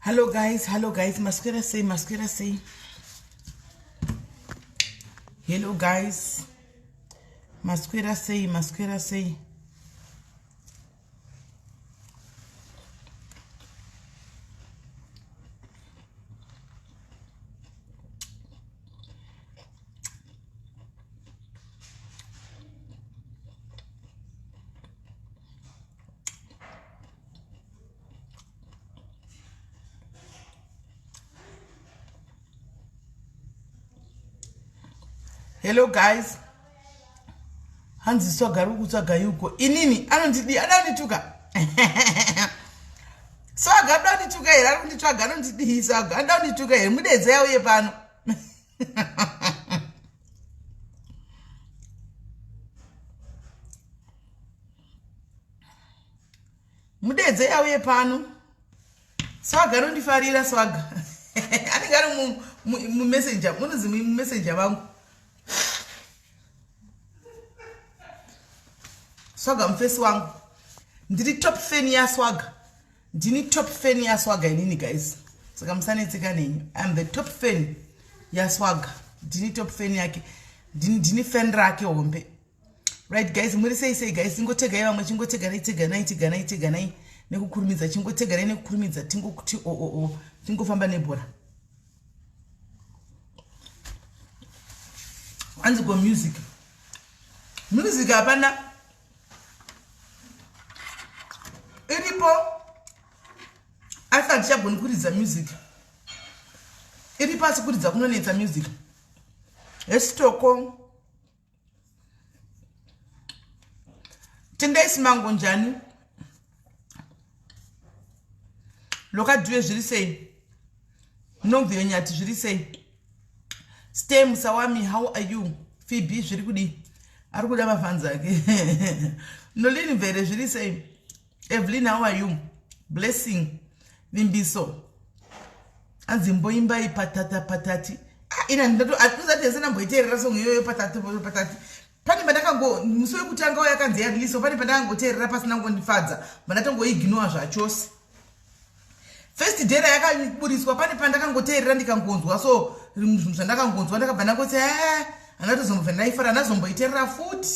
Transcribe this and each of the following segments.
Hello guys, masquera say. Hello guys, masquera say. Hello guys. Hanzi swagaru kutsvaga yuko. Inini anondituka. Swaga anondituka here ari kunditsvaga anondidii swaga anondituka here mudedze yauye pano. Mudedze yauye pano. Swaga anondifarira swaga. Anenge ari mu messenger, munozi mu messenger vangu. Swaga mfesi wangu. Ndiri top fan ya swaga. Ndini top fan ya swaga inini guys. Saka musanetseka nenyu. I'm the top fan ya swaga. Ndini top fan yake. Ndini fan rake hombe. Right guys, muri say guys, ingotega yavamwe chingotega nai nekukurumidza chingotega nai nekukurumidza tingokuti tingofamba nebhora. Anzi go music. Music hapana. Iripo asa ndichaboni kuridza music. Iripo asi kuridza kunonetsa music. Esitoko tendaisi mango njani. Lokadhuwe zviri sei. Nobviyo nyati zviri sei. Stay Musawami, how are you? Phoebe zviri kudi. Ari kuda mafanzi ake. Nolini Mvere zviri sei. Evelyn, how are you? Blessing. Vimbiso. Anzimboimba patati. Ina ndato atuzati yasena mboiterera song yoyo patati. Pani pandakango musowe kutanga yakanzi yariliso pani pandangoterera pasina ngondifadza. Mandatongo ignore zvachose. First day yakaburiswa pani pandakangoterera ndikangonzwa so zvandakangonzwa ndakabva ndangoti anatozomubva ndaifara nazomboiterera futi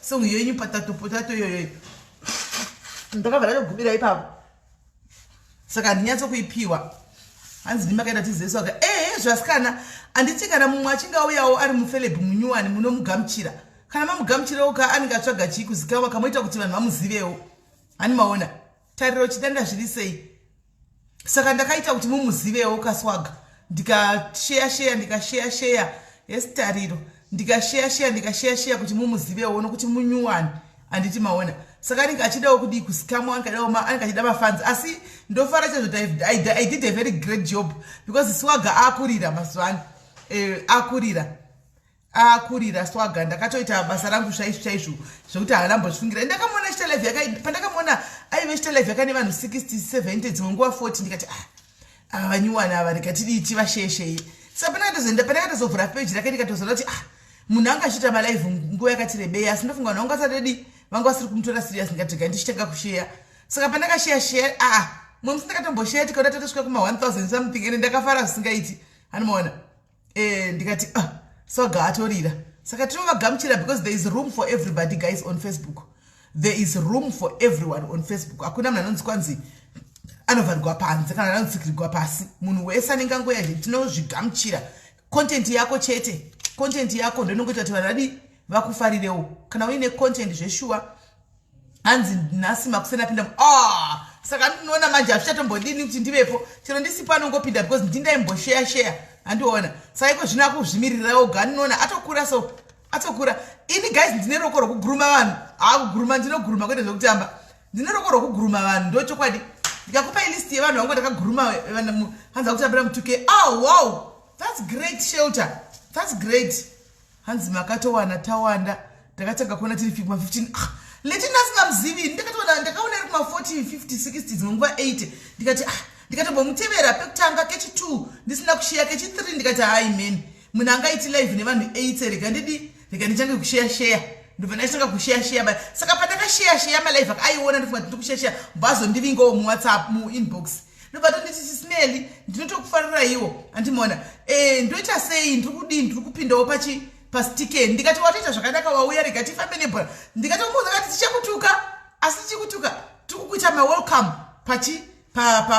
song yoyo potato yoyo. Ndakabva ndagumira ipapo. Saka ndinyatso kuipiwa. Hanzi ndimakaita tizeso aka zvasikana anditi kana mumwe achinga uyawo ari mufelebhu munyuwani munomugamuchira. Kana mamugamuchirawo ka anenge atsvaga chii kuzikanwa kamoita kuti vanhu vamuzivewo. Hani maona. Tariro chidanda zviri sei. Saka ndakaita kuti mumuzivewo kaswaga. Ndikashare yes tariro. Ndikashare kuti mumuzivewo nokuti munyuwani anditi maona. Saka anenge achidawo kudi kuzikamwa anenge achida mafanzi asi ndofara chezvo I did a very great job because swaga akurira mazwani akurira swaga ndakatoita basa rangu chaizvo zvokuti haanambozvifungira. Ndakamona chita live yakaita pandakamona aive chita live yakane vanhu 60 70 dzimwe nguva 40 ndikati vanyuwana ava ndikatiditi vasheshe. Saka pandakatozovhura page rake ndikatozoona kuti munhu anga achiita malive nguva yakati rebei asi ndofunga vanhu vanga vasatodi vanga vasiri kumutora serious ndikati ndichitanga kushare. Saka pandakashare mwe musindakatomboshare tikaona tatosvika kuma 1000 something ende ndakafara zvisingaiti. Hanomaona ndikati swaga atorira. Saka tinovagamuchira because there is room for everybody guys on Facebook. There is room for everyone on Facebook. Hakuna munhu anonzi kwanzi anovharirwa panze kana anotsikirwa pasi. Munhu wese anenge angoya tinozvigamuchira. Content yako chete. Content yako ndinongoita kuti vanhu vakufarirewo. Kana uine content zveshuwa hanzi nhasi makusena pinda saka ndinoona manje azvichatombodini kuti ndivepo chero ndisipo anongopinda because ndindaimboshare handiona. Saka iko zvino akuzvimirirawo ga ndinoona atokura. Ini guys ndine roko rokuguruma vanhu. Kuguruma ndinoguruma kwete zvokutamba. Ndine roko rokuguruma vanhu ndochokwadi. Ndikakupa list yevanhu vangu ndakaguruma hanzi akutambira mutuke. Wow, that's great Shelter. That's great. Hanzi makatowana tawanda ndakatanga kuona tiri 15 leti nasingamzivi ndakaona iri kuma 40 50 60 dzimwe nguva 80 ndikati ndikatombomutevera pekutanga kechi2 ndisina kushare kechi3 ndikati hai man munhu angaiti live nevanhu 8 rega ndichange kushare ndobva ndaitanga kushare. Saka pandakashare malive akaiona ndofunga kuti ndikushare bhazo ndivingawo muWhatsApp muinbox. ndobva tonditi chisimeli ndinotokufarira iwo andimona ndoita sei ndiri kudini ndiri kupindawo pastikeni ndikati watoita zvakanaka wauya rega tifambe nebhora ndikatomuudza kati tichakutuka asi tichikutuka tikukuita mawelcome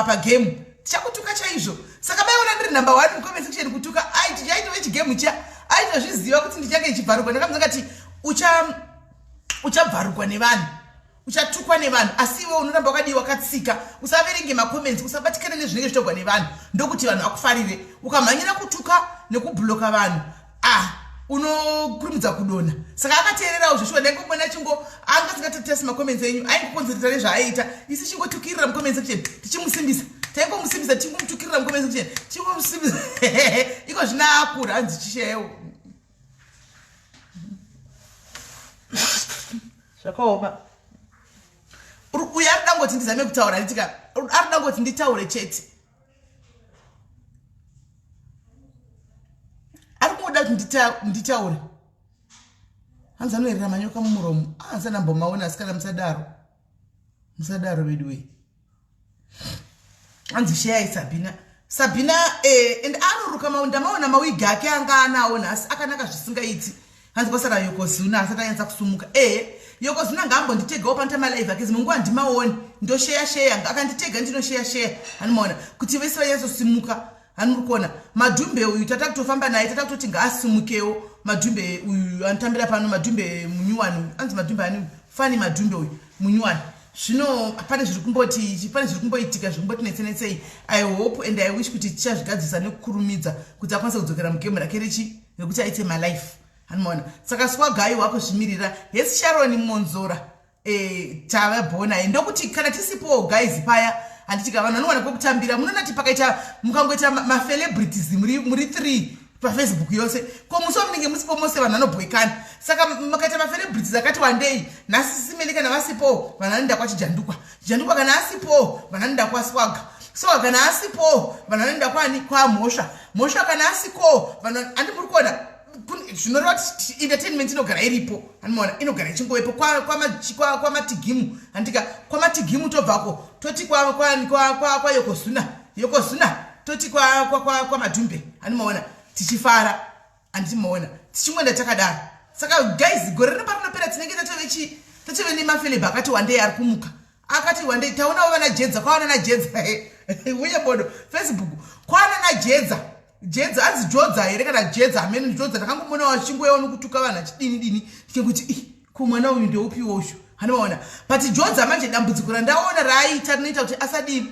pagame tichakutuka chaizvo saka maiona ndiri number 1 mucomment section kutuka tichaitove chigame cha aitozviziva kuti ndichange ichibvarukwa ndakamuudza kati uchabvarukwa nevanhu uchatukwa nevanhu asi iwe unoramba wakadii wakatsika usaverenge macomments usabatikana nezvinenge zvitogwa nevanhu ndokuti vanhu vakufarire ukamhanyira kutuka nekubhloka vanhu unokurumidza kudonha saka akateererawo zveshuwa ndaingomona chingo anga singatatasi macomments enyu aingokonzeresa nezvaaita isi chingotukirira mucomment section tichimusimbisa taingomusimbisa tichimutukirira mucomment section tichimusimbisa iko zvinaakura hanzi chishewo zvakaoma uyu ari dangoti ndizame kutaura nditika ari dangoti nditaure chete ari kungoda kuti nditaure hanzi anoerera manyoka mumuromo hanzi anambomaona asikana musadaro vedu wei hanzi sheyai sabhina and anoruka ndamaona mawigi ake anga anawo nhasi akanaka zvisingaiti hanzi kwasara yokozuna asati anyanza kusumuka yokozuna ngaambonditegawo panotamalive ake zimwe nguva ndimaoni ndosheya akanditega ndinosheya hanimaona kuti vese vanyatsosimuka hanimurikuona madhumbe uyu tata kutofamba naye tata kutoti ngaasimukewo madhumbe uyu anotambira pano madhumbe munyuwani anzi madhumbe ani fani madhumbe uyu munyuwani zvino pane zviri kumboitika zviri kumbotinetsenetsei I hope and I wish kuti tichazvigadzisa nekukurumidza kuti akwanise kudzokera mugemu rake rekuti aite malife hanimaona saka swagai wako zvimirira yesi Sharon Monzora tavabhonaye ndokuti kana tisipo guys paya handiti vanhu vanowana kwekutambira munonati pakaita mukangoita macelebrities muri 3 pafacebook yose ko muso munenge musipo mose vanhu vanobhekana saka makaita macelebrities akati wandei nhasi Simeli kana vasipo vanhu vanoenda kwachijandukwa kana asipo vanhu vanoenda kwaswaga kana asipo vanhu vanoenda kwamhosva kana asiko vanhu handimuri kuona zvinoreva kuti entertainment inogara iripo hanimaona inogara ichingovepo kwamatigimu handika kwamatigimu tobvako toti kwa yokozuna toti kwamadhumbe hanimaona tichifara handitimaona tichingwenda takadaro saka guys gore rino parinopera tinenge tatove nemafelebha akati wandei ari kumuka akati wandei taonawo vanajedza kwawana najedza uye bodo Facebook kwawana najedza hanzi jodza here kana jedza amene jodza ndakangomuona achingoyawo nokutuka vanhu achidini tikekuti kumwana uyu ndeupiwo ushu hanimaona but jodza manje dambudziko randaona raaita rinoita kuti asadii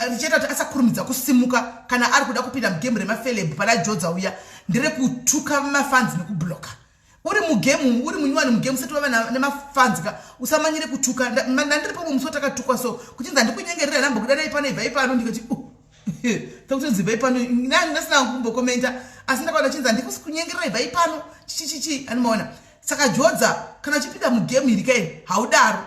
richaita kuti asakurumidza kusimuka kana ari kuda kupinda mugemu remafelebhu pana jodza uya nderekutuka mafanzi nekubhloka uri munyuwani mugemu usati wava nemafanzi ka usamanyire kutuka ndandiri pomwe musi watatukwa so kuchinzi handikunyengerera nhambo kudadai pano ibva ipano ndikati takutonzibva ipano nasina kumbokomenta asi ndakaona chinzi handikusikunyengerera ibva ipano chichichichi hanimaona saka jodza kana uchipinda mugemu iri kai haudaro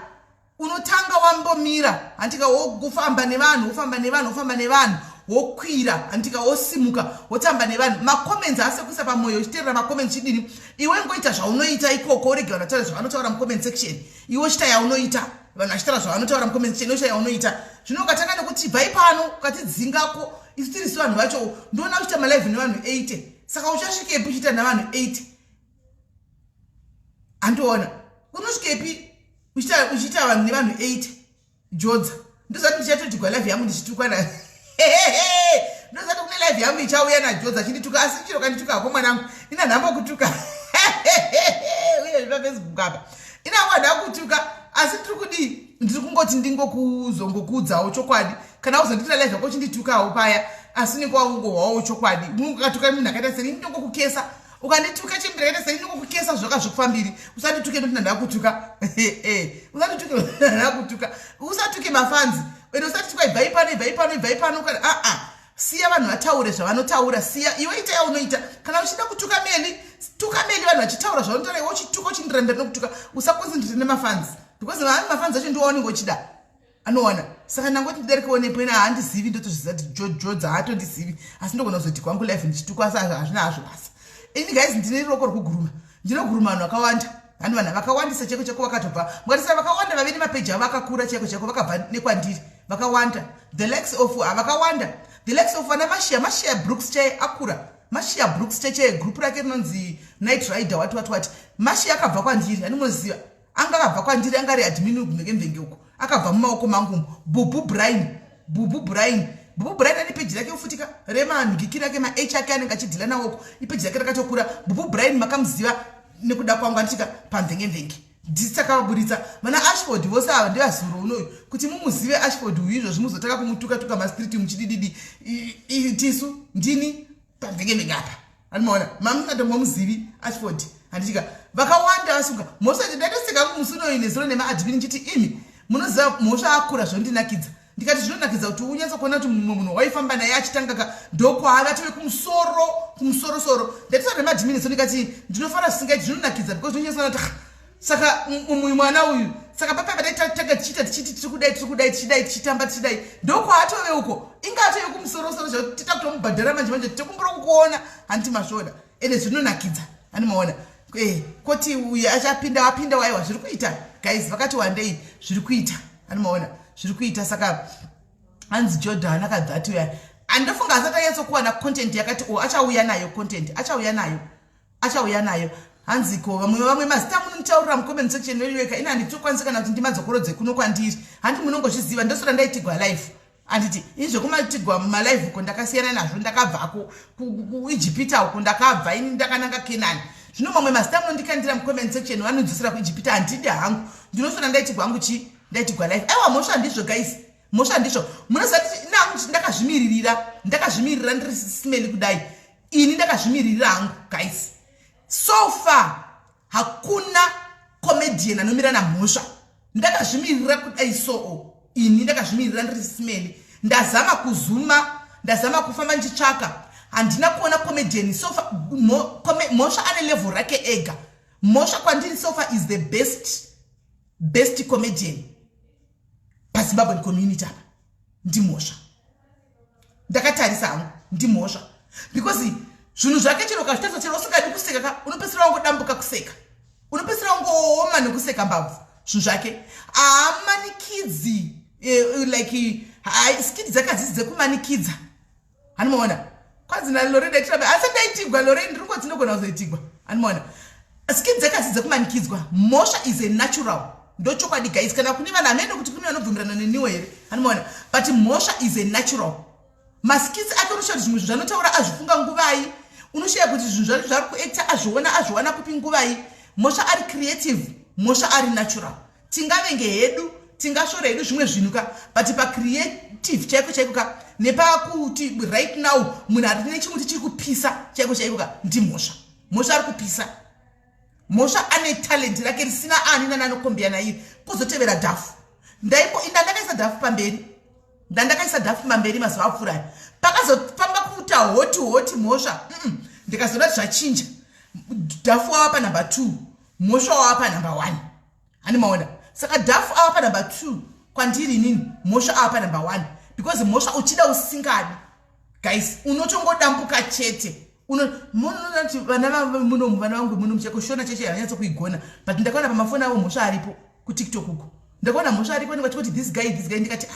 unotanga wambomira handika wofamba nevanhu wokwira handika wosimuka wotamba nevanhu macomments asekuisa pamwoyo uchiteerera macomments chidini iwe ngoita zvaunoita ikoko urege vanhu vataura zvavanotaura mucomment section iwe chita yaunoita vanhu vachitaura zvavanotaura mucomment section iwe yaunoita zvino ukatanga nekuti bvai pano ukatidzingako isu tirisi vanhu vacho ndoona uchita malive nevanhu 80 saka uchasvikepi uchiita navanhu 80 handiona unosvikepi uchiita vanhu nevanhu 80 jodza ndozati ndichatoti live yangu ndichitukwa nayo ndozati kune live yangu ichauya najodza chindituka asi chiro kandituka hako mwanangu ina nhambo kutuka uye pafacebook apa inangwada kutuka asi tiri kudii ndiri kungoti ndingokuzongokudzawo chokwadi kana uzondiita live yako chinditukawo paya asi nikwaungohwawo chokwadi ukatuka munhu akaita seni ndingokukesa ukandituka chimbi rakaita seni ndingokukesa zvoka zvokufambiri usandituke noti ndandakutuka usandituke ndandakutuka usatuke mafanzi ende usatituka ibva ipano kana siya vanhu vataure zvavanotaura siya iwe ita yaunoita kana uchida kutuka meli tuka meli vanhu vachitaura zvavanotaura iwe uchituka uchindiremberi nokutuka usakonzentrate nemafanzi because mafanzi acho ndiwo waunenge uchida anoona saka ndangoti ndidarikeonepo ina handizivi ndotozvizati jodza hatondizivi asi ndogona kuzoti kwangu life ndichituka asi hazvina hazvo basa ini guys ndine roko rokuguruma ndinoguruma vanhu vakawanda vanhu vakawandisa cheko vakatobva mwatisira vakawanda vave nemapeji avo vakakura cheko vakabva nekwandiri vakawanda, the likes of vakawanda, the likes of vana mashia Brooks chai akura, mashia Brooks chai group rake rinonzi Night Rider wati mashia akabva kwandiri anomuziva anga akabva kwandiri anga ari admin kumhekemvenge uko akabva mumaoko mangu Bubu Brian ane peji rake ufutika remanhukiki rake ma-H ake anenge achidhila naoko ipeji rake rakatokura. Bubu Brian makamuziva nekuda kwangu anditika pamvenge ndisakaburitsa mana Ashford vose ava ndevazuro unoyu kuti mumuzive Ashford uyu izvozvi muzotaka kumutuka mastriti muchidididi tisu ndini pamvenge apa anomaona mamunatomomuzivi Ashford handitika vakawanda vasunga mhosva ndatoseka kumusunoyi nezuro nemaadmin nchiti imi munoziva mhosva akura zvondinakidza ndikati zvinonakidza kuti unyatsa kuona kuti mumwe munhu waifamba naye achitangaka ndokwaava atove kumusorosoro ndatisaura nemadmin so ndikati ndinofanira kusingaiti zvinonakidza because ndinonyatsa kuti saka mumwe mwana uyu saka papa padaitanga tichiti tirikudai tichitamba tichidai ndokwaatove uko inga atove kumusorosoro zvekuti tita kutomubhadhara manje tikumbura kukuona handiti masvoda ende zvinonakidza animaona koti uyu wapinda waiwa zviri kuita guys vakati wandei zviri kuita animaona zviri kuita saka hanzi Jordan akabva atiuya andofunga asati anyatsokuwana content yakati achauya nayo content achauya nayo hanzi ko vamwe mazita munonitaurira mucomment section yoyoweka ina handitokwanisa kana kuti ndimadzokorodze kuno kwandiri handi munongozviziva ndosora ndaitigwa live anditi izvo kumatigwa mumalive uko ndakasiyana nazvo ndakabvako kuijipita uko ndakabva ini ndakananga Kenani zvino mamwe mazita munondikandira mucomment section vanonzwisira kuijipita handidi hangu ndinosora ndaitigwa hangu ndaitigwa live aiwa mhosva ndizvo guys mhosva ndizvo munoziva kuti nangu ndakazvimirira ndiri smeli kudai ini ndakazvimirira hangu guys so far hakuna comedian anomira namhosva ndakazvimirira kudai ini ndakazvimirira ndiri smeli ndazama kuzuma ndazama kufamba ndichitsvaka handina kuona comedian so far mhosva ane level rake ega mhosva kwandiri so far is the best comedian paZimbabwean community apa ndimhosva ndakatarisa hangu ndimhosva because zvinhu zvake chero kazvitarisa chero usingadi kuseka unopesera wangodambuka kuseka unopesera wangooma nekuseka mbabvu zvinhu zvake amanikidzi like skidi dzakadzidzi dzekumanikidza hanimaona kwanzi naLorraine achiramba asi ndaitigwa Lorraine ndiri ndinogona kuzoitigwa hanimaona skidi dzakadzidzi dzekumanikidzwa mhosva is a natural ndochokwadi guys kana kune vanhu hamene kuti kune vanobvumirana neniwo here hanimaona but mhosva is a natural maskits ake unoshauri zvimwe zvinhu zvanotaura azvifunga nguvai unoshaya kuti zvinhu zvake zvari kuacta azviwana kupi nguvai mhosva ari creative mhosva ari natural tingavenge hedu tingasvora hedu zvimwe zvinuka but pacreative chaiko ka nepakuti right now munhu ari nechimuti chiri kupisa chaiko ka ndimhosva mhosva ari kupisa mhosva ane talent rake risina ani nani anokombera naye kuzotevera dhafu ndandakaisa dhafu pamberi mazuva apfuuraya pakazopamba kuita hoti mhosva ndikazoda zvachinja dhafu wava panumber 2 mhosva wava panumber 1 hanimaona saka dhafu ava panumber 2 kwandiri inini mhosva ava panumber 1 because mhosva uchida usingadi guys unotongodambuka chete munoti vana vangu muno muchakushona cheche hanyatso kuigona but ndakaona pamafoni avo mhosva aripo kuTikTok uko ndakaona mhosva aripo ndikati kuti this guy ndikati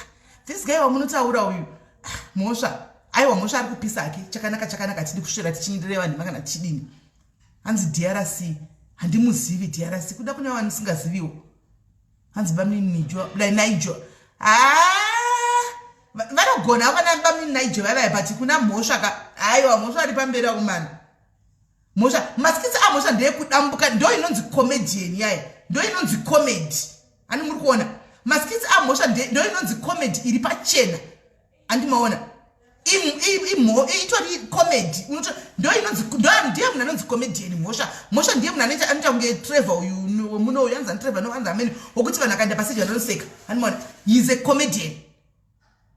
this guy wamunotaura uyu mhosva aiwa mhosva ari kupisa ake chakanaka tidi kusvera tichindireva nhema kana tichidini hanzi DRC handimuzivi DRC kuda kune vanhu singaziviwo hanzi bamninijo naijo vanogona vana bamninaijo vavaya but kuna mhosva aiwa mhosva ari pamberi akumana mhosva maskitsi amhosva ndeyekudambuka ndo inonzi comedian yaye ndo inonzi comedy hani muri kuona maskitsi amhosva ndo inonzi comedy iri pachena handimaona itori comedy ndo ndiye munhu anonzi comedian mhosva ndiye munhu anoita kunge Trevor uyu muno uyu anzani Trevor noanza amene wokuti vanhu akaenda paseji vanonoseka handimaona he is a comedian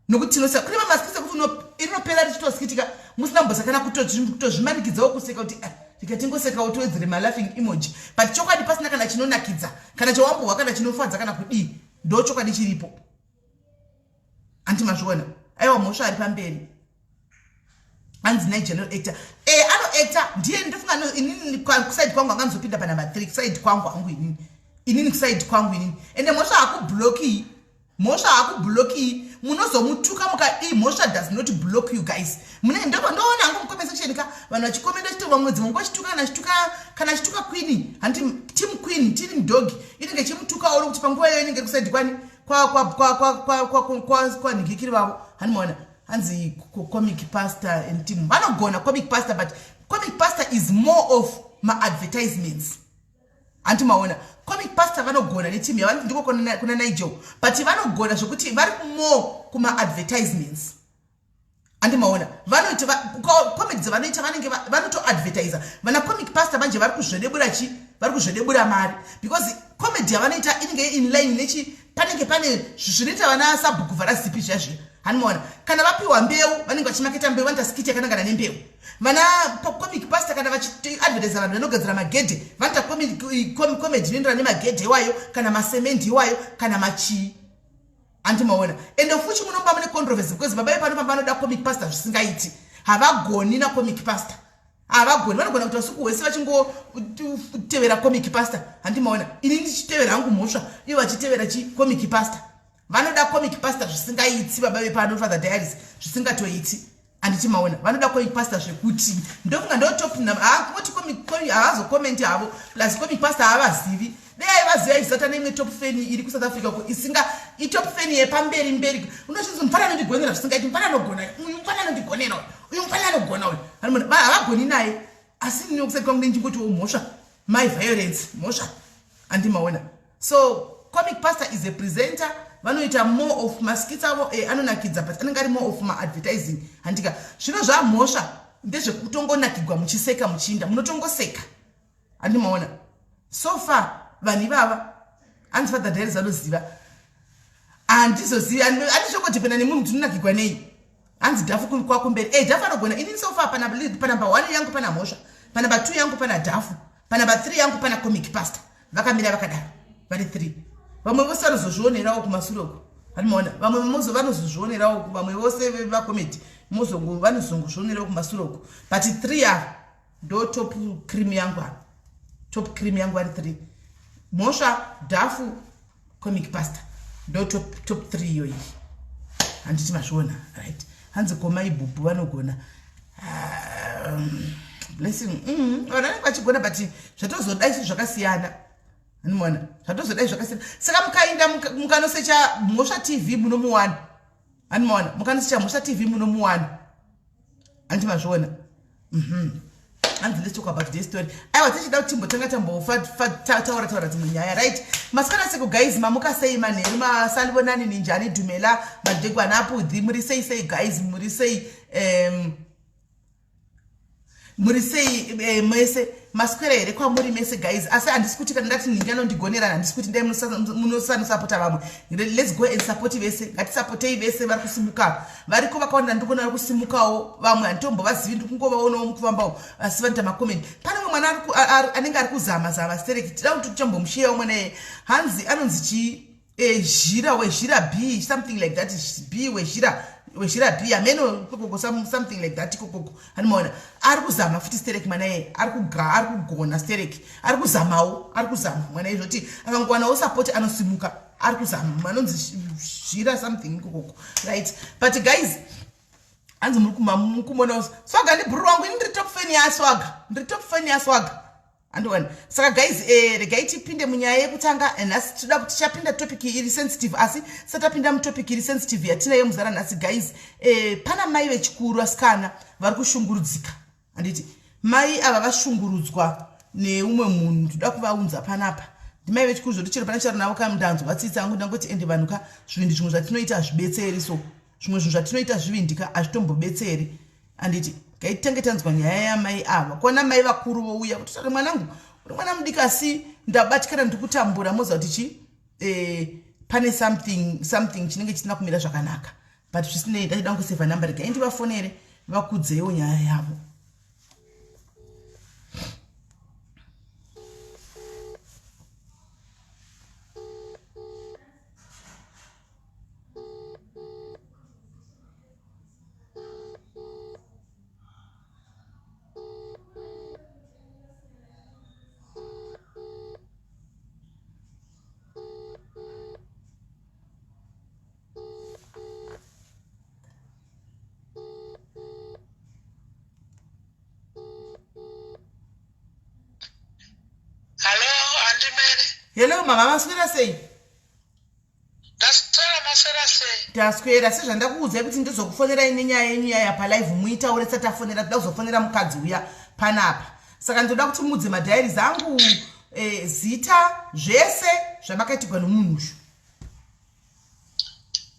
nokuti tinoseka kune mamaskitsi ekuti inopera richitosikitika musina mbosakana kutozvimanikidzawo kuseka kuti ndikatingoseka utowedzere malaughing emoji but chokwadi pasina kana chinonakidza kana chawambohwa kana chinofadza kana kudii ndo chokwadi chiripo andimazviona aiwa mhosva ari pamberi hanzi nageneral actor anoacta ndiye ndofunga inini kusaidi kwangu anganzopinda panumber 3 kusaidi kwangu hangu inini kusaidi kwangu inini ende mhosva hakubloki munozomutuka mhosva does not block you guys. Ndoona hangu mucomment section ka vanhu vachikomenda chitova mwedzi mungu achituka kana achituka queen handi team queen team dog inenge chimutuka uri kuti panguva iyoyo inenge kusaidi kwani kwanhikikiri vavo hanimaona hanzi comic pastor and team vanogona comic pastor, but comic pastor is more of ma-advertisements. Anti maona comic pastor vanogona neteam yavanoti ndiko kuna Nigel, but vanogona zvokuti vari more kuma-advertisements. Andi maona vanoita comedy dzavanoita vanenge vanotoadvertisa. Vana comic pastor manje vari kuzvodebura mari, because comedy yavanoita inenge in line nechi panenge pane zvinoita vana sabhuku varazipi zvazvo. Hanimaona kana vapiwa mbeu vanenge vachimaketa mbeu vanoita skiti yakanangana nembeu. Vana comic pastor kana vachiadvertisa vanhu vanogadzira magedhe vanoita comedy inoenderana nemagedhe iwayo kana masemende iwayo kana machii. Andi maona ende fuchi munomba mune controversy because baba pano vanoda comic pastor zvisingaiti. Havagoni na comic pastor, havagoni. Vanogona kuti usiku hwese vachingotevera comic pastor. Handi maona ini ndichitevera hangu mhosva ivo vachitevera comic pastor. Vanoda comic pastor zvisingaiti baba pano Father Diaries zvisingatoiti. Anditi maona vanoda comic pastor zvekuti ndofunga ndo top kuti comic havazokomenti havo plus comic pastor havazivi. Dai vaziva izata nemwe top fan iri ku South Africa ko isinga I top fan yepamberi mberi unochizo mfana nondigonera zvisingaiti mfana nogona uyu mfana nondigonera uyu mfana nogona uyu havagoni naye asi ndinokusati kwangu ndingoti mhosva my violence mhosva andi maona. So comic pastor is a presenter. Vanoita more of maskits avo anonakidza but anenge ari more of ma-advertising. Handika zvino zvamhosva ndezvekutongonakigwa muchiseka muchinda munotongoseka. Andi maona so far vanhu ivava hanzi Father Diaries vanoziva handizozivi handizvongodhipenda nemunhu kuti unonakigwa nei. Hanzi dhafu kwakumberi dhafu anogona inini so far pa number 1 yangu pana mhosva, pa number 2 yangu pana dhafu, pa number 3 yangu pana comic pastor. Vakamira vakadaro vari 3. Vamwe vose vanozozvionerawo kumasure uko. Hanimaona vamwe vanozozvionerawo vamwe vose vacomedy vanozongozvionerawo kumasure uko, but 3 ava ndo top cream yangu ari 3. Mhosva, dhafu, comic pastor ndo top 3 iyoyi. Handiti mazviona right. Hanzi koma ibhubu vanogona blessing vanenge vachigona but zvatozodai zvakasiyana. Hanimaona zvatozodai zvakasiyana. Saka mukaenda mukanosecha Mhosva TV munomuwana. Hanimaona mukanosecha Mhosva TV munomuwana. Handiti mazviona. And let's talk about this story. I was actually doubting but taura dzimwe nyaya right. Masikana seko guys mamuka sei manheru masalibonani ninjani Dumela madegwana apudhi muri sei guys muri sei mese maswera here kwamuri mese guys. Asi handisi kuti kana ndati ndingano ndigonerana handisi kuti ndai munosapota vamwe. Let's go and support vese. Ngatisapotei vese vari kusimuka. Variko vakawanda ndikuona vari kusimukawo vamwe handitombovazivi ndikungovaonawo mukufambawo asi vanoita makomenti. Pane mwe mwana anenge ari kuzama stereki tida kuti tichambomsheyawo mwana hanzi anonzi wezhira B something like that B wezhira B ameno kokoko something like that kokoko. Hanimaona ari kuzama futi stereki mwana ari kugona stereki ari kuzamawo mwana zvoti akangowana support anosimuka ari kuzama anonzi zhira something kokoko right. But guys hanzi muri kumona swaga ndibhuru wangu ini ndiri top fan yaswaga andowani. Saka guys regai tipinde munyaya yekutanga nhasi toda kuti tichapinda topic iri sensitive asi satapinda mutopic iri sensitive yatinayo muzara nhasi guys. Pana mai vechikuru asikana vari kushungurudzika. Handiti mai ava vashungurudzwa neumwe munhu toda kuvaunza panapa. Ndimai vechikuru zvoti chero pana charo navo kamundanzwa vatsitsa angu ndangoti ende vanhuka zvivindi zvimwe zvatinoita hazvibetseri. So zvimwe zvinhu zvatinoita zvivindika hazvitombobetseri. Handiti ngaitange tanzwa nyaya yamai ava kuona mai vakuru vouya kuti tare mwanangu uri mwana mudikasi ndabatikana ndikutambura moza kuti pane something chinenge chisina kumira zvakanaka. But zvisinei ndachida kungosevha namba regai ndivafonere vakudzewo nyaya yavo. Hello mama, maswera sei? Taswera sezvandakuudzai kuti ndizokufonerai nenyaya yenyu yaya palive muitaure satafonera toda kuzofonera mukadzi uya panapa. Saka ndoda kuti mudze madhairi zangu zita zvese zvamakaitirwa nomunhu uyu.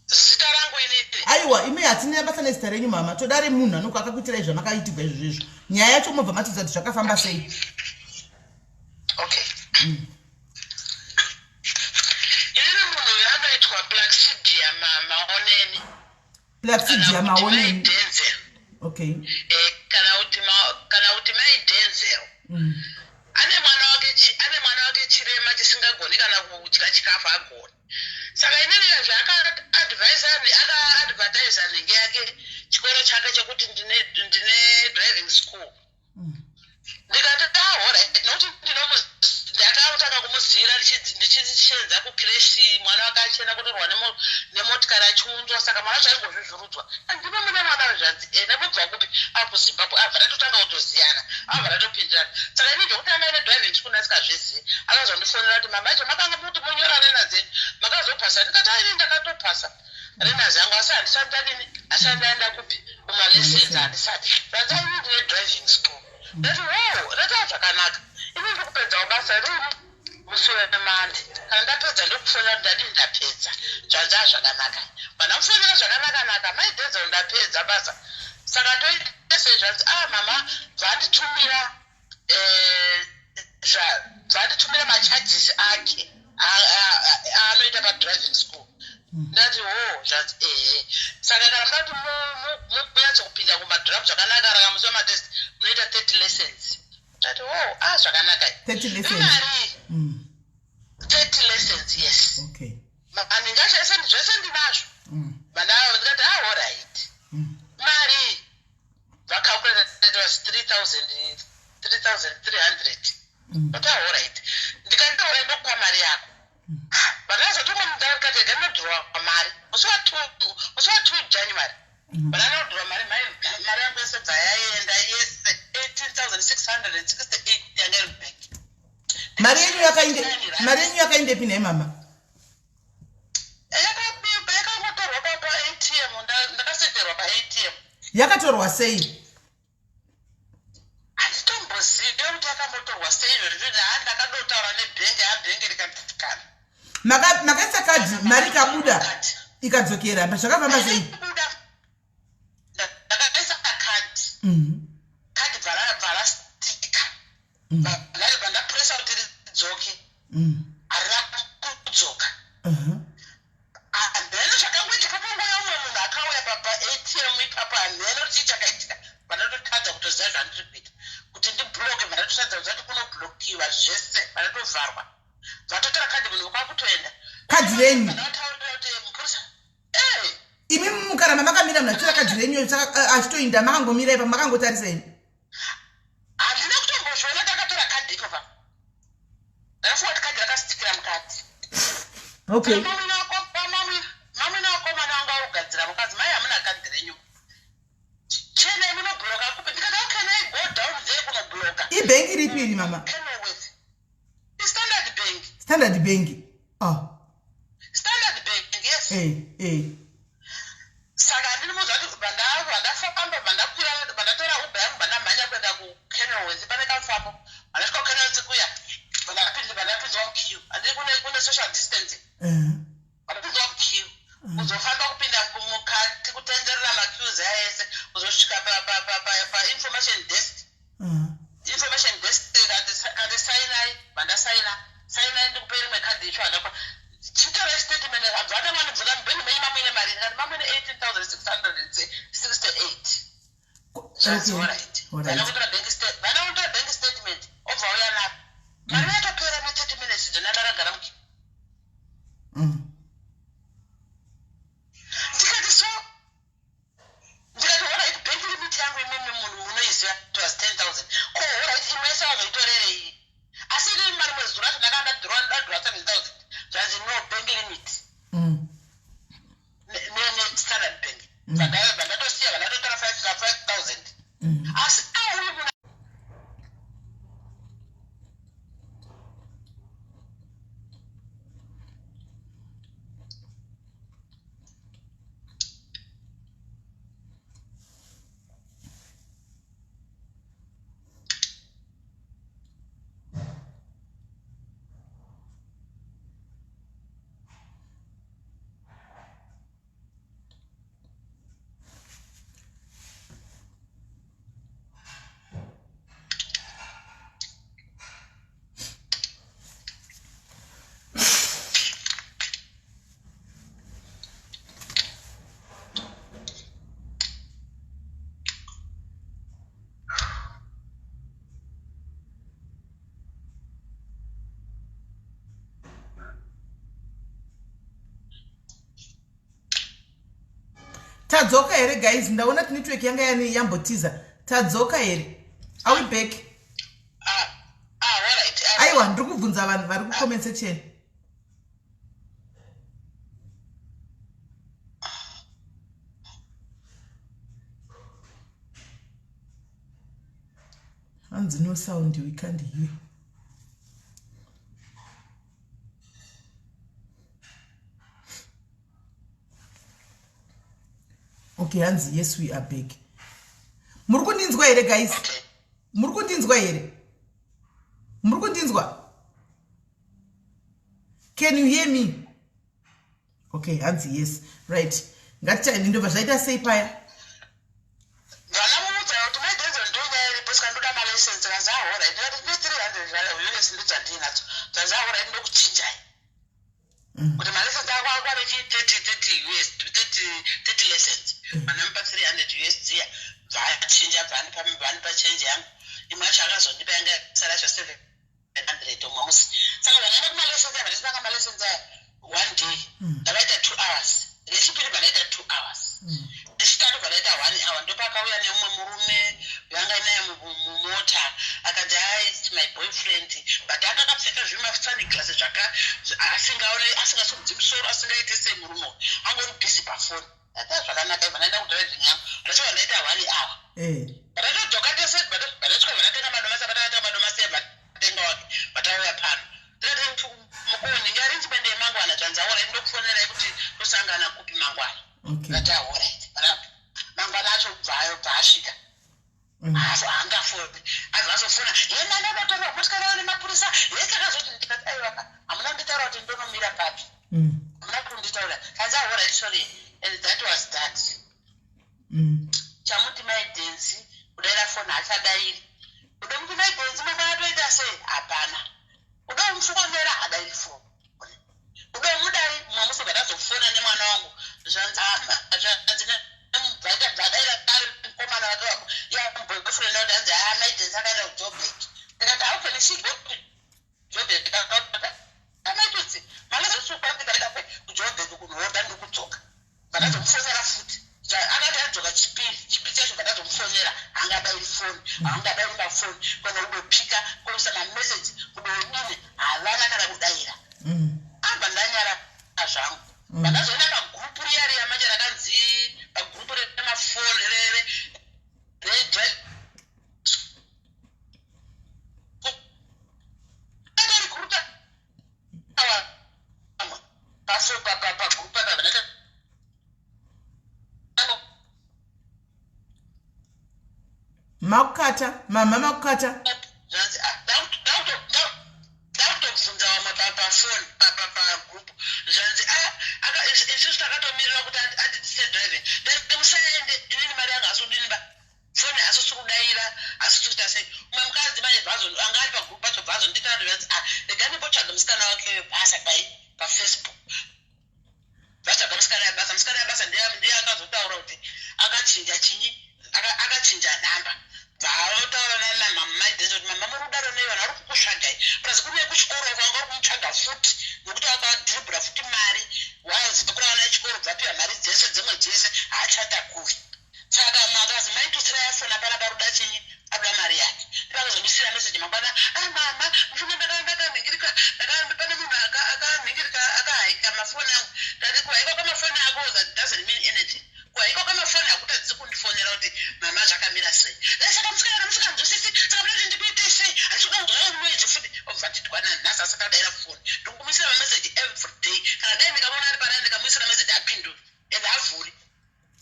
Zita rangu inini. Aiwa, ime hatina basa nezita renyu mama, toda remunhu anoko akakuitirai zvamakaitirwa izvozvo. Nyaya yacho mobva matidza kuti zvakafamba sei. Okay. Plaxidia Maoneni. Okay. Kana uti mai Denzel. Ane mwana wake chirema chisingagoni kana kudya chikafu agoni. Saka inini zvaka advertise nenge yake chikoro chake chekuti ndine driving school. Ndikati alright, nokuti ndakatanga kumuzira ndichichenza kucreshi mwana wake achena kutorwa nemotikari achiunzwa, saka mwana zvaingozvizvurudzwa. Ndipo mune mwana zvanzi nebva kupi apo Zimbabwe abva ratotanga kutoziyana, abva ratopindirana. Saka inini zvekuti anga ine driving school ndasikazvizivi, akazondifonera kuti mama acho makanga muti munyora rena dzenyu makazopasa. Ndikati aini ndakatopasa rena zangu asi handisandaenda kupi kumalessons handisati. Zvanzi aini ndine driving school. Ndati rata zvakanaka. Ini ndikupedza basa rini mushure nemandi. Kana ndapedza ndokufonera ndadini ndapedza. Zvanzi zvakanaka. Kana mufonera zvakanaka mai Denzel ndapedza basa. Saka toita sezvanzi mama zvanditumira macharges ake anoita padriving school. Ndati zvanzi saka kana mudati munyatso kumadhiramu zvakanaka rakamuswa matest munoita 30 lessons. Ndati zvakanaka. 30 lessons. Imari 30 lessons, yes. Okay. Andingashaisa zvese ndinazvo. Ndikati alright. Mari vakalculate was 3,300. But alright. Ndikati ndokupa mari yako. Vakazotuma mundakati ganodhurwa mari. Musi wa 2 January. Vanodhurwa mari yangu yese dzayaenda yese 18,668 yanga iri bank. Mari yenyu yakaindepi naye mama? Yakatorwa pa ATM, ndakaseterwa pa ATM. Yakatorwa sei? Handitombozivi kuti yakamotorwa sei zviri handakadotaura nebhengi yabhengi rikatikana. Makaisa kadhi mari kabuda ikadzokera zvakafamba sei? Ndakaisa kadhi. Kadhi bvara stika. Ndapresa kuti ridzoke. Harina kudzoka. Ndeno zvakangoitika panguva umwe munhu akauya pa ATM ipapa handeno chii chakaitika. Vanototadza kutoziva zvandiri kuita. Kuti ndibhuloke vanototadza kuti kunobhulokiwa zvese vanotovharwa. Zvatotora kadhi munhu kwakutoenda. Kadhi renyu? Mupurisa. Imi mukara mamakamira munatora kadhi renyu achitoinda makangomira ipa makangotarisei? Handina kutombozviona takatora kadhi ipapa. Ndafuwa kuti kadhi rakasitikira mukati. Okay. Mamina wakomana wangu arikugadzira mukadzi mai hamuna kadhi renyu. Chene munobhuloka kupi. Ndikati how can I go down there kunobhuloka? Ibhengi ripi iri mama? Kenilworth. Standard Bank. Standard Bank. Standard Bank, yes. Saka ndinimuzva kuti vandafamba vandatora Uber yangu vandamhanya kuenda kuKenilworth pane kamufambo. Vandasvika kuKenilworth kuya vandapinzwa muqueue. Handiri kune social distancing. Vandapinzwa muqueue. Kuzofamba kupinda mukati kutenderera maqueues aya ese kuzosvika pa-information desk. Information desk kati sainai vandasaina. Sainai ndikupe rimwe kadhi icho handakwa. Chitora statement habvana vanobvunza mubhengi menyu mamuine mari. Ndikati mamuine 18,668. Zvanzi alright. Vanotora bank statement obva uya napo. Mari yatopera ne30 minutes ndina ndaragara muki. Ndikati so ndikati alright, bank limit yangu imimi munhu unoiziva it was 10,000. Alright, imwe yese vazoitorerei? Asi iri mari mwezi racho ndakanga ndadhurwa 7,000. Zvanzi no bank limit. Standard Bank. Vandatosiya vanatotora 5,000. Asi tadzoka here guys, ndaona network yanga yani yambotiza. Tadzoka here. Are we back? Alright. Aiwa, ndiri kubvunza vanhu vari kucomment section. Hands no sound, we can't hear. Okay, Hands, yes, we are back. Murukundinzwa here, guys. Murukundinzwa here. Murukundinzwa. Can you hear me? Okay, Hands, yes. Right. Ngaticha ndova zvaita sei paya? Makukata, mama makukata.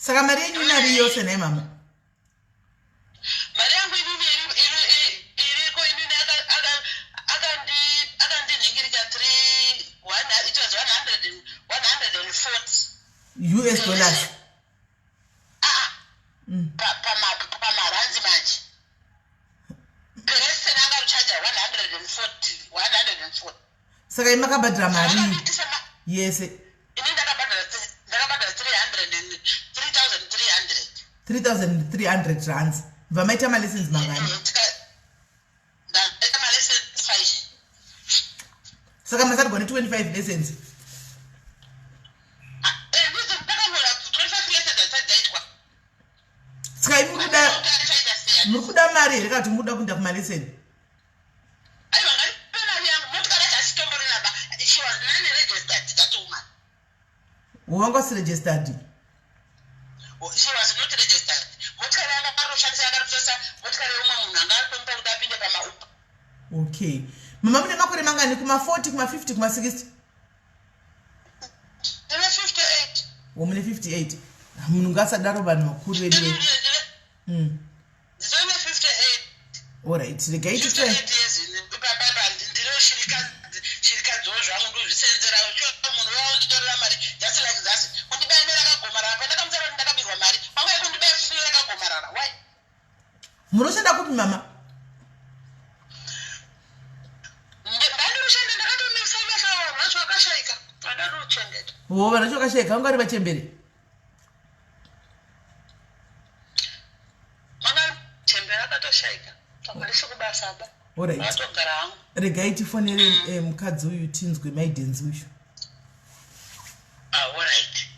Saka mari yenyu inari yose naye mama. Mari yangu inini iriko inini akandiningirika 140 US dollars. Pamaranzi manje. Perese nanga uchaja 140. Saka imakabhadhira mari. Yes. Ini ndakabhadhira 3,300 rands. Vamaita ma lessons mangani. Ndaita ma lessons 5. Saka masari gone 25 lessons. Ndakamura 25 lessons atajaitwa. mari here kana kuti muda kuenda kumaleseni aiwa ngaripe mari yangu motikari hasitomborina ba she was non-registered that woman wanga si registered she was not registered motikari yanga karoshandisa yakaripesa motikari yeumwe munhu anga aritomba kuti apinde pamaupa okay mama mune makore mangani kuma-40 kuma-50 kuma-60 ndine 58 mune 58 munhu ngasadaro vanhu vakuru vedu ndine 58 alright regai tife ndinoshirikadzowo zvangu ndozvisenzera munhu wavo nditorera mari just like that kundibayane rakagomarara pandakamutsara kuti ndakabirwa mari pangai kundibaya furi rakagomarara why munoshanda kupi mama ndandiroshanda ndakatomisa meso vanhu vacho vakashayika vandanochengeta vanhu vacho vakashayika vangari vachembere chembere akatoshayika pamarisi kubasa ba atogara hangu regai tifonere mukadzi uyu tinzwe maidhenzi uyu alright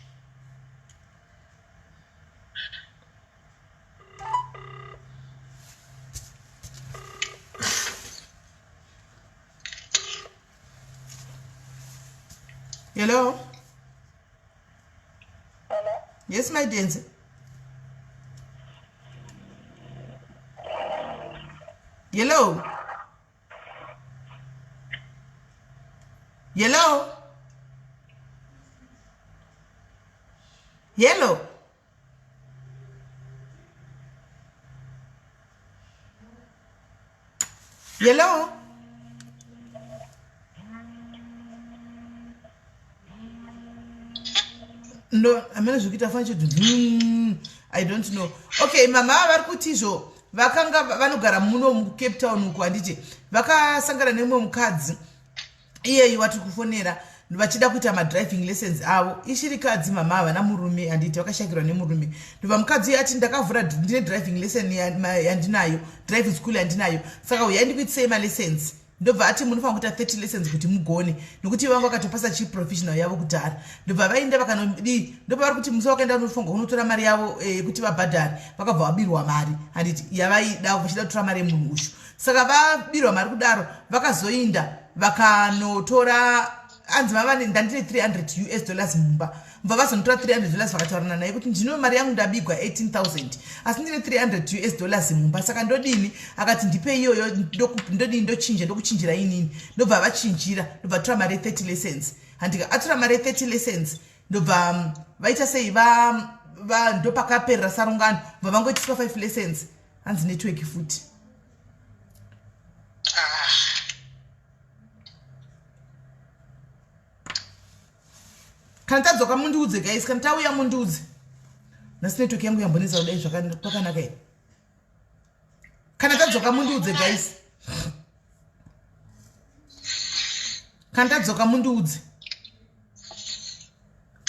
hello yes maidhenzi hello hello hello hello no amene zvikuita fana chidhu I don't know okay mama vari kutizvo vakanga vanogara muno muCape Town uko handiti vakasangana nemwe mukadzi iyeyi wati kufonera vachida kuita madriving lessons avo ishirikadzi mama havana murume handiti vakashakirwa nemurume ndobva mukadzi ati ndakavhura ndine driving lesson yandinayo driving school yandinayo saka uyai ndikuitisei malessons ndobva ati munofanira kuita 30 lessons kuti mugone nokuti vanga vakatopasa chiprofessional yavo kudhara ndobva vaenda vakanodii ndobva vari kuti musi wakaenda unofunga unotora mari yavo kuti vabhadhare vakabva vabirwa mari handiti yavaida vachida kutora mari yemunhu uyu saka vabirwa mari kudaro vakazoinda vakanotora anzi mava ndandine $300 mumba mva vazonotora $300 vakataurana naye kuti ndino mari yangu ndabigwa 18,000 asi ndine $300 mumba saka ndodini akati ndipe iyoyo ndodini ndochinja ndokuchinjira inini ndobva vachinjira ndobva tora mari 30 lessons handika atora mari 30 lessons ndobva vaita sei ndopakaperera sarungano bva vangoitiswa 5 lessons hanzi network futi kana tadzoka mundiudze guys kana tauya mundiudze nasi network yangu yambonesa kudai zvakanaka here kana tadzoka mundiudze guys kana tadzoka mundiudze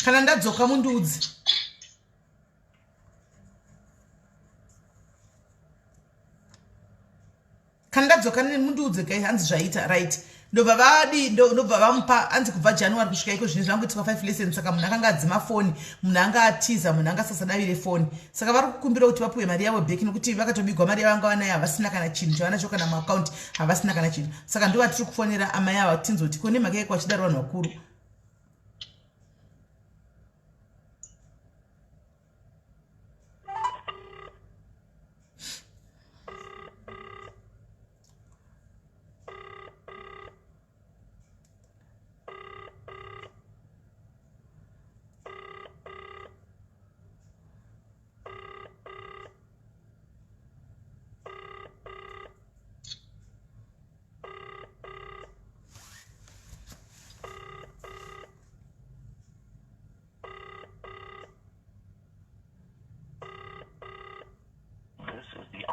kana ndadzoka mundiudze kana ndadzoka mundiudze guys hanzi zvaita right ndobva vamupa hanzi kubva January kusvika iko zvino zvangoitiswa 5 lessons saka munhu akanga adzima foni munhu anga atiza munhu anga sasadavire foni saka vari kukumbira kuti vapuwe mari yavo back nokuti vakatobigwa mari yavanga vanayo havasina kana chinhu chavanacho kana muakaunti havasina kana chinhu saka ndo vatiri kufonera amai avo tinzoti kone mhaka yeko vachidaro vanhu vakuru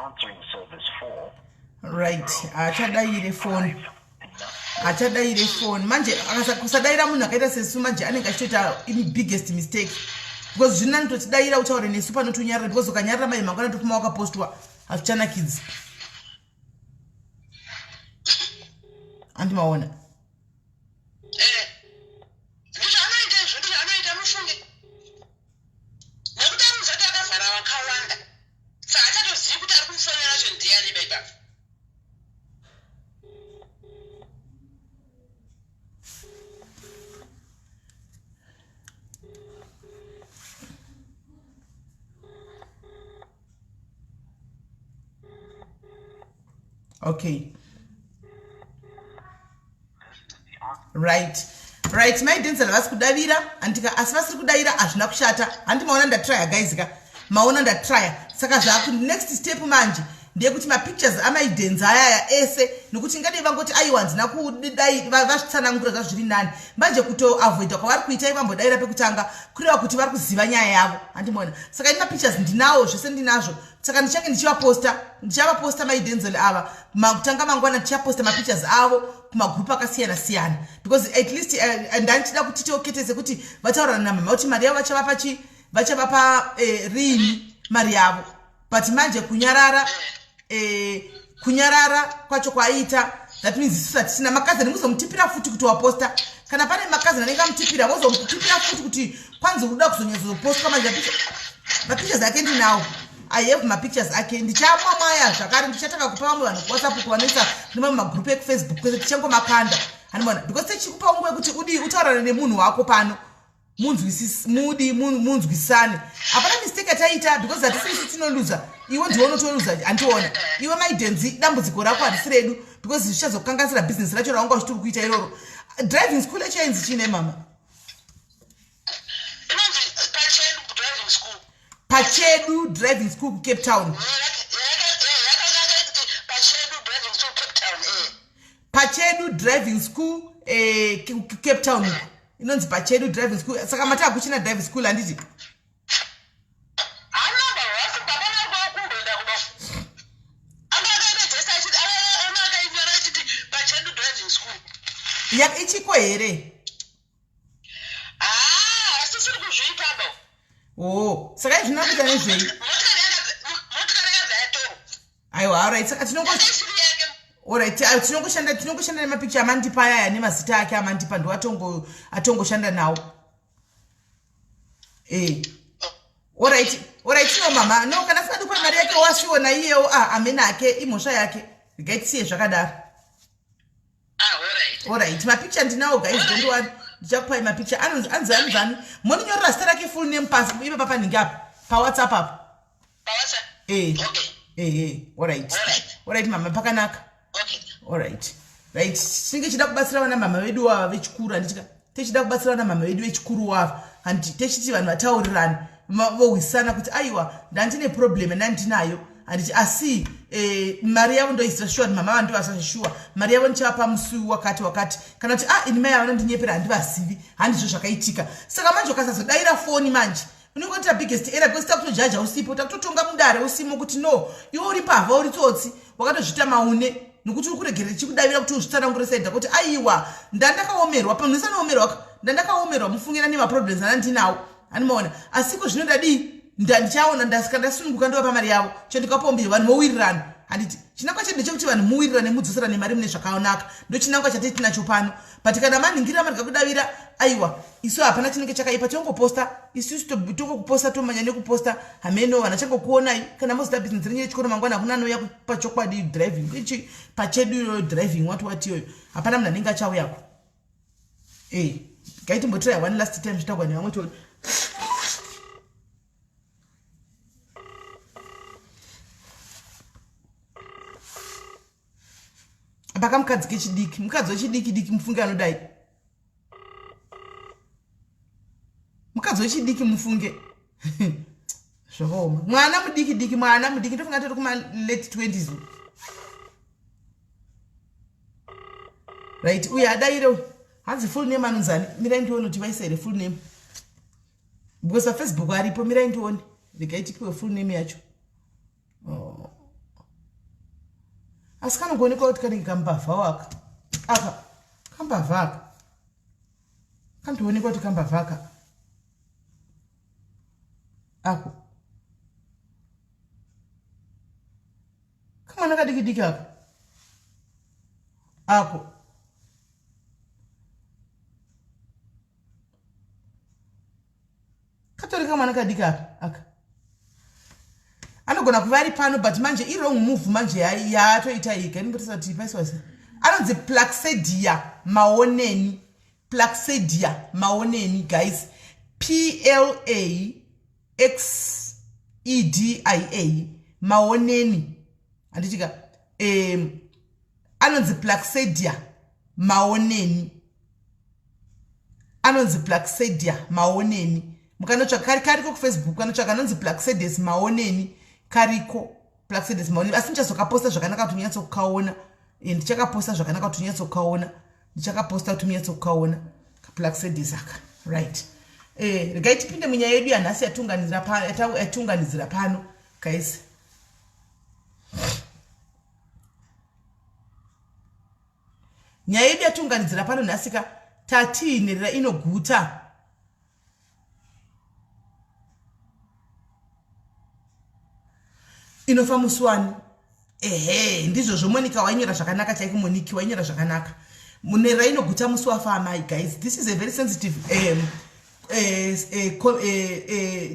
answering service for right achadaire phone manje akasadaira munhu akaita sesu manje anenge achitoita biggest mistake because zvino anototidaira utaure nesu panotonyarira because ukanyarira mai mangwana topuma wakapostwa hazvichana kids andimaona nekuti anozoti akavhara vakawanda saka achatozivi kuti ari kumufonera zvo ndiani Okay. Right. My Denzel vasi kudavira andika asi vasiri kudavira hazvina kushata. Handi maona ndatry guys ka. Maona ndatry. Saka zvaku next step manje ndeyekuti mapictures amaidenza ayaya ese nokuti ngadi vangoti aiwa ndina kudai vazvitsanangura zvazviri nani manje kutoavoida kwavari kuita ivambodaira pekutanga kureva kuti vari kuziva nyaya yavo handimona. Saka ini mapictures ndinawo zvese ndinazvo saka ndichange ndichavaposta maidenzeli ava makutanga mangwana ndichaposta mapictures avo kumagrupu akasiyana siyana because at least ndandichida kuti tioketese kuti vataurana namama kuti mari yavo vachavapa rini mari yavo but manje kunyarara kwacho kwaita that means isusu hatisina makazani muzomutipira futi kuti waposta kana pane makazani anenge amutipira muzomutipira futi kuti kwanzi uda kuzonyazoposta manje mapictures ake ndinawo I have mapictures ake ndichamwa maya zvakare ndichataka kupa vamwe vanhu kuwhatsapp kuvanisa nemamwe magrupu ekufacebook kwese tichangomakanda handimona because techikupa ungu yekuti utaurane nemunhu wako pano munzwisane hapana mistake ataita because hatisisi tinoluza iwe ndiwe unotoluza handiona iwe maidenzi dambudziko rako hatisi redu because zvichazokanganisira business racho raunga uchitiri kuita iroro. Driving school yachainzi chine mama Pachedu Driving School Cape Town. Pachedu Driving School Cape Town. Inonzi Pachedu Driving School. Saka mata kuchina driving school anditi. Ya ichiko here. Oh, saka izvina kuita nezvei? Aiwa, alright, saka tinongoshanda nemapicture amandipa ayaya nemazita ake amandipa ndo atongoshanda nawo. Alright, no mama, no kana sika dupa mari yake wasiona iyewo amena ake imhosva yake. Rigaitisiye zvakadaro. Alright, mapicture ndinawo guys, don't worry. Ndichakupai mapicture anzani moninyorera zita rake full name pass ibe papa ningapi pa WhatsApp apo pa WhatsApp alright mama pakanaka alright singe chida kubatsira vana mama vedu wava vechikuru handitika techida kubatsira vana mama vedu vechikuru wava handi techiti vanhu vataurirana vowisana kuti aiwa ndandine problem ndandinayo handiti asi mari yavo ndoisira sure mama vandu vasashuwa mari yavo ndichapa musi wakati kana kuti ini mai yavo ndinyephera handivasivi handizvo zvakaitika saka manje ukasazodaira foni manje unongoita biggest error because takutojaja usipo takutotonga mudare usimo kuti no iwe uri pavha uri tsotsi wakatozvita maune nokuti uri kuregerera chikudavira kuti uzvitsanangurisenda kuti aiwa ndandakaomerwa panhu isanoomerwa ndandakaomerwa mufungira nemaproblems andinawo animaona asiko zvinodadii ndichaona ndasika ndasununguka ndova pamari yavo chandikapombi vanhu vowirirana handiti chinangwa chedu chekuti vanhu muwirirane mudzoserane mari mune zvakaonaka ndo chinangwa chatei tinacho pano but kana maningira marika kudavira aiwa isu hapana chinenge chakaipa tongoposta isusu tongokuposta tomanya nekuposta hameno vanhu achangokuonai kana mozita business renyu rechikoro mangwana hakuna anouya pachokwadi driving ichi pachedu driving wati iyoyo hapana munhu anenge achauyako gaitimbotirai one last time zvitagwa nevamwe toni paka mukadzi kechidiki mukadzi wechidiki mufunge anodai mukadzi wechidiki mufunge zvakaoma mwana mudiki ndofunga tori kuma late 20s right uye adaire hanzi full name anonzani mirai ndione kuti vaisere full name because pafacebook aripo mirai ndione regaitipiwe full name yacho asi kanongoonekwa kuti kanenge kambavha waka aka kambavha aka kandoonekwa kuti kambavha aka ako kamwana kadiki aka ako katori kamwana kadiki aka anogona kuva ari pano but manje irong move manje yatoita ika inotisa kuti paiswase anonzi Plaxedia Maoneni guys Plaxedia Maoneni handitika anonzi Plaxidia Maoneni. Anonzi Plaxidia Maoneni. Mukanotsvaka kariko kuFacebook kanotsvaka anonzi Plaxides Maoneni kariko Plaxides Maoneni. Asi ndichazokaposta zvakanaka kuti munyatsokukaona. Ndichakaposta zvakanaka kuti munyatsokukaona. Ndichakaposta kuti munyatsokukaona Plaxides aka. Right. Regai tipinde munyaya yedu yanhasi yatunganidzira pano guys. Nyaya yedu yatunganidzira pano nhasika tatiinerera inoguta. Inofa muswani. Ndizvo zvomonika wainyora zvakanaka chaiko Moniki wainyora zvakanaka. Munera inoguta musi wafa amai guys. This is a very sensitive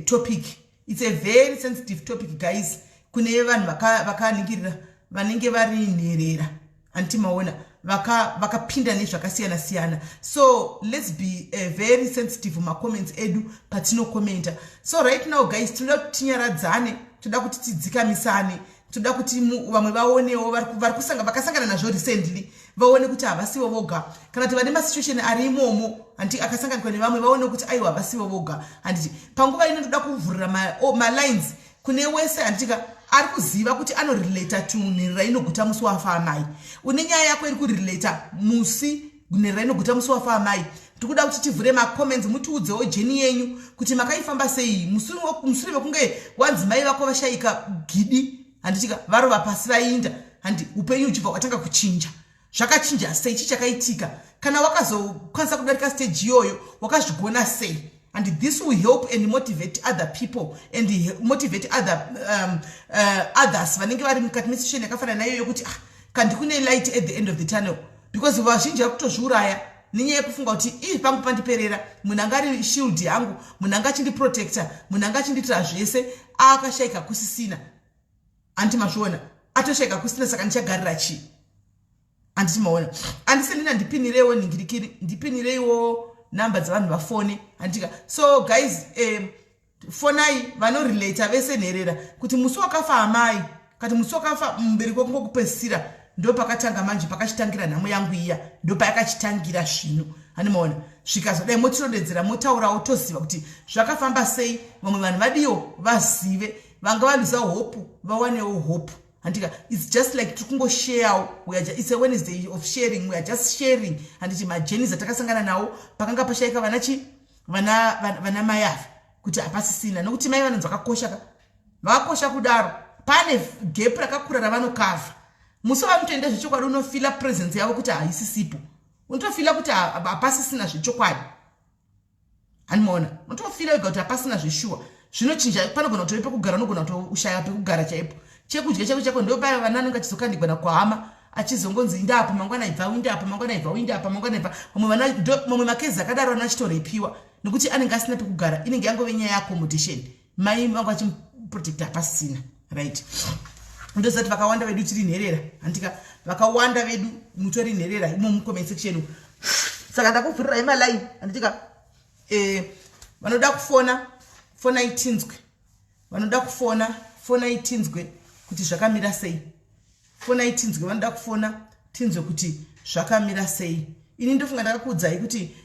topic. It's a very sensitive topic guys. Kune vanhu vakaningirira vanenge vari nherera antimaona vakapinda nezvakasiyana siyana. So let's be very sensitive ma comments edu patino commenta. So right now guys toda kuti tinyaradzane, toda kuti tidzikamisane, toda kuti vamwe vaonewo vakasangana nazvo recently vaone kuti havasiwo voga, kana kuti vane masituation ari imomo anti akasanganikwa nevamwe vaone kuti aiwa havasiwo voga. Handiti panguva ino toda kuvhurira ma lines kune wese antika ari kuziva kuti anorelata to nherera inoguta musi wafa amai. Une nyaya yako iri kurelata musi nherera inoguta musi wafa amai. Tikuda kuti tivhure ma comments mutiudzewo jeni yenyu kuti makaifamba sei mushure mekunge wanzi mai vako vashaika gidi handitika varova pasi vainda handi upenyu uchibva watanga kuchinja. Zvakachinja sei? Chichakaitika? Kana wakazokwanisa kudarika stage iyoyo wakazvigona sei? And this will help and motivate other people and motivate others vanenge vari mukati mesituation yakafanana nayo yokuti kandi kune light at the end of the tunnel, because vazhinji vari kutozviuraya nenyaya yekufunga kuti ii pangu pandiperera, munhu anga ari shield yangu, munhu anga achindiprotecta, munhu anga achinditira zvese akashaika kusisina. Andimazviona atoshaika kusina saka ndichagarira chii? Anditimaona andise ndina ndipinirewo ningirikiri, ndipinirewo number dzavanhu vafone andika. So guys fonai vanorelata vese nherera kuti musi wakafa amai kati musi wakafa mubereki wako ngokupedzisira ndo pakatanga manje pakachitangira nhamo yangu iya ndo payakachitangira zvino. Handimaona zvikazodai motinodedzera motaurawo toziva kuti zvakafamba sei, vamwe vanhu vadiyo vazive, vanga valuza hope vawanewo hope. Andika it's just like tukungoshare, it's a Wednesday of sharing, we are just sharing. Anditi majourneys atakasangana nawo pakanga pashaika vana mayafa kuti hapasisina nokuti mai vanonzi vakakosha kudaro. Pane gap rakakura ravanokavha. Musi wamutoenda zvechokwadi unofila presence yavo kuti haisisipo, unotofila kuti hapasisina zvechokwadi. Handimaona unotofila wega kuti hapasina zveshuwa. Zvinochinja, panogona kutori pekugara, unogona kutoshaya pekugara chaipo. Chekudya chako chako ndo paya vana vanenge vachizokandirwa kuhama achizongonzi indapo mangwana ibva windapo mangwana ibva windapo mangwana ibva. Mamwe makezi akadaro anachitorepiwa nekuti anenge asina pekugara, inenge yangove nyaya yeaccommodation. Mai vangu vachiprotecta pasina. Right. Ndozati vakawanda vedu tiri nherera andika, vakawanda vedu mutori nherera imo mucomment section. Saka ndakuvhurira ima line andika vanoda kufona fona itinzwe, vanoda kufona fona itinzwe kuti zvakamira sei. Fona itinzwe vanoda kufona tinzwe kuti zvakamira sei. Ini ndofunga ndakakuudzai kuti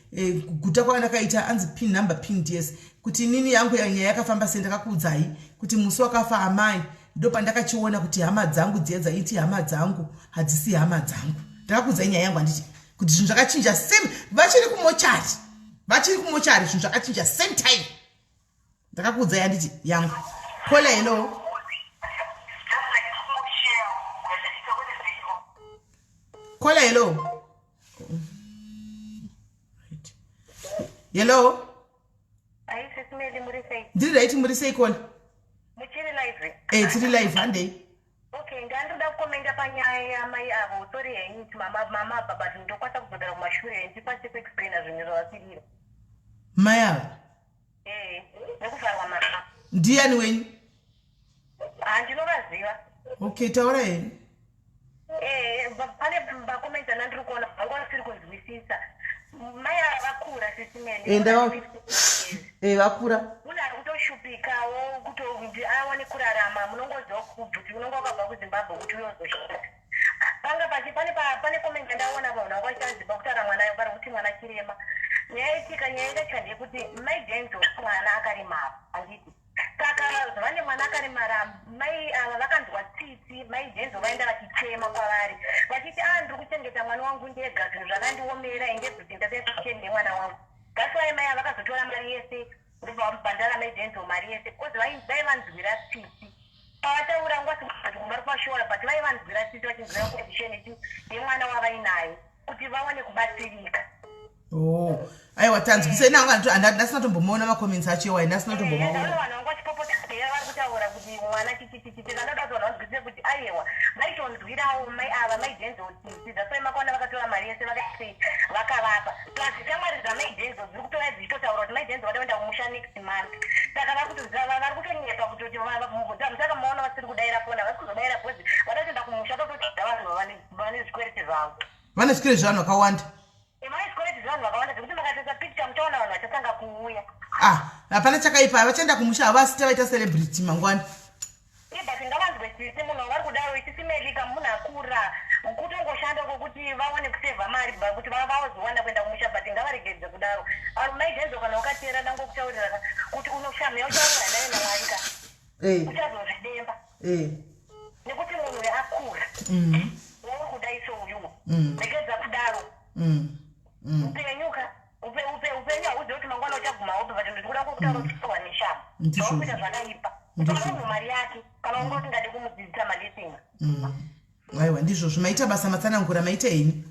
kuguta kwandakaita anzi pin number pin DS kuti nini yangu nyaya yakafamba sei. Ndakakuudzai kuti musi wakafa amai ndo pandakachiona kuti hama dzangu dziye dzaiti hama dzangu hadzisi hama dzangu. Ndakakuudzai nyaya yangu anditi kuti zvinhu zvakachinja same, vachiri kumochari zvinhu zvakachinja same time. Ndakakuudzai anditi yangu. Kola hello. Kola hello. Right. Hello. Ai sesimeli murisei. Ndiri right murisei kola. Muchiri live. Tiri live handei. Okay, ndandoda kukomenta panyaya yamai avo. Sorry henyu mama baba ndindokwata kubhodera kumashure ndipase kuexplaina zvinhu zvavasirira. Mai avo. Nekufarwa mama. Ndiani wenyu? Handinovaziva. Okay, taura heni. Pane vakomenta nandiri kuona vangu vasiri kunzwisisa. Mai vakura sisimeni. Vakura. Munhu ari kutoshupikawo kuti awane kurarama. Munongoziva kuti unonga wakabva kuZimbabwe kuti uyozoshanda. panga pane comment ndaona vanhu vakachanzipa kutaura mwana vari kuti mwana chirema nyaya yaitika ndeyekuti maidenzo mwana akarimara handiti saka vane mwana akarimara mai ava vakanzwa tsitsi maidenzo vaenda vachichema kwavari vachiti ndiri kuchengeta mwana wangu ndega zvinhu zvakandiomera endebviti ndasekuchende mwana wangu gaswai mai ava vakazotora mari yese ndobva vamubhandara maidenzo mari yese bcause vaivanzwira tsitsi pavataura ngwativari pashora but vaivanzwira tsitsi vachinzwira kondisheni yemwana wavainayo kuti vaone kubatsirika. Aiwa tanzwise ndasina tombomuona macomments acho iwayi ndasina tombomuona vanhu vangu vachipopota vari kutaura kuti mwana chichichichi vandoda kuti vanhu vazwisise kuti aiwa vaitonzwirawo mai ava maidenzo tsitsi that's why makaona vakatora mari yese vakati vakavapa plus shamwari dzamaidenzo dziri kutora dzichitotaura kuti maidenzo vataenda kumusha next month saka vari kutonyepa kutoti musaka maona vasiri kudaira fona vari kuzodaira bhozi vatatoenda kumusha tototidza vanhu vane zvikwereti zvavo vane zvikwereti zvavanhu vakawanda zvanhu vakawanda zvekuti makatoisa picture muchaona vanhu vachatanga kuuya hapana chakaipa vachaenda kumusha havasita vaita celebrity mangwani but ngavanzwe tsitsi munhu vari kudaro ichisimelika munhu akura kutongoshanda kwokuti vaone kusevha mari kuti vazowana kuenda kumusha but ngavaregedze kudaro maidenzo kana wakatera dango kutaurira kuti unoshamya utaura naye namarika uchazozvidemba nekuti munhu akura wari kuda isouyu regedza kudaro upenyuka upenyu hauzi kuti mangwana uchaguma hope but ndikuda kukutaura kuti sowaneshama vakuita zvakaipa munhu mari yake kana unge usingade kumudzidzisa malesinga aiwa ndizvozvo maita basa matsanangura maita heni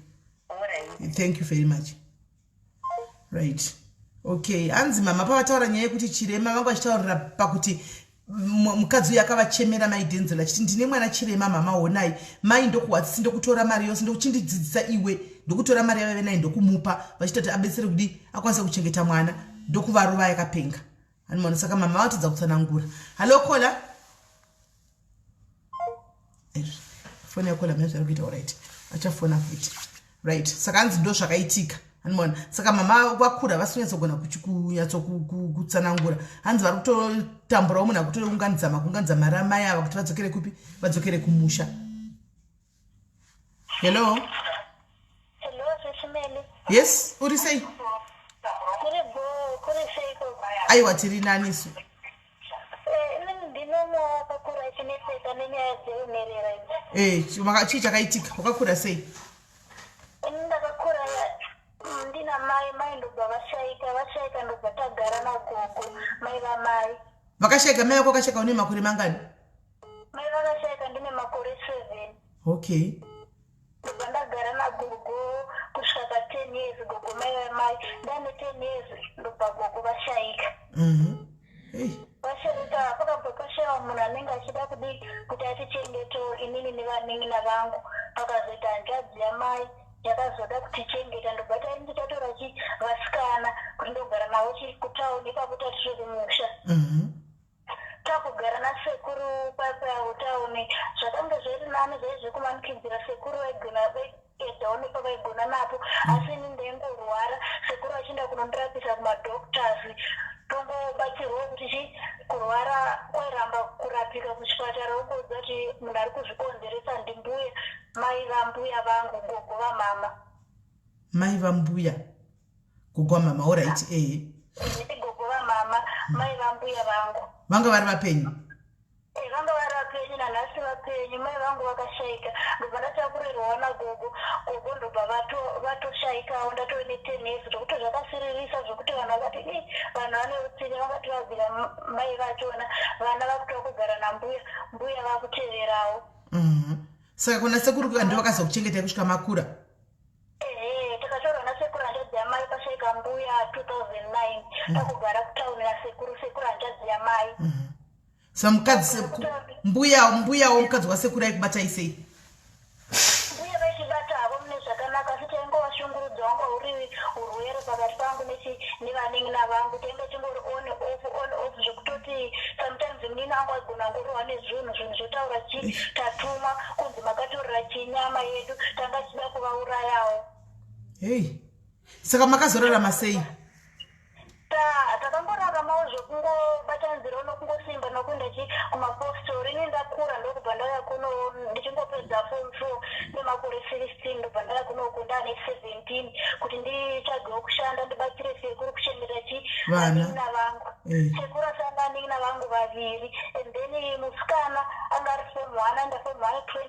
thank you very much right okay hanzi mama pavataura nyaya yekuti chirema vanga vachitaurira pakuti mukadzi uyu akavachemera maidenzela chiti ndine mwana chirema mama onai mai ndokuwatsisi ndokutora mari yose ndokuchindidzidzisa iwe ndokutora mari yavave nai ndokumupa vachitoti abetsere kudi akwanisa kuchengeta mwana ndokuvarova yakapenga animona saka mama vatidza kutsanangura halo kola foni yakola mene zviri kuita alright achafona futi right saka hanzi ndo zvakaitika animona saka mama vakura vasinatsogona kutsanangura hanzi vari kutotamburawo munhu akutounganidza mari amai ava kuti vadzokere kupi vadzokere kumusha hello yes uri sei aiwa tiri nanisu chii chakaitika wakakura sei ndakakura ndina mai ndobva vashaika ndobva tagara nagogo mai vamai vakashaika mai vako vakashaika une makore mangani mai vakashaika ndine makore 7 okay ndobva ndagara nagogo kusvika pa10 years gogo mai vamai ndane 10 years ndobva gogo vashaika vashaika pakabva pashaiwa munhu anenge achida kuti atichengeto inini nevanin'ina vangu pakazoita hanzvadzi yamai yakazoda kutichengeta ndobva tatora vasikana kuti ndogara navo kutauni ipapo tatiri kumusha takugara nasekuru papatauni zvakanga zviri nani zvaizvekumanikidhira sekuru vaigona edaonekwa vaigona napo asi ini ndengorwara sekuru achienda kunondirapisa kumadoctors tongobatsirwa kuti kurwara kwairamba kurapika kuchipatara ukodza kuti munhu ari kuzvikonzeresa ndimbuya mai vambuya vangu gogo vamama mai vambuya gogo vamama alright gogo vamama mai vambuya vangu vanga vari vapenyu vanga vari vapenyu nanhasi vapenyu mai vangu vakashaika ndobva ndatakurirwawo nagogo gogo ndobva vatoshaikawo ndatove ne10 years zvokuti zvakasiririsa zvokuti vanhu vakati vanhu vane utsinye vakati vabvira mai vachona vana vakutoa kugara nambuya vakuteverawo saka kuna sekuru ndo vakazokuchengetai kusvika makura takatorwa nasekuru hanzvadzi yamai pashaika mbuya 2009 takugara kutauni nasekuru hanzvadzi yamai sa mukadzi mbuyawo mukadzi wasekuru aikubatai sei mbuya vaitibata havo mune zvakanaka asi taingowashungurudza wanga uri urwere pakati pangu nevanin'ina vangu tainge tingori on off zvekutoti sometimes munini angu aigona ngoriwa nezvinhu zvotaura tatumwa kunzi makatorera chinyama yedu tanga chida kuvaurayawo saka makazorarama sei takangoraramawo zvekungobatanzira uno kungosimba nokuenda kumapostori ini ndakura ndokubva ndauya kuno ndichingopedza form 4 nemakore 16 ndobva ndauya kunoku ndaane 17 kuti nditsvagewo kushanda ndibatsire sekuru kuchengetera vanina vangu. Sekuru asanga anina vangu vaviri and then musikana anga ari form 1 aenda form 1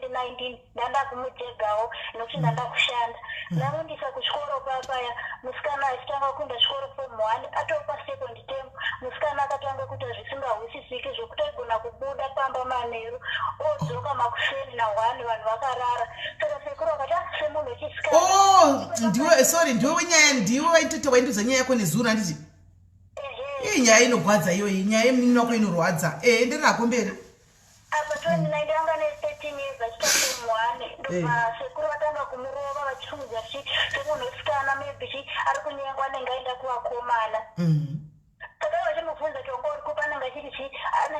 2019 ndanda kumujegawo nokuti ndanda kushanda ndarumbisa kuchikoro papaya musikana achitanga kuenda chikoro form 1 atopa second term musikana akatanga kuita zvisingahwisisiki zvokuti aigona kubuda pamba manheru odzoka makufeni na1 vanhu vakarara saka sekuru akati semunhu wechisikana ndiwe wenyaya ndiwe waitete waindoza nyaya yako nezuro handiti iyi nyaya inorwadza iyoyi nyaya yemunini wako inorwadza enderako mberi. apa 2019 anga ne13 years achita form 1 ndobva sekuru vatanga kumurova vachifungidza semunhu wesikana maybe ari kunyengwa anenge aenda kuvakomana. Saka vachimubvunza tongo uri kupa anenge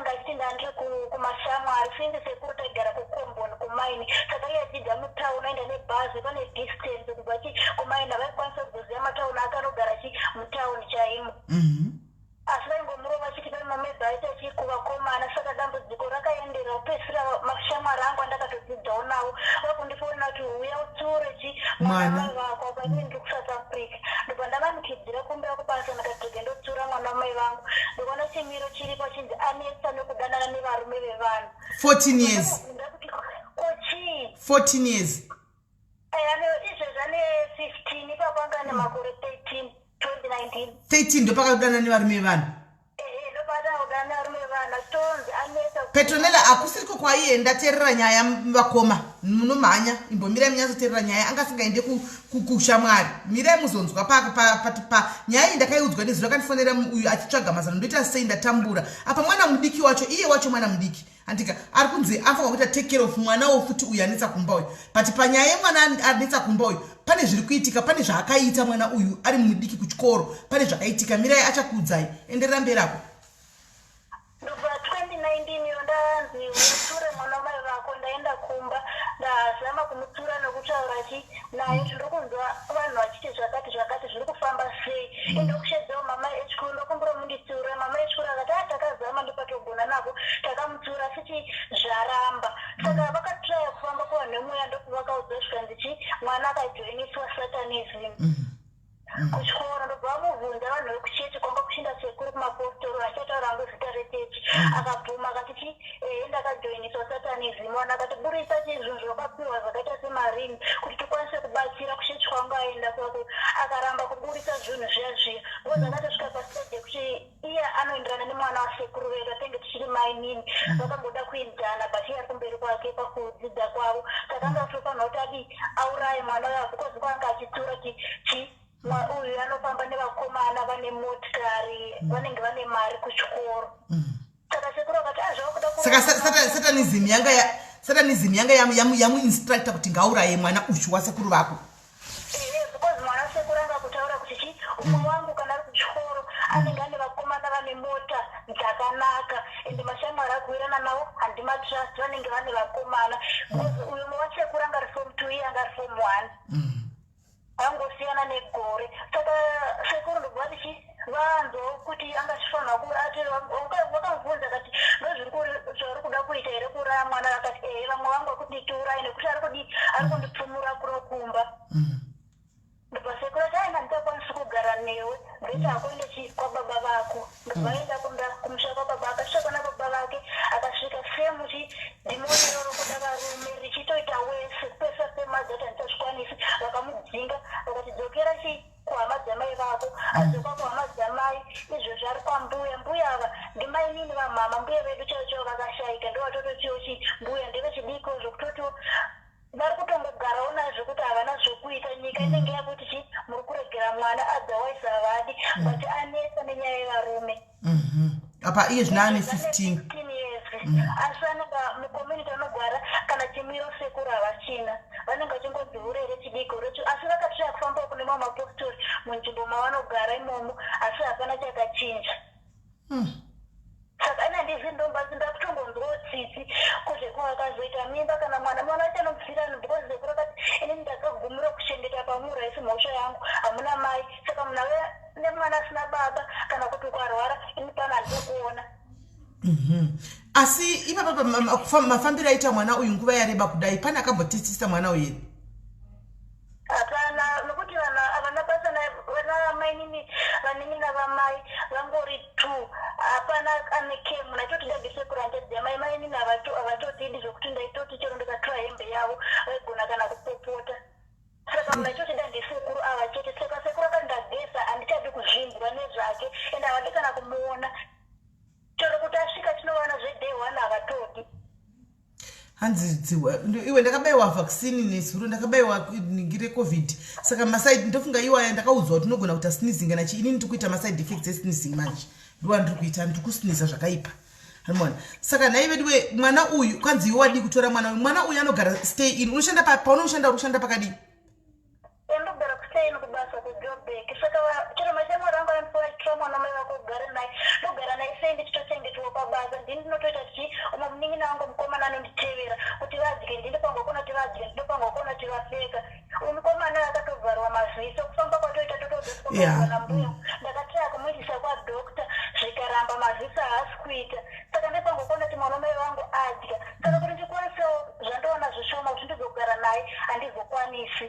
achiti ndandiri kumashamwari sinzi sekuru taigara kukomboni kumaini saka iye achibva mutauni aenda nebhazi pane distance kubva kumaini avaikwanisa kuzoziva matauni akanogara mutauni chaimo. Asi vaingomurova achiti pane mamedha aiti achikuvakomana saka dambudziko rakaendera upesira mashamwari angu andakatodzidzawo navo vakundifonera kuti uya utsiure mwana vako akaini ndiri kuSouth Africa ndobva ndavanikidzira kumbira kubasa ndakadzoka ndotsiura mwana wamai vangu ndikaona chimiro chiripo chinzi anetsa nekudanana nevarume vevanhu 14 years. Kochii 14 years izvezvi ane 15 ipapo anga ane makore 13 2019 13 ndopakadana nevarume vevanhu. ndopakadana nevarume vevanhu achitonzi anetsa. Petronella akusiriko kwaienda terera nyaya vakoma munomhanya imbomira munyazoterera nyaya anga asingaende kushamwari mirai muzonzwa nyaya iyi ndakaiudzwa nezuro akandifonera uyu achitsvaga mazano ndoita sei ndatambura apa mwana mudiki wacho iye wacho mwana mudiki andika ari kunzi afanwa kuita take care of mwanawo futi uyu anetsa kumba uyu but panyaya yemwana anetsa kumba uyu pane zviri kuitika pane zvaakaita mwana uyu ari mudiki kuchikoro pane zvakaitika mirai achakuudzai enderera mberi. Ndobva 2019 iyo ndanzi utsure mwana wamai vako ndaenda kumba ndazama kumutsura nokutaura naye ndiri kunzwa vanhu vachiti zvakati zviri kufamba sei ndokushedzawo mama echikuru ndokumbura munditsura mama echikuru akati takazama ndopatogona nako takamutsura asiti zvaramba saka vakatraya kufamba kuvanhu vemuya ndokuvakaudza zvikanzi mwana akajoiniswa satanism kuchikoro ndobva vamubvunza vanhu vekuchechi kwanga kuchinda sekuru kumapostori vachataura ngezita rechechi akabvuma akati ndakajoiniswa satanism vanhu akati burisa zvinhu zvakapiwa zvakaita semarini kuti tikwanise kubatsira kuchechi kwanga aenda kwako akaramba kuburisa zvinhu zviya bcause akatosvika pastage yekuti iye anoenderana nemwana wasekuru vedu atenge tichiri mainini vakangoda kuinzana but iye ari kumberi kwake pakudzidza kwavo saka anga tofanira kuti adi auraye mwana wavo because kwanga achitsura uyu anofamba nevakomana vane motikari vanenge vane mari kuchikoro saka sekuru akati saka satanism yanga yamuinstructa kuti ngauraye mwana uyu wasekuru vako because mwana wasekuru anga kutaura kuti umwe wangu kana ari kuchikoro anenge ane vakomana vane mota dzakanaka ende mashamwari akuwirana navo handimatrust vanenge vane vakomana because uyu mwe wasekuru anga ari form 2 iye anga ari form 1 angosiyana negore saka sekuru ndobva vanzwawo kuti angachifanira kuati vakamubvunza kati zvari kuda kuita here kuuraya mwana akati vamwe vangu vakuti tiurayi nekuti ari kundipfumura kurokumba ndobva sekuru ati aina ndikakwanisi kugara newe ndeti akoende kwababa vako ndobva aenda kumusha kwababa akasvika pana baba vake akasvika semu dhimoni iroro kuda varume richitoita wese kupesa semazati handisazvikwanisi vakamudzinga vakati dzokera kuhama dzamai vako adzoka kuhama dzamai izvozvo ari kwambuya mbuya ava ndimainini vamama mbuya vedu chaicho vakashayika ndovatototiwo mbuya ndevechidiko zvokutoti vari kutongogarawo nazvo kuti havana zvokuita nyika inenge yakuti muri kuregera mwana otherwise havadi but anetsa nenyaya yevarume apa iye zvina ane 15 years asi anenge mucommunity anogara kana chimiro sekuru havachina vanenge vachingodzi urere chidiko recho asi vakatraya kufamba kune mamwe mapostori munzvimbo mavanogara imomo asi hapana chakachinja saka ina handizi ndombazi ndakutongonzwawo tsitsi kuzvekuva akazoita mimba kana mwana wacho anomufirani because zekuru akati inini ndakagumira kuchengeta pamura isi mhosva yangu hamuna mai saka munhu ave nemwana asina baba kana kuti ukarwara ini pana handikuona asi ipapa mafambiro aita mwana uyu nguva yareba kudai pane akambotesisa mwana uyu here? hapana, nokuti havana basa vana mainini vanini navamai vangori 2. hapana ane kemu naitoti ndagisekura ndedze mai mainini havatotidi zvokuti ndaitoti chero ndikatora hembe yavo vaigona kana kupopota. Saka naitoti ndandisekuru ava chete. Saka sekuru akandagesa handichadi kuzvimbwa nezvake ende havadi kana kumuona. Chero kuti asvika tinowana zveday 1 havatodi. Hanzi iwe ndakabayiwa vaccine nezuro ndakabayiwa ningire covid saka maside ndofunga iwaya ndakaudzwa kuti unogona kuita sneezing kana chiinini ndikuita maside effects esneezing manje ndiwa ndiri kuita ndikusiniza zvakaipa hanimona saka naive diwe mwana uyu kwanzi iwe wadi kutora mwana uyu anogara stay in unoshanda paunoshanda unoshanda pakadii ndogara kustay in kubasa kuJoburg saka chero mashamo rangu anopfuura trauma namai vako kugara naye ndogara naye sei ndichitochengetwa pabasa ndini ndinotoita kuti umwe munin'ina wangu mukomana anonditevera kuti vadye ndini pangokona kuti vadye ndino pangokona kuti vapfeka mukomana akatovharwa maziso kufamba kwatoita totozosikona mbuya ndakatira kumuitisa kwadokta zvikaramba maziso haasi kuita saka ndepangokona kuti mwana mai vangu adya saka kuti ndikwanisewo zvandoona zvishoma kuti ndizogara naye handizokwanisi.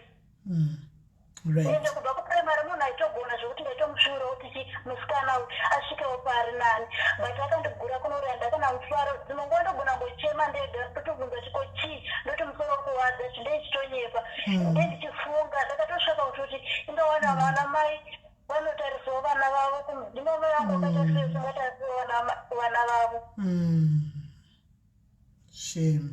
ende kubva kuprimary munhu aitogona zvokuti ndaitomushuura kuti musikana uyu asvikewo pari nani but akandigura kunouraya ndakana mufaro dzimwe nguva ndogona ngochema ndega totobvunza chiko chii ndoti musoro kuwadza chindechitonyepa ndendichifunga ndakatosvaka kuti ingawana vana mai vanotarisawo vana vavo ndimo mai vangu vakaita sei singatarisiwo vana vavo. Shame.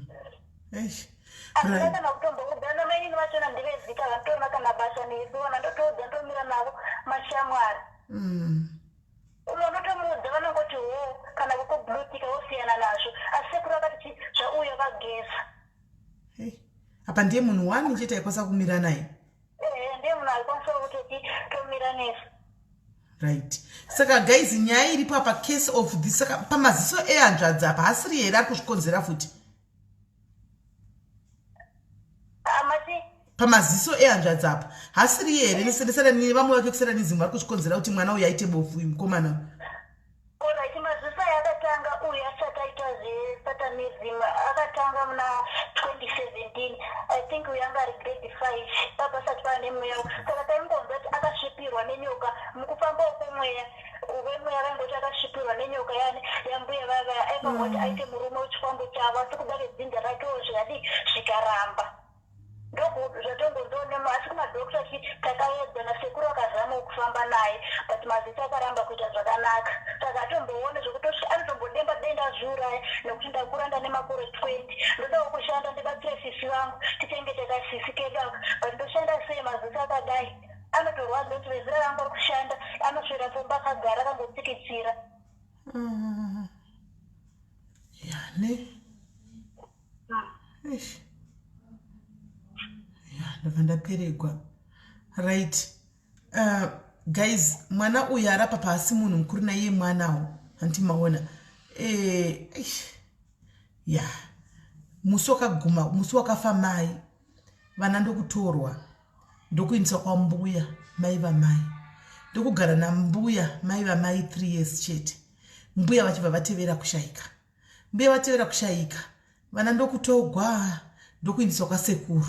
Andina kana kutombogana mainini vachona ndivezika vatorona kana basa neisuwana ndotoudza ndomira navo mashamwari. Unotomuudza vanongoti ho kana kukoblutika wosiyana nazvo asi sekuru akati zvauya vageza. Apa ndiye munhu wani chete aikwanisa kumira naye? Ndiye munhu aikwanisa kuti tomira nesu. Right. Saka guys nyaya iripo apa case of this saka pamaziso ehanzvadzi apa hasiri here ari kuzvikonzera futi? Pamaziso ehanzvadzi apa hasiri here nesara nevamwe vake kusara nezimu vari kuzvikonzera kuti mwana uyu aite bofu uyu mukomana Alright, maziso yakatanga uyu asati aita zesatanism akatanga muna 2017 I think uyu anga ari grade 5 papasati pane mweya saka taingomva kuti akasvipirwa nenyoka mukufamba kwemweya wemweya vaingoti akasvipirwa nenyoka yani yambuya vava aipangoti aite murume wechifambo chavo asi kuda vedzinza rakewo zvikadi zvikaramba. Ndokutongondoonema asi kumadokta kuti takaedza nasekuru akazama kufamba naye but maziso akaramba kuita zvakanaka saka atomboone zvokuti anotombodemba denda zviuraya nekuti ndakura ndane makore 20 ndodawo kushanda ndibatsire sisi vangu tichengeteka sisi kedu aka but ndoshanda sei maziso akadai anotorwadza kuti vezera vangu ari kushanda anosvera pfumba akagara akangotsikitsira. yani ndabva ndaperegwa. Right. Guys mwana uyu arapa pasi munhu mukuru naiye mwanawo handimaona musi wakaguma musi wakafa mai vana ndokutorwa ndokuindisa kwambuya mai vamai ndokugara nambuya mai vamai 3 years chete mbuya vachibva vatevera kushayika mbuya vatevera kushayika vana ndokutogwa ndokuindiswa kwasekuru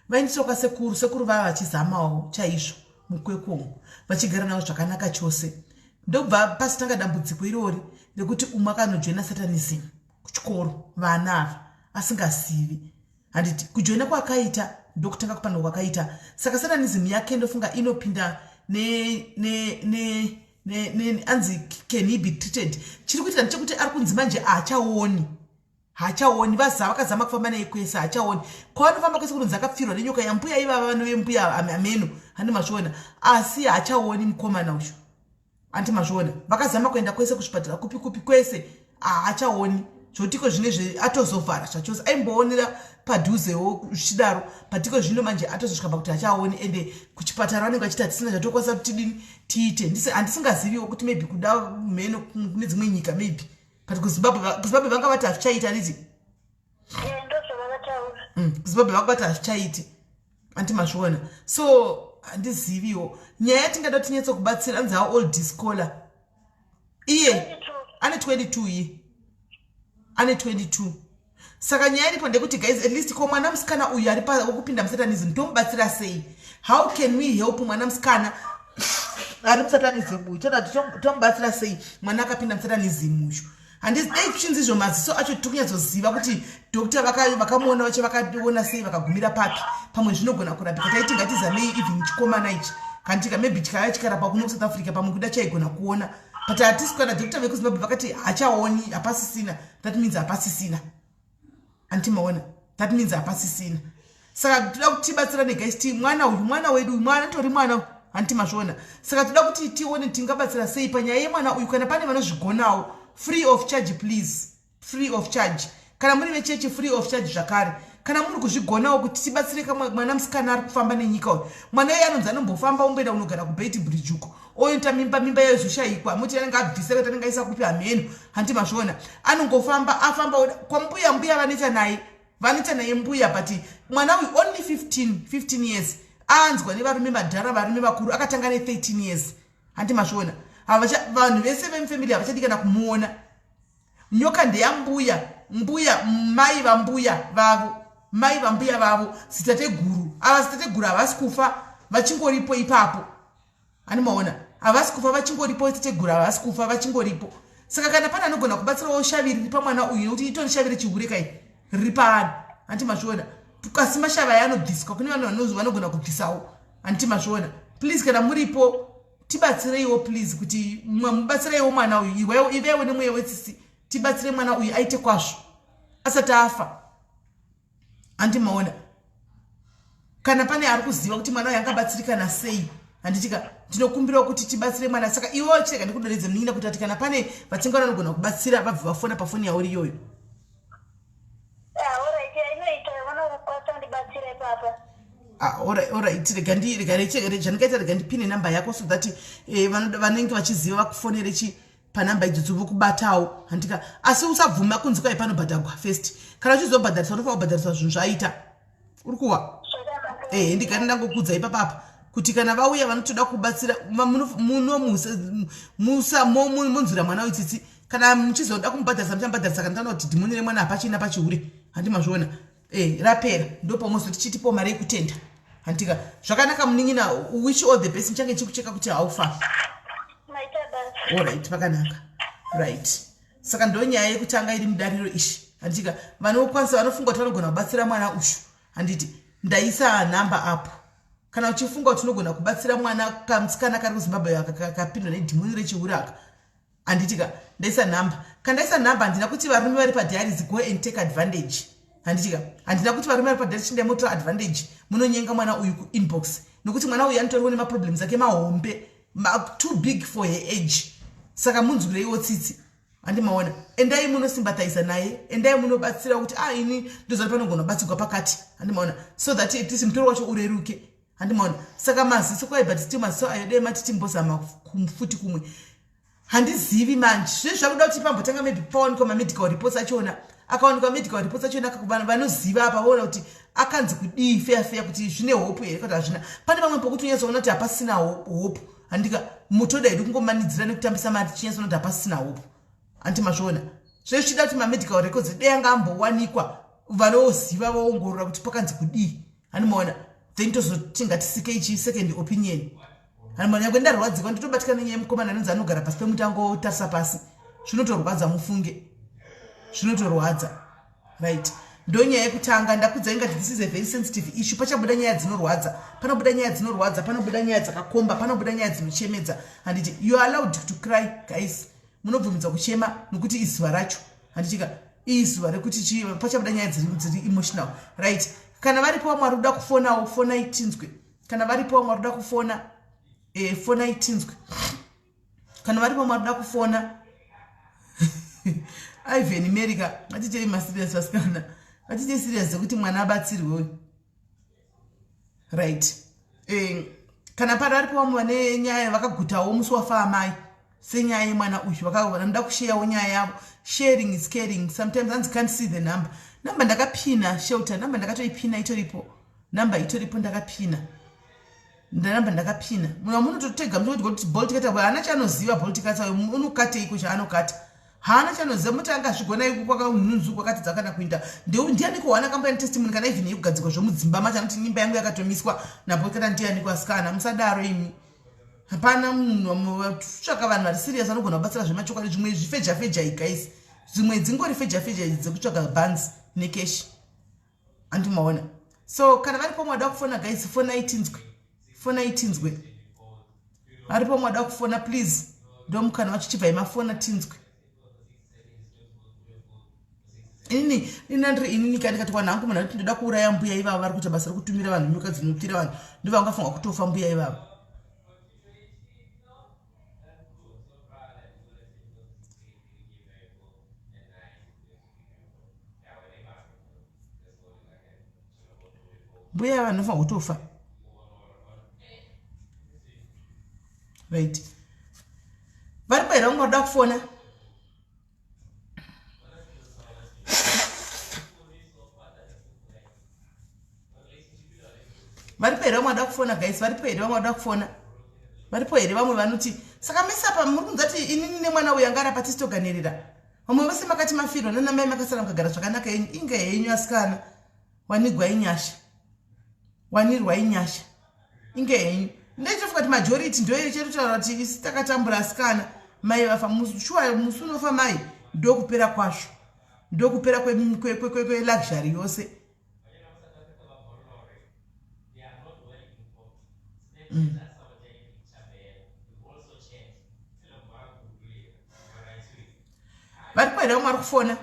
vaindiswa kwasekuru sekuru vava vachizamawo chaizvo mukwekwomo vachigara navo zvakanaka chose ndobva pasitanga dambudziko irori rekuti umwe akanojoina satanism kuchikoro vana ava asingazivi handiti kujoina kwakaita ndokutanga kupanda kwakaita saka satanism yake ndofunga inopinda anzi can he be treated chiri kuita ndechekuti ari kunzi manje hachaoni vazava vakazama kufamba naye kwese hachaoni kwavanofamba kwese kunonzi akapfirwa nenyoka yambuya ivava novembuya ameno handimazviona asi hachaoni mukomana uyu handimazviona vakazama kuenda kwese kuzvipatara kupi kwese hachaoni zvotiko zvinezve atozovhara zvachose aimboonera padhuzewo zvichidaro patiko zvino manje atozosvika pakuti hachaoni ende kuchipatara vanenge vachiti hatisina zvatokwanisa kuti tidini tiite handisingaziviwo kuti maybe kuda mheno kune dzimwe nyika maybe but kuzimbabwe vanga vati hazvichaiti handiti kuzimbabwe vanga vati hazvichaiti handimazviona so handiziviwo nyaya yatingada kuti tinyatso kubatsira anzi awo old scholar iye ane 22 iye ane 22. Saka nyaya iripo ndekuti guys, at least ko mwana musikana uyu ari pakupinda musatanism tomubatsira sei? How can we help mwana musikana ari musatanism uyu? Tomubatsira sei mwana akapinda musatanism uyu? Handidai kuchinzi izvo maziso acho tikunyazoziva kuti dokta vakamuona vacho vakaona sei, vakagumira papi. Pamwe zvinogona kurapika. Taiti ngatizamei even chikomana ichi kantika maybe chikaya chikarapa kuno South Africa pamwe kuda chaigona kuona. But hatisi kana dokta vekuzimbabwe vakati hachaoni, hapasisina. That means hapasisina. Antimaona. That means hapasisina. Saka toda kuti tibatsirane guys, mwana uyu mwana wedu mwana tori mwana antimazvona. Saka toda kuti tione tingabatsira sei panyaya yemwana uyu kana pane vanozvigonawo. Free of charge please. Free of charge. Kana muri vechechi free of charge zvakare. Kana muri kuzvigonawo kuti tibatsireka mwana musikana ari kufamba nenyika uyu. Mwana iye anonzi anombofamba umboenda unogara kuBeit Bridge uko. Oita mimba yayo zoshayikwa. Muti anenge abvise kuti anenge aisa kupi ameno. Handimazvona. Anongofamba afamba kwa mbuya vaneta naye mbuya but mwana uyu only 15 years. Anzwa nevarume madhara varume vakuru akatanga ne 13 years. Handimazvona. Vanhu vese vemufamily havachadi kana kumuona. Nyoka ndeyambuya, mai vambuya vavo, sitateguru. Ava sitateguru havasi kufa vachingoripo ipapo. Animaona, havasi kufa vachingoripo, sitateguru havasi kufa vachingoripo. Saka kana pana anogona kubatsirawo shaviri ripa mwana uyu kuti itoni shaviri chigureka iyi ripani. Antimazvona. Tukasima shava yanobviswa kune vanhu vanogona kubvisawo. Antimazvona. Please kana muripo tibatsireiwo please kuti mubatsireiwo mwana uyu iwewo nemweya wetsisi tibatsire mwana uyu aite kwazvo asati afa. Andimaona kana pane ari kuziva kuti mwana uyu angabatsirikana sei, handitika ndinokumbirawo kuti tibatsire mwana. Saka iwewo chireka ndikudoredze munin'ina kuti kana pane vatsinga vanogona kubatsira vabve vafona pafoni yauri iyoyo. Alright, rega ndipine namba yako so that vanenge vachiziva vakufonere panamba idzodzo vokubatawo. Handika asi usabvuma kunzi kwai panobhadharwa first. Kana uchizobhadharisa unofanira kubhadharisa zvinhu zvaita. Uri kuwa? Ndigari ndangokudza ipapapa kuti kana vauya vanotoda kubatsira munzwira mwana wetsitsi. Kana muchizoda kumubhadharisa muchambhadharisa kana tanoda kuti dhimonere mwana hapachina pachihure. Handimazvona. Rapera ndipo mozoti chitipo mari yekutenda. Handika zvakanaka munin'ina, wish all the best. Nchange chikucheka kuti haufa. Alright, pakanaka. Right. Saka ndonyaya yekutanga iri mudariro ishi. Handika vanokwanisa vanofunga kuti vanogona kubatsira mwana ushu. Handiti ndaisa namba apo. Kana uchifunga kuti unogona kubatsira mwana kamusikana kari kuZimbabwe akapindwa nedhimoni rechiuraka. Handitika ndaisa namba. Kana ndaisa namba handina kuti varume vari padhiaries go and take advantage. Handitika handina kuti varume vari padhiaries chinde moto advantage munonyenga mwana uyu kuinbox nokuti mwana uyu anotoriwo nemaproblems ake mahombe too big for her age. Saka munzwireiwo tsitsi. Handimaona endai munosympathize naye, endai munobatsira kuti ini ndozoti panogona kubatsirwa pakati. Handimaona so that tisi mutoro wacho ureruke. Handimaona saka maziso kwai but still maziso ayo dai mati timbozama kumfuti kumwe. Handizivi manje zvezvakuda kuti pambotanga maybe paonekwa mamedical reports achona akaonekwa medical reports achona akakubana vanoziva apa vaona kuti akanzi kudii fair kuti zvine hope here kuti hazvina. Pane pamwe pokuti unyazoona kuti hapasina hope. Handika mutoda hedu kungomanidzira nekutambisa mari chinyazoona kuti hapasina hope. Antimazvona zvezvichida kuti mamedical records dai anga ambowanikwa vanoziva vaongorora kuti pakanzi kudii. Handimaona then tozotingatisike ichi second opinion. Handimaona nyangwe ndarwadzikwa nditobatikana nenyaya yemukomana anonzi anogara pasi pemutango tarisa pasi zvinotorwadza mufunge. Zvinotorwadza. Right. Ndonyaya yekutanga ndakudza ingati this is a very sensitive issue. Pachabuda nyaya dzinorwadza, panobuda nyaya dzinorwadza, panobuda nyaya dzakakomba, panobuda nyaya dzinochemedza. Handiti you are allowed to cry guys. Munobvumidza kuchema nokuti izuva racho. Handitika izuva rekuti pachabuda nyaya dziri emotional. Right. Kana varipo vamwe vari kuda kufonawo fona itinzwe. Kana varipo vamwe vari kuda kufona fona itinzwe. Kana varipo vamwe vari kuda kufona Ivan America atitei maserious vasikana. Atitei serious kuti mwana abatsirwe. Right. Kana varipo vamwe vane nyaya vakagutawo musi wafa amai senyaya yemwana uyu vanoda kusheyawo nyaya yavo. Sharing is caring. Sometimes I can't see the number. Namba ndakapina shelter, namba ndakatoipina itoripo. Namba itoripo ndakapina. Namba ndakapina. Munototega mutoti Bolt kata bwana chanoziva Bolt kata unokate iko chaanokata. haana chanoziva muti angazvigona iku kwakanhunzu kwakati dzakana kuinda ndiani kuwana kambani testimony kana even yekugadzikwa zvomudzimba macho anoti nyimba yangu yakatomiswa napo kana ndiani kwasikana musadaro imi hapana munhu tsvaka vanhu vari serious anogona kubatsira zvemachokwadi zvimwe zvifeja ikaisi zvimwe dzingori feja dzekutsvaga bands nekeshi andimaona so kana varipo mwada kufona guys fona itinzwe varipo mwada kufona please ndomukana wachichibva imafona tinzwe inini kandikati kwanhangu munhu kuti ndoda kuuraya mbuya ivava vari kuita basa rekutumira vanhu nyoka dzinotira vanhu ndovangafunga kutofa mbuya ivava mbuya ivava ndinofunga kutofa right varipo here vamwe varoda kufona varipo here vamwe vada kufona guys varipo here vamwe vada kufona varipo here vamwe vanoti saka mesapa muri kunza kuti inini nemwana uyu anga arapa tisitoganirira vamwe vose makati mafirwa nanamai makasara mukagara zvakanaka inga yenyu asikana wanigwa inyasha wanirwa inyasha inga yenyu ndaichofunga kuti majority ndoyo cherutaura kuti isi takatambura asikana mai vafa shuwa musi unofa mai ndokupera kwazvo ndokupera kweluxury yose varipo here vamwe vari kufona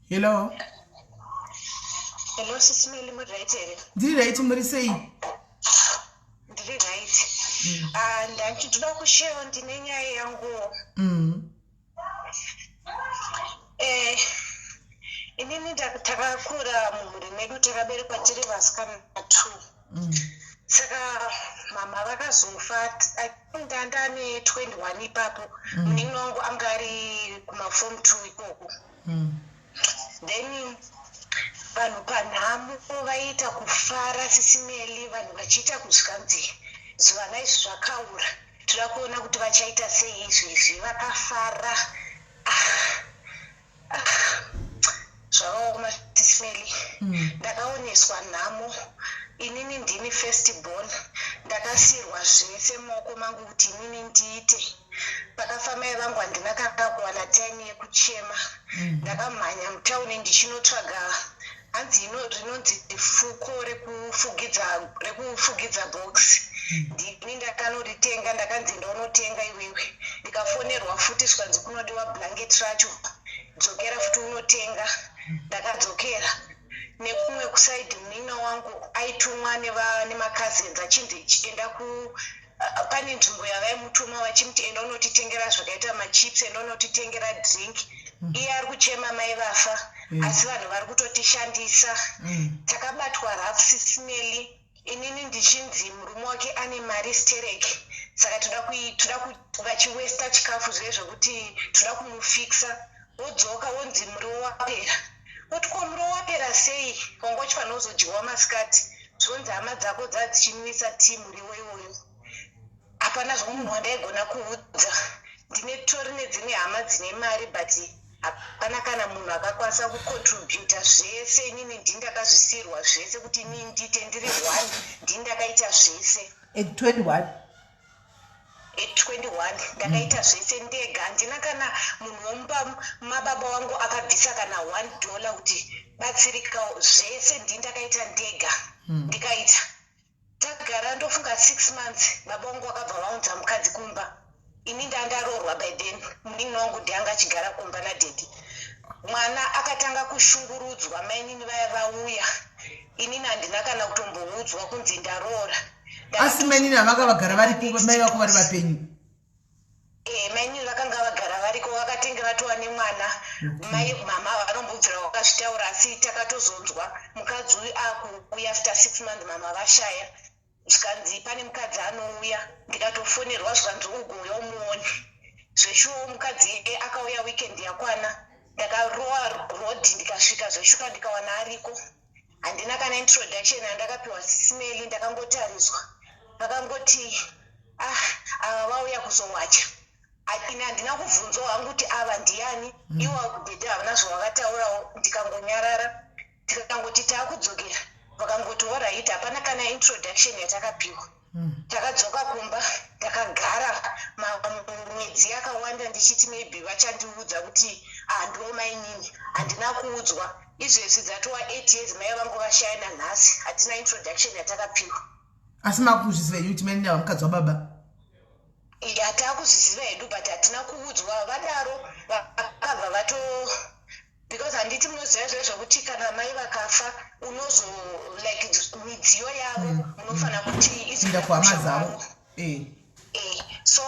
hello Sisimeli muri right here. ndiri right muri sei Ndiri right. Ndachitoda kushare ndine nyaya yangu. Inini takakura mumhuri medu takaberekwa tiri vasikana 2. Saka mama vakazofa ndandane 21 ipapo. Munin'i wangu anga ari kumaform 2 ikoko. Then vanhu panhamo vaita kufara Sisimeli, vanhu vachiita kuzvikanzi zivana izvi zvakaura, toda kuona kuti vachaita sei izvi vakafara. Zvavaoma Sisimeli. Ndakaoneswa nhamo, inini ndini first born, ndakasirwa zvese mumaoko mangu kuti inini ndiite. Pakafa mai vangu handina kuwana time yekuchema. Ndakamhanya mutauni ndichinotsvaga hanzi rinonzi fuko rekufugidza box. Ndini ndakanoritenga, ndakanzi ndaunotenga iwewe. Ndikafonerwa futi zvikanzi kunodiwa blanket racho, dzokera futi unotenga. Ndakadzokera nekumwe kusaidi munin'i wangu aitumwa nemakazens achinzi chienda pane nzvimbo yavaimutuma vachimuti enda unotitengera zvakaita machips, enda unotitengera drink. Iye ari kuchema mai vafa, asi vanhu vari kutotishandisa. Takabatwa rough Sisimeli, inini ndichinzi murume wake ane mari stereki, saka toda vachiwesta chikafu zve zvokuti toda kumufikisa. Wodzoka wonzi muriwo wapera. Wotiko muriwo wapera sei? Wanga uchifanira kuzodyiwa masikati. Zvonzi hama dzako dzadzichinwisa tii muriwo iwoyo. Hapana zvomwe munhu wandaigona kuudza. Ndine tori nedzimwe hama dzine mari but hapana kana munhu akakwanisa kucontributa zvese. Inini ndini ndakazvisirwa zvese kuti inini ndiite ndiri 1, ndini ndakaita zvese. at 21 ndakaita zvese ndega. Handina kana munhu womupa mababa wangu akabvisa kana $1 kuti batsirika, zvese ndini ndakaita ndega. Ndikaita tagara ndofunga 6 months, baba wangu akabva vaunza mukadzi kumba. Ini ndandaroorwa by then, munin'i wangu ndianga achigara kumba nadhedhi. Mwana akatanga kushungurudzwa, mainini vaya vauya. Inini handina kana kutomboudzwa kunzi ndaroora. asi mainini havanga vagara varipo mai vako vari vapenyu? Mainini vakanga vagara variko, vakatenge vatowa nemwana. Mama vanombobvira vakazvitaura, asi takatozonzwa mukadzi uyu akuuya after 6 months mama vashaya. Zvikanzi pane mukadzi anouya, ndikatofonerwa zvikanzi ugouya umuone. Zveshuwo mukadzi akauya weekend yakwana, ndakarowa road ndikasvika zveshuka ndikawana ariko. handina kana introduction yandakapiwa smell, ndakangotariswa vakangoti ava vauya kuzowacha. Ine handina kubvunzwa hangu kuti ava ndiani, iwo akubhedha havana zvavakataurawo. Ndikangonyarara tikangoti taakudzokera, vakangoti oraiti hapana kana introduction yatakapiwa. Takadzoka kumba takagara mwedzi yakawanda ndichiti maybe vachandiudza kuti ndomainini. Handina kuudzwa. Izvezvi dzatova 8 years mai vangu vashayana nhasi, hatina introduction yatakapiwa. Asi makuzviziva henyu kuti maini mukadzi wababa? Hatakuzviziva hedu but hatina kuudzwa. Vadaro vakabva vato, because handiti munoziva zviro zvokuti kana mai vakafa unozo like midziyo yavo munofanira kuti izinda kuhama dzavo. So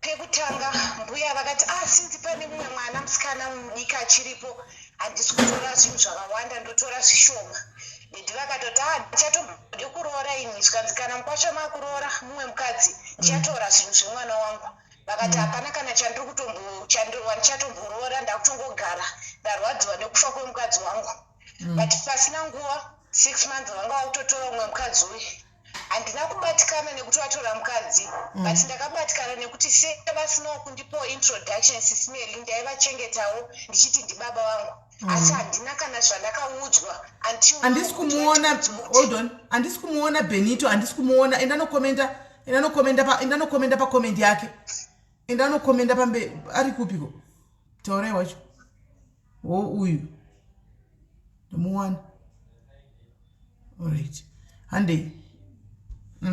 pekutanga mbuya vakati sinzi pane mumwe mwana musikana mudiki achiripo, handisi kutora zvinhu zvakawanda, ndotora zvishoma. Ndi vakatoti ndichatombode kuroora ini, zvikanzi kana mukwacho makuroora mumwe mukadzi ndichatora zvinhu zvemwana wangu. Vakati hapana kana wandichatomboroora, ndakutongogara ndarwadziwa nekufa kwemukadzi wangu. But pasina nguva 6 months vanga vakutotora umwe mukadzi uyu. Handina kubatikana nekuti watora mukadzi, but ndakabatikana nekuti sevasinawo kundipo introduction sismeli, ndaivachengetawo ndichiti ndibaba vangu. Asi handina kana zvandakaudzwa. Handisi kumuona, hold on, handisi kumuona Benito, handisi kumuona. Indanokomenda pa comment yake. Indanokomenda pambe ari kupiko. Taurai wacho. Uyu. Muwana. Alright. Hande.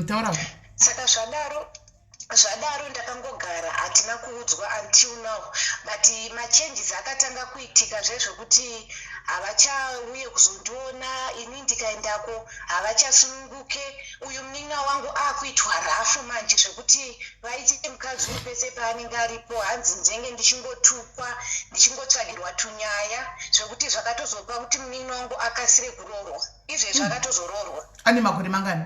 Taura. Saka zvadaro ndakangogara, hatina kuudzwa until now. But machanges akatanga kuitika zvezvokuti havachauye kuzondiona, ini ndikaendako havachasununguke. Uyu munin'a wangu akuitwa rafu manje zvekuti vaiti mukadzi uri pese paanenge aripo, hanzi ndenge ndichingotukwa, ndichingotsvagirwa tunyaya zvekuti zvakatozopa kuti munin'a wangu akasire kuroorwa. Izvezvi zvakatozoroorwa. Ane makore mangani?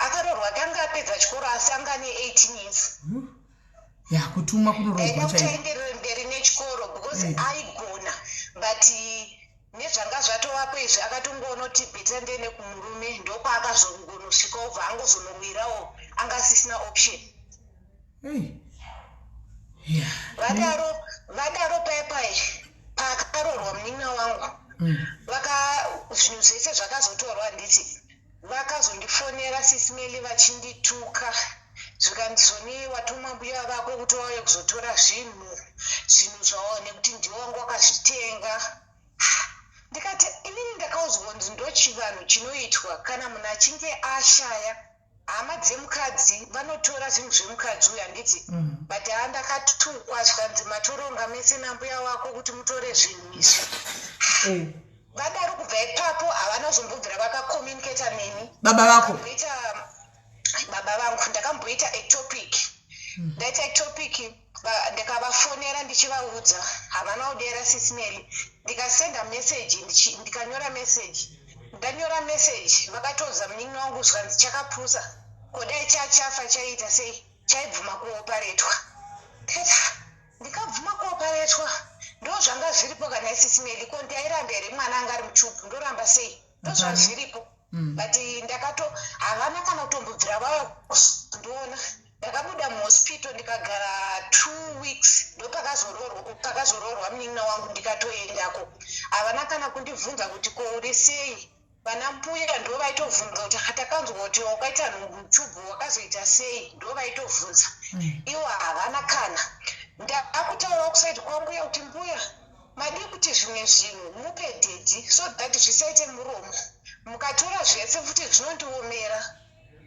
Akaroorwa kanga apedza chikoro asi anga ne18 years. Ya kutumwa kunoroorwa chaiko. Aenderere mberi nechikoro because aigona, but nezvanga zvatovapo izvi akatongoona kuti bheta ndene kumurume, ndokwaakazongonosvika obva angozonowirawo, anga asisina option. Vadaro paipai paakaroorwa munin'a wangu, zvinhu zvese zvakazotorwa handiti. Vakazondifonera sismeli vachindituka, zvikandizoni watuma mbuya vako kuti wauye kuzotora zvinhu zvavo nekuti ndiwo wangu wakazvitenga. Ndikati inini ndakaudzwa kuti ndochivanhu chinoitwa kana munhu achinge ashaya. Hama dzemukadzi vanotora zvinhu zvemukadzi uyu handiti, but ndakatukwa zvikanzi matoronga mese nambuya wako kuti mutore zvinhu izvi. Vadaro kubva ipapo havana zombobvira vakakomunicata neni. Baba vako? Baba vangu ndakamboita ectopic. Ndaita ectopic, ndikavafonera ndichivaudza havana kudera sismeli. Ndikasenda message, ndikanyora message. Ndanyora message, vakatodza munin'a wangu zvikanzi chakapusa. Kodai chafa chaita sei? Chaibvuma kuoparetwa. Ndikabvuma kuoparetwa. Ndo zvanga zviripo kana isismeli ko ndairamba here mwana anga ari muchupu, ndoramba sei? Ndo zvanga zviripo. But havana kana kutombobvira vauya kundiona. Ndakabuda muhospital ndikagara 2 weeks, ndo pakazoroorwa munin'a wangu ndikatoendako. Havana kana kundibvunza kuti ko uri sei? Vana mbuya ndo vaitovhunza kuti takanzwa kuti wakaita nhuchubhu wakazoita sei, ndo vaitovhunza. Iwo havana kana. Ndakutaura kusaidi kwambuya kuti mbuya madi kuti zvimwe zvinhu mupe dhedhi so that zvisaite muromo, mukatora zvese futi zvinondiomera.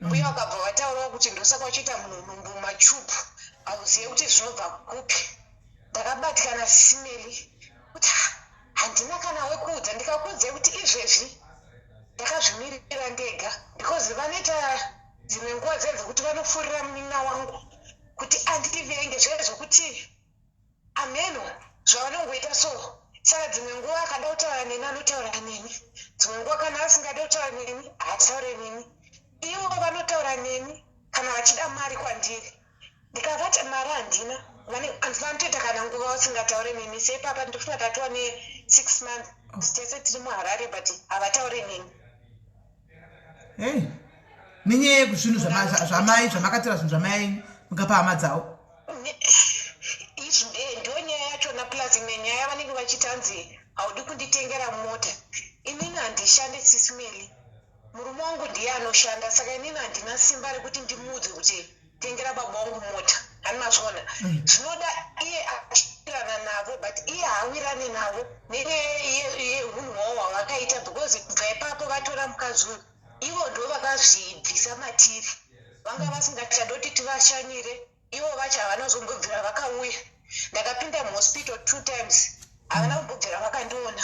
Mbuya wakabva wataurawo kuti ndosaka uchiita munhu machubhu, hauzive kuti zvinobva kupi. Ndakabatikana simeli kuti handina kana wekuudza. Ndikakuudzai kuti izvezvi ndakazvimirira ndega, because vanoita dzimwe nguva dzedzokuti vanopfurira munin'a wangu kuti andivenge zvezvokuti ameno zvavanongoita so. Saka dzimwe nguva akada kutaura neni anotaura neni, dzimwe nguva kana asingada kutaura neni haataure neni. Ivo vanotaura neni kana vachida mari kwandiri. Ndikavati mari handina, vanotoita kana nguva vasingataure neni. Seipapa ndofuna tatova ne6 months tese tiri muHarare but havatauri nini. Hey, nenyaya yekuzvinhu zvamai zvamakatora zvinhu zvamai mukapa hama dzavo. Ndo nyaya yachona plus imwe nyaya vanenge vachitanzi haudi kunditengera mota. Inini handishande sisimeli. Murume wangu ndiye anoshanda saka inini handina simba rekuti ndimuudze kuti tengera baba wangu mota. Hanimazvona. Zvinoda iye ashirana navo but iye haawirani navo nehunhu hwavo hwavakaita because kubva ipapo vatora mukazi uyu. Ivo ndo vakazvibvisa matiri. Vanga vasingachada kuti tivashanyire. Ivo vacho havanozombobvira vakauya. Ndakapinda muhospital 2 times. Havana kumbobvira vakandiona.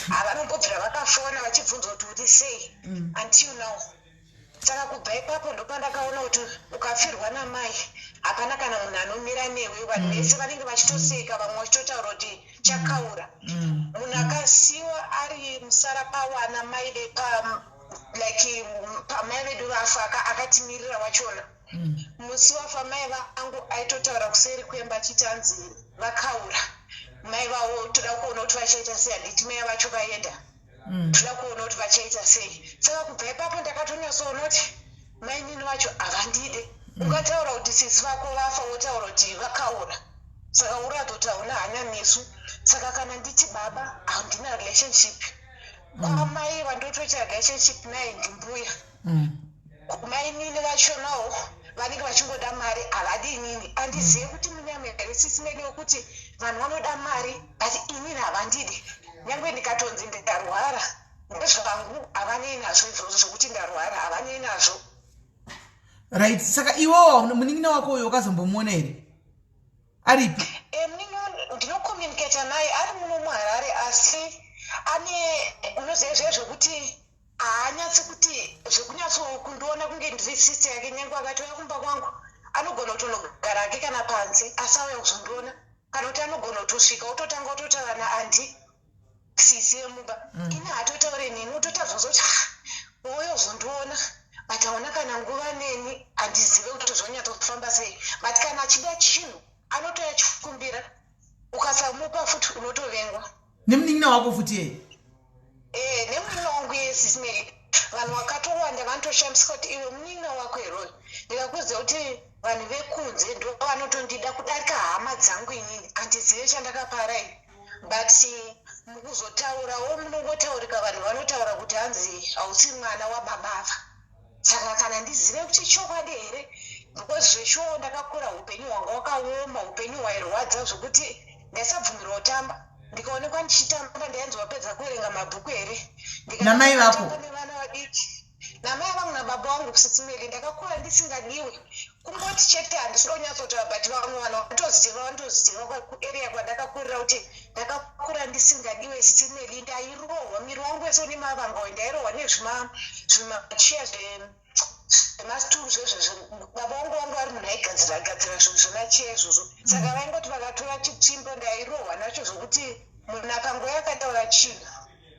Havana kumbobvira vakafona vachibvunza kuti uri sei until now. Saka kubva ipapo ndopandakaona kuti ukafirwa namai hapana kana munhu anomira newe. Vanhu vese vanenge vachitoseka vamwe vachitotaura kuti chakaura. Munhu akasiyiwa ari musara pawana mai like pamai vedu vafa akatimirira wachona. Musi wafa mai vangu aitotaura kuseri kwemba chitanzi vakaura. Mai vavo toda kuona kuti vachaita sei. Handiti mai vacho vaenda. Toda kuona kuti vachaita sei. Saka kubva ipapo ndakatonyatsoona kuti mai nini vacho havandide. Ukataura kuti sisi vako vafa wotaura kuti vakaura. Saka uratotaura hanya nesu. Saka kana nditi baba handina relationship. Kwamai vandotoita relationship naye ndimbuya. Mai nini vachonawo vanenge vachingoda mari havadi inini. Handizive kuti munyama yesisimeni yokuti vanhu vanoda mari but inini havandidi. Nyangwe ndikatonzi ndarwara ndezvangu havanei nazvo izvozvo zvokuti ndarwara havanei nazvo. Right, saka iwowo munin'ina wako uyo wakazombomuona here? Aripi? Munin'ina ndinokomunicata naye ari muno muHarare asi ane unoziva zviya zvokuti haanyatsi kuti zvekunyatskundiona kunge ndiri sister yake. Nyangwe akatouya kumba kwangu anogona kutonogara ake kana panze asi auya kuzondiona. Kana kuti anogona kutosvika ototanga ototaura naandi sisi yemumba. Ini hatotaure neni ototavhunza kuti wouya kuzondiona but hauna kana nguva neni. Handizive kuti zvonyatsofamba sei but kana achida chinhu anotoya chikumbira. Ukasamupa futi unotovengwa. Nemunin'ina wako futi yeye? Nemunin'ina wangu yesisimeli. Vanhu vakatowanda vanotoshamisa kuti iwe munin'ina wako heroyo. Ndikakuudza kuti vanhu vekunze ndo vanotondida kudarika hama dzangu inini. Handizive chandakapara ini but mukuzotaurawo munongotaurika vanhu vanotaura kuti hanzi hausi mwana wababava. Saka kana ndizive kuti chokwadi here because zveshuwo ndakakura upenyu hwanga wakaoma upenyu hwairwadza zvokuti ndaisabvumirwa kutamba. Ndikaonekwa ndichitamba ndainzi wapedza kuerenga mabhuku here. Namai vako? Nevana vadiki. Namai vangu nababa vangu kusisimeli ndakakura ndisingadiwe. Kungoti chete handisodonyatsotaura but vamwe vanhu vandoziva kuarea kwandakakurira kuti ndakakura ndisingadiwe sisimeli. Ndairohwa miri wangu wese une mavangawe. Ndairohwa nezvimachiya zvemasituru zvezvo. Baba vangu ari munhu aigadzira zvinhu zvemachiya izvozvo. Saka vaingoti vakatora chitsvimbo ndairohwa nacho zvokuti munhu akangoya akataura chinhu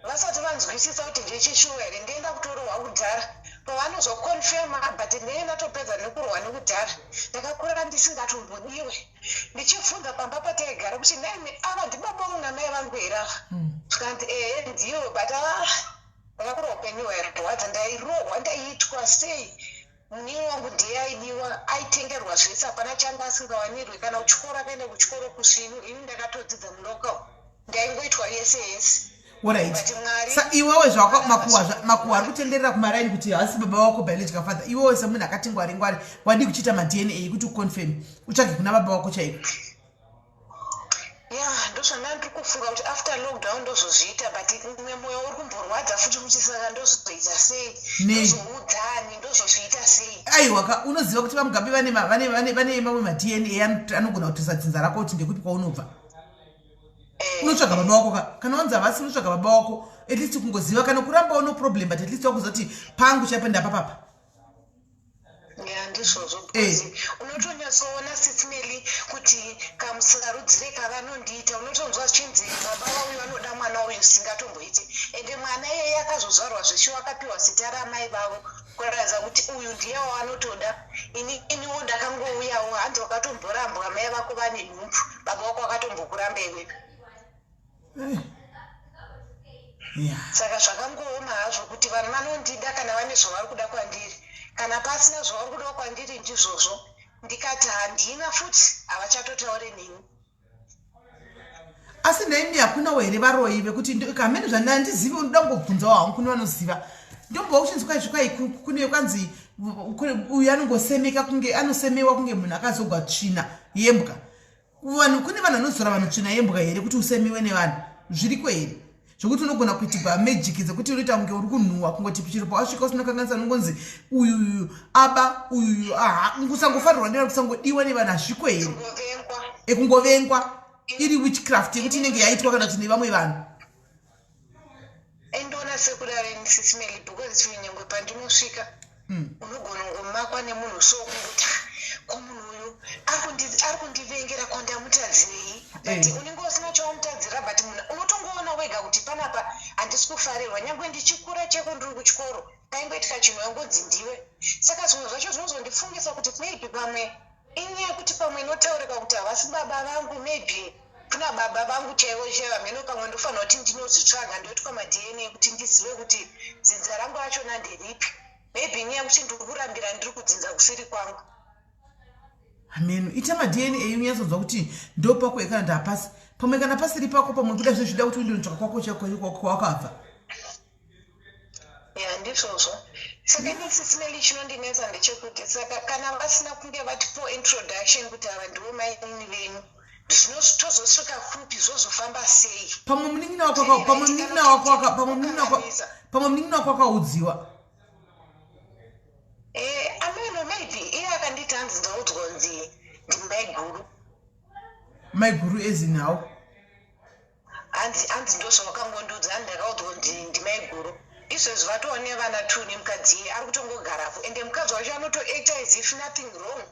vasati vanzwisisa kuti ndechishuwa here ndienda kutorohwa kudhara. Pavanozokonfema but ndinenge ndatopedza nekurohwa nekudhara. Ndakakura ndisingatombodiwe. Ndichibvunza pamba pataigara kuti naime ava ndibaba vangu namai vangu here ava. Tikanti ndiyo but ndakakura upenyu hwairwadza. Ndairohwa ndaiitwa sei. Munini wangu ndiye aidiwa aitengerwa zvese hapana changa asingawanirwi. Kana kuchikoro akaenda kuchikoro kusvinu ini ndakatodzidza mulocal ndaingoitwa yese yese. Alright. Sa iwewe zvako makuwa ari kutenderera kumaraini kuti hasi baba wako biological father. Iwewe semunhu akati ngwari wadi kuchita ma-DNA kuti uconfirm utsvage kuna baba wako chaiko. Ndozvandandiri kufunga kuti after lockdown ndozozviita but mwoyo uri kumborwadza futi kuti saka ndozoita sei ndozoudzani ndozozviita sei. Aiwa unoziva kuti vamugabe vane mamwe ma-DNA anogona kutorisa dzinza rako kuti ndekupi kwaunobva. Unotsvaga baba wako kana wanzi havasi unotsvaga baba wako at least kungoziva kana kuramba no problem but at least wakuzoti pangu chapenda papapa. Ndizvozvo unotonyatsoona sisimeli kuti kamusarudzire kavanondiita unotonzwa zvichinzi baba vauyu vanoda mwana uyu singatomboiti ende mwana iyeye akazozvarwa zveshuwa akapiwa zita ramai vavo kuratidza kuti uyu ndiye waanotoda. Iniwo ndakangouyawo hanzi wakatomborambwa mai vako vane nhumbu baba vako akatombokuramba iwewe. saka zvakangooma hazvo kuti vanhu vanondida kana vane zvavari kuda kwandiri, kana pasina zvavari kuda kwandiri ndizvozvo ndikati handina futi havachatotaure neni. asi naimi hakunawo here varoi vekuti kamene zvandandizivi unoda kungobvunzawo hangu kune vanoziva ndombouchinzwa izvi kune kwanzi uyu anongosemeka kunge anosemewa kunge munhu akazogwa tsvina yembwa. Vanhu kune vanhu vanozora vanhu tsvina yembwa here kuti usemewe nevanhu zviriko here zvokuti unogona kuitirwa magic dzekuti unoita kunge uri kunhuhwa kungoti chiro pawasvika usinokanganisa unongonzi uyu aba uyu kusangofarirwa nevanhu kusangodiwa nevanhu hazviko here ekungovengwa iri witchcraft yekuti inenge yaitwa kana kuti nevamwe vanhu. Endoona sekudare nisisimeli because nyangwe pandinosvika unogona kungomakwa nemunhu so kunguti komunhu uyu ari kundivengera kwandamutadzirei but unenge usina chawamutadzira but munhu unotongoona wega kuti panapa handisi kufarirwa nyangwe ndichikura cheko ndiri kuchikoro kaingoitika chinhu yangodzi ndiwe. Saka zvimwe zvacho zvinozondifungisa kuti maybe pamwe inyaya yekuti pamwe inotaurika kuti havasi baba vangu maybe kuna baba vangu chaivo vamene pamwe ndofanira kuti ndinozvitsvaga ndoitwa madna kuti ndizive kuti dzinza rangu rachona nderipi maybe nyaya yekuti ndiri kurambira ndiri kudzinza kusiri kwangu. Amen. Ita madna unyatsodzwa kuti ndopako kana ndapasi pamwe kana pasiri pako pamwe kuda zvida kuti undotsvaka kwako chako kwakabva. Ya ndizvozvo. Saka nisisimeli chinondinetsa ndechekuti saka kana vasina kunge vatipo introduction kuti ava ndivo maini venyu zvinotozosvika kupi zvozofamba sei. Pamwe munin'ina wako akaudziwa. Ameno maybe iye akanditi hanzi ndaudzwa kunzi ndimaiguru. Maiguru ezinawo. Hanzi ndozvavakangondiudza handi ndakaudzwa kunzi ndimaiguru. Izvozvo vatoone vana 2 nemukadzi ari kutongogarapo ende mukadzi wacho anotoita as if nothing wrong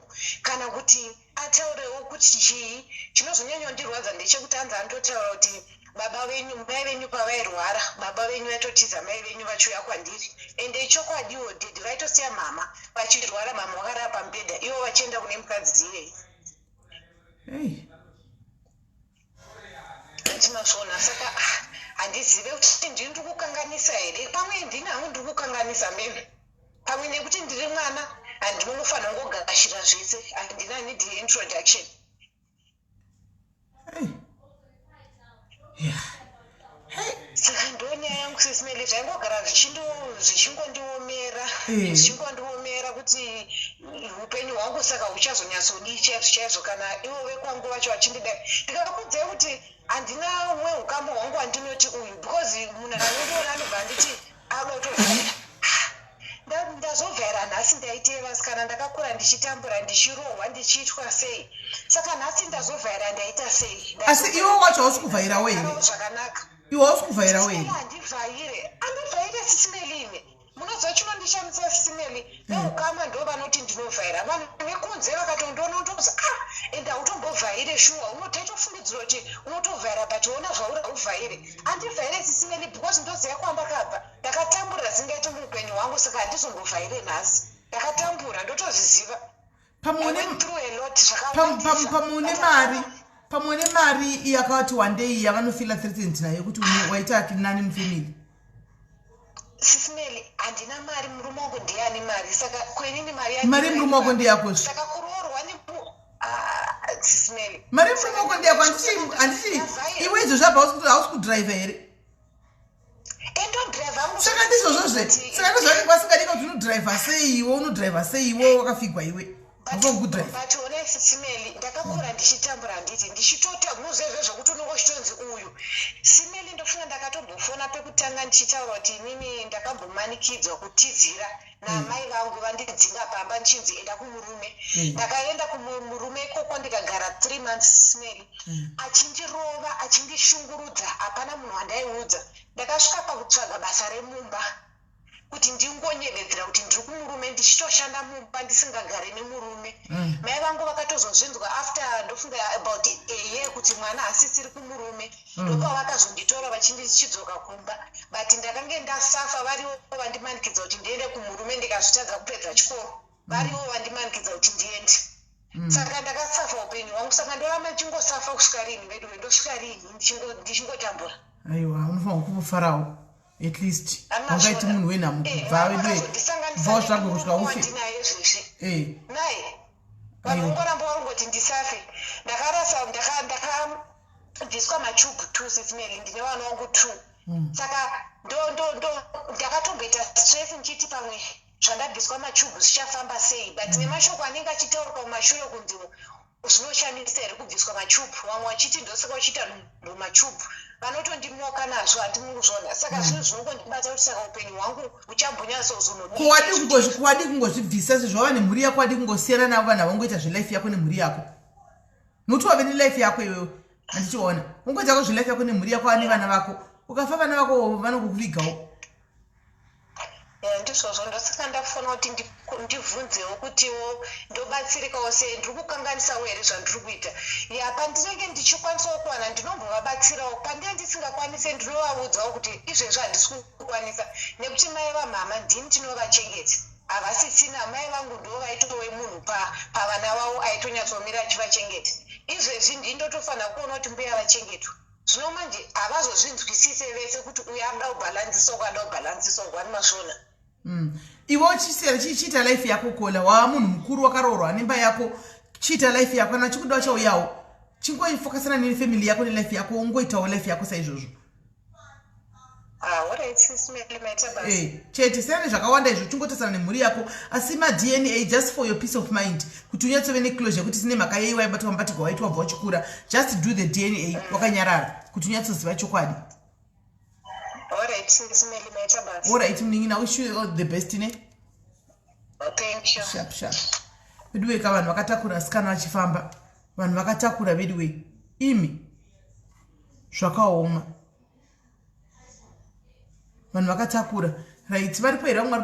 kana kuti ataurewo kuti chii. Chinozonyanya kundirwadza ndechekuti hanzi anototaura kuti baba venyu mai venyu pavairwara baba venyu vaitotiza mai venyu vachiuya kwandiri ende ichokwadiwo did vaitosiya mama vachirwara mama vakarara pamubhedha ivo vachienda kune mukadzi iyei. Ndinozviona saka handizive kuti ndiri kukanganisa here pamwe ndinangu ndiri kukanganisa mene pamwe nekuti ndiri mwana handinofanira kungogashira zvese handina need introduction. Saka ndonyaya yangu sisimeli zvaingogara zvichingondiomera kuti upenyu hwangu saka huchazonyatsodii chaizvo kana ivo vekwangu vacho vachindidai ndikakudzeya kuti handina umwe ukama hwangu handinoti uyu because munhu anondiona anobva anditi abatovhaira ndazovhaira nhasi ndaiteva kana ndakakura ndichitambura ndichirohwa ndichiitwa sei saka nhasi ndazovhaira ndaita sei. Asi iwo wacho hausi kuvhaira weye zvakanaka iwo hausi kuvhaira weye handivhaire andivhaire sisimeli munodza chinondishamisa sisimeli neukama ndo vanoti ndinovhaira vanhu vekunze vakatondiona utozi ende hautombovhaire shuwa unotaitofungidzira kuti unotovhaira but ona zvauri hauvhaire. Handivhaire sisimeli because ndoziva kwandakabva ndakatambura zingaiti muupenyu hwangu saka handizombovhaire nhasi ndakatambura ndotozviziva. Pamwe nemari yakati one day yavanofila threatened nayo kuti waita nani mufamily. Sisimeli handina mari murume wangu ndiani mari saka kwenini mari murume wako ndiyako saka kuroorwa sisimeli mari murume wako ndiyako handiti iwe izvo zvabva hausi kudhiraivha here saka ndizvozvozve saka ndozvanenge vasingadika kuti unodhiraivha sei iwe unodhiraivha sei iwe wakafigwa iwe but one sisimeli ndakakura ndichitambura nditi ndichitota muzvezve zvokuti unongochitonzi uyu simeli ndofunga ndakatombofona pekutanga ndichitaura kuti inini ndakambomanikidzwa kutizira namai vangu vandidzinga pamba ndichinzi enda kumurume ndakaenda kumurume ikoko ndikagara 3 months simeli achindirova achindishungurudza hapana munhu wandaiudza ndakasvika pakutsvaga basa remumba kuti ndingonyevedzera kuti ndiri kumurume ndichitoshanda mumba ndisingagare nemurume. Mai vangu vakatozozvinzwa after ndofunga about a year kuti mwana asisiri kumurume ndopavakazonditora vachidzoka kumba but ndakange ndasafa varivo vandimanikidza kuti ndiende kumurume ndikazvitadza kupedza chikoro varivo vandimanikidza kuti ndiende saka ndakasafa upenyu hwangu saka ndoramba ndichingosafa kusvika rini vedu ndosvika rini ndichingotambura. Aiwa unofanira kufarawo at least Anna ungaiti shona. munhu wenhamu kubva wedwe kubva zvako kusvika ufe naye vanongoramba varongoti ndisafe ndakarasa ndakabviswa machubhu 2 sisimeri ndine vana vangu 2 saka ndakatomboita stress ndichiti pamwe zvandabviswa machubhu zvichafamba sei but nemashoko anenge achitaurwa mumashure kunzi zvinoshamisa here kubviswa machubhu vamwe vachiti ndosaka uchiita machubhu vanotondimoka nazvo handimuzvona saka zvinhu zvinongondibata kuti saka upenyu hwangu huchambonyatsozunkuwadi kungozvibvisa sezvava nemhuri yako wadi kungosiyana navo vanhu havangoita zvelife yako nemhuri yako nokuti wave nelife yako iweyo handichiona ungoitako zvelife yako nemhuri yako ane vana vako ukafa vana vako vanokuvigawo ndizvozvo ndosaka ndafanira kuti ndibvunzewo kutiwo ndobatsirikawo sei ndiri kukanganisawo here zvandiri kuita pandinenge ndichikwanisawo kuwana ndinombovabetsirawo pandinenge ndisingakwanisi ndinovaudzawo kuti izvezvi handisi kukwanisa nekuti mai vamama ndini tinovachengeta havasisina mai vangu ndo vaitove munhu pavana vavo aitonyatsomira achivachengeta izvezvi ndindotofanira kuona kuti mbuya vachengetwa zvino manje havazozvinzwisise vese kuti uyu anoda kubhalansisa ukada kubhalansisa ugwani masvona ivo chiita life yako kola wava munhu mukuru wakaroorwa nemba yako chiita life yako kana chikuda chauyawo chingoifokasana nefamily yako nelife yako ungoitawo life yako saizvozvo chete siyana nezvakawanda izvo chingotasana nemhuri yako asi madna just for your peace of mind kuti unyatsove neclosure kuti sine mhaka yei waibatwa mubatiko waitwa bva wachikura just do the dna wakanyarara kuti unyatsoziva chokwadi alright munin'ina wish you all the best ne sharp vedweka vanhu vakatakura sikana vachifamba vanhu vakatakura vedwe imi zvakaoma vanhu vakatakura right varipo here vamwe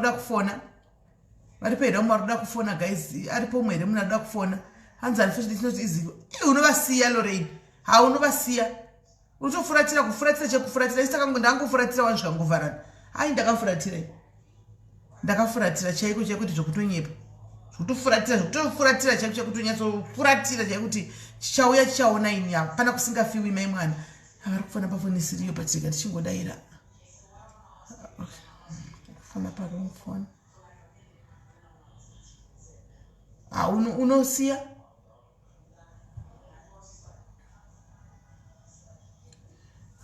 varikuda kufona guys aripo umwe here munhu arikuda kufona hanzi unfortunately easy unovasiya Lorraine unovasiya kufuratira chekufuratira isi ndangofuratira wansvika ngovharana ndakafuratira chaiko chekuti zvokutonyepa zvokutofuratira chaiko chekuti unyatsofuratira chaikuti chichauya chichaona ini hapana kusingafiwi mai mwana avari kufana pafoni siriyo patika tichingodaira kufana paromufona unosiya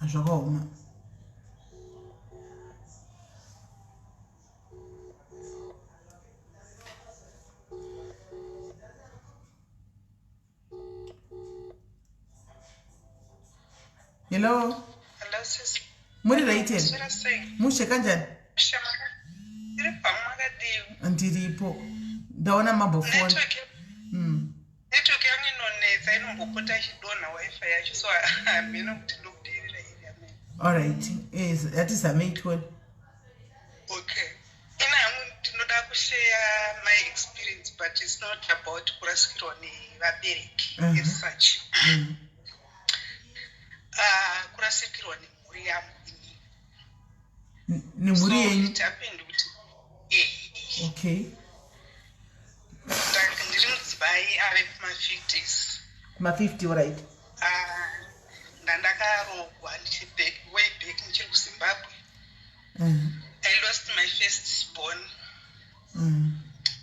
zvakaoma hello muri raiteni mushe kanjani ndiripo ndaona mambofoni network yangu inonetsa inombopota ichidonha wifi yacho so hamina kuti ndokudirira iri amene alright yatizamei tione okay ina yangu ndinoda kushare my experience but it's not about kurasikirwa nevabereki as such kurasikirwa nemhuri yangu nemhuri yenyu happened kuti okay ndiri mudzimai ave kuma-50s kuma-50 alright ndandakarogwa way back ndichiri kuzimbabwe I lost my first born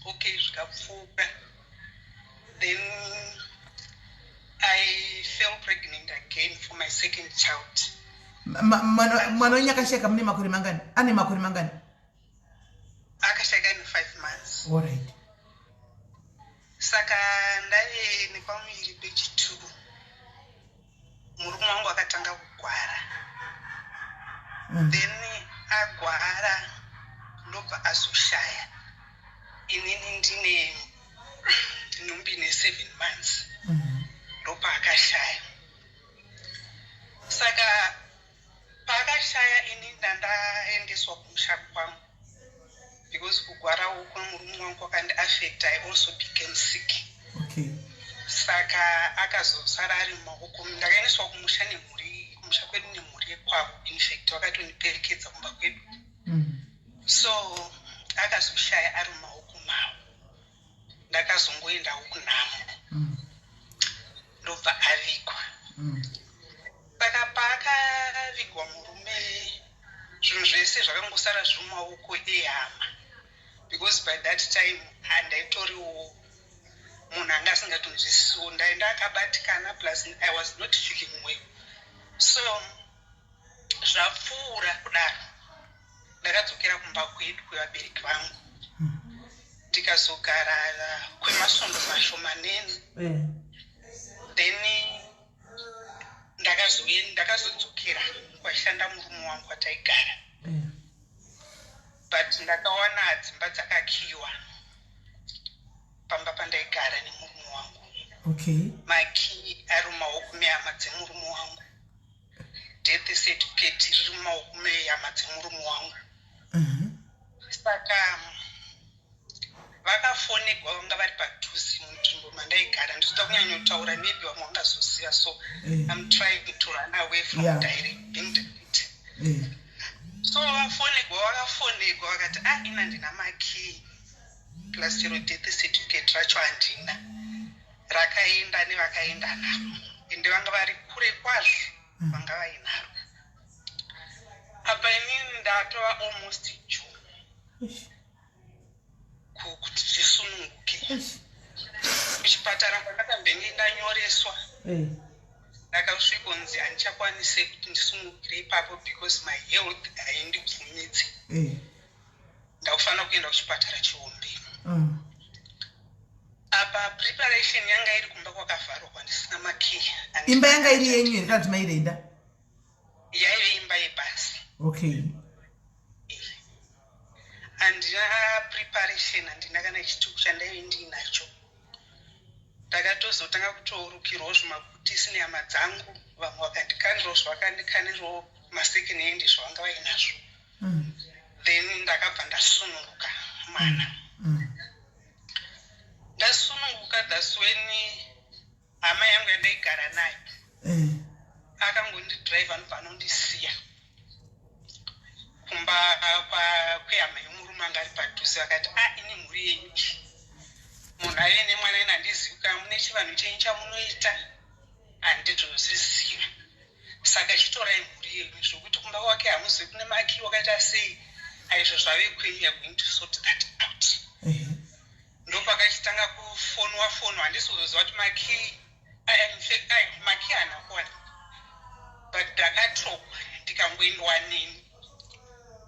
okay zvikapfuura then I fell pregnant again for my second child mwana wenyu akashayika mune makore mangani ane makore mangani akashayika ine 5 months alright saka ndave nepamuviri pechituru murume wangu akatanga kugwara then agwara ndobva azoshaya inini ndine nhumbi ne7 months ndobva akashaya saka paakashaya ini ndandaendeswa kumusha kwangu because kugwara uko murume wangu kwakandiaffect I also became sick okay saka akazosara ari mumaoko ndakaendeswa kumusha kwedu nemhuri yekwavo infact vakatondiperekedza kumba kwedu so akazoshaya ari mumaoko mavo ndakazongoendawo kunhamo ndobva avigwa saka paakavigwa murume zvinhu zvese zvakangosara zviri mumaoko ehama, because by that time handaitoriwo munhu anga asingatonzwisiwo, ndaenda akabatikana plus I was not feeling well. So zvapfuura kudaro ndakadzokera kumba kwedu kwevabereki vangu ndikazogara kwemasvondo mashomanene. Then ndakazodzokera kwashanda murume wangu kwataigara, but ndakawana dzimba dzakakiwa pamba pandaigara nemurume wangu. Maki ari mumaoko mehama dzemurume wangu, death certificate riri mumaoko mehama dzemurume wangu. Saka vakafonegwa vanga vari padhuze munzvimbo mandaigara. Ndizoda kunyanyotaura, maybe vamwe vangazoziva, so I'm trying to run away from being directed. So vakafonegwa vakati ina ndina maki plus chero death certificate racho handina, rakaenda nevakaenda naro, ende vanga vari kure kwazvo vanga vainaro. Apa inini ndatova almost June kuti ndisununguke. Kuchipatara kwandakambenge ndanyoreswa, ndakasvikonzi handichakwanise kuti ndisunungukire ipapo because my health haindibvumidzi. Ndakufanira kuenda kuchipatara chihombe. Apa preparation yanga iri kumba kwakavharwa kwandisina makey. Imba yanga iri yenyu here kana kuti mairenda? Yaive imba yebasi. Handina preparation, handina kana chituku chandaive ndiinacho. Ndakatozotanga kutourukirwawo zvimabhutisi nehama dzangu, vamwe vakandikanirawo zvavakandikanirawo masecond hand zvavanga vainazvo. Then ndakabva ndasununguka mana. Ndasununguka, that's when hama yangu yandaigara nayo akangondidhiraivha nobva anondisiya kumba kwehama yomurume anga ari padhuze. Vakati ini mhuri yenyu munhu aive nemwana ina handizivi kana mune chivanhu chenyu chamunoita, handizozviziva. Saka chitorai mhuri yenyu zvokuti kumba kwake hamuzivi kune maki wakaita sei, aizvo zvave kwenyu, you're going to sort that out. Ndopakachitanga kufonwa, handizoziva kuti maki haana kuwana, but ndakatokwa ndikangoendwa neni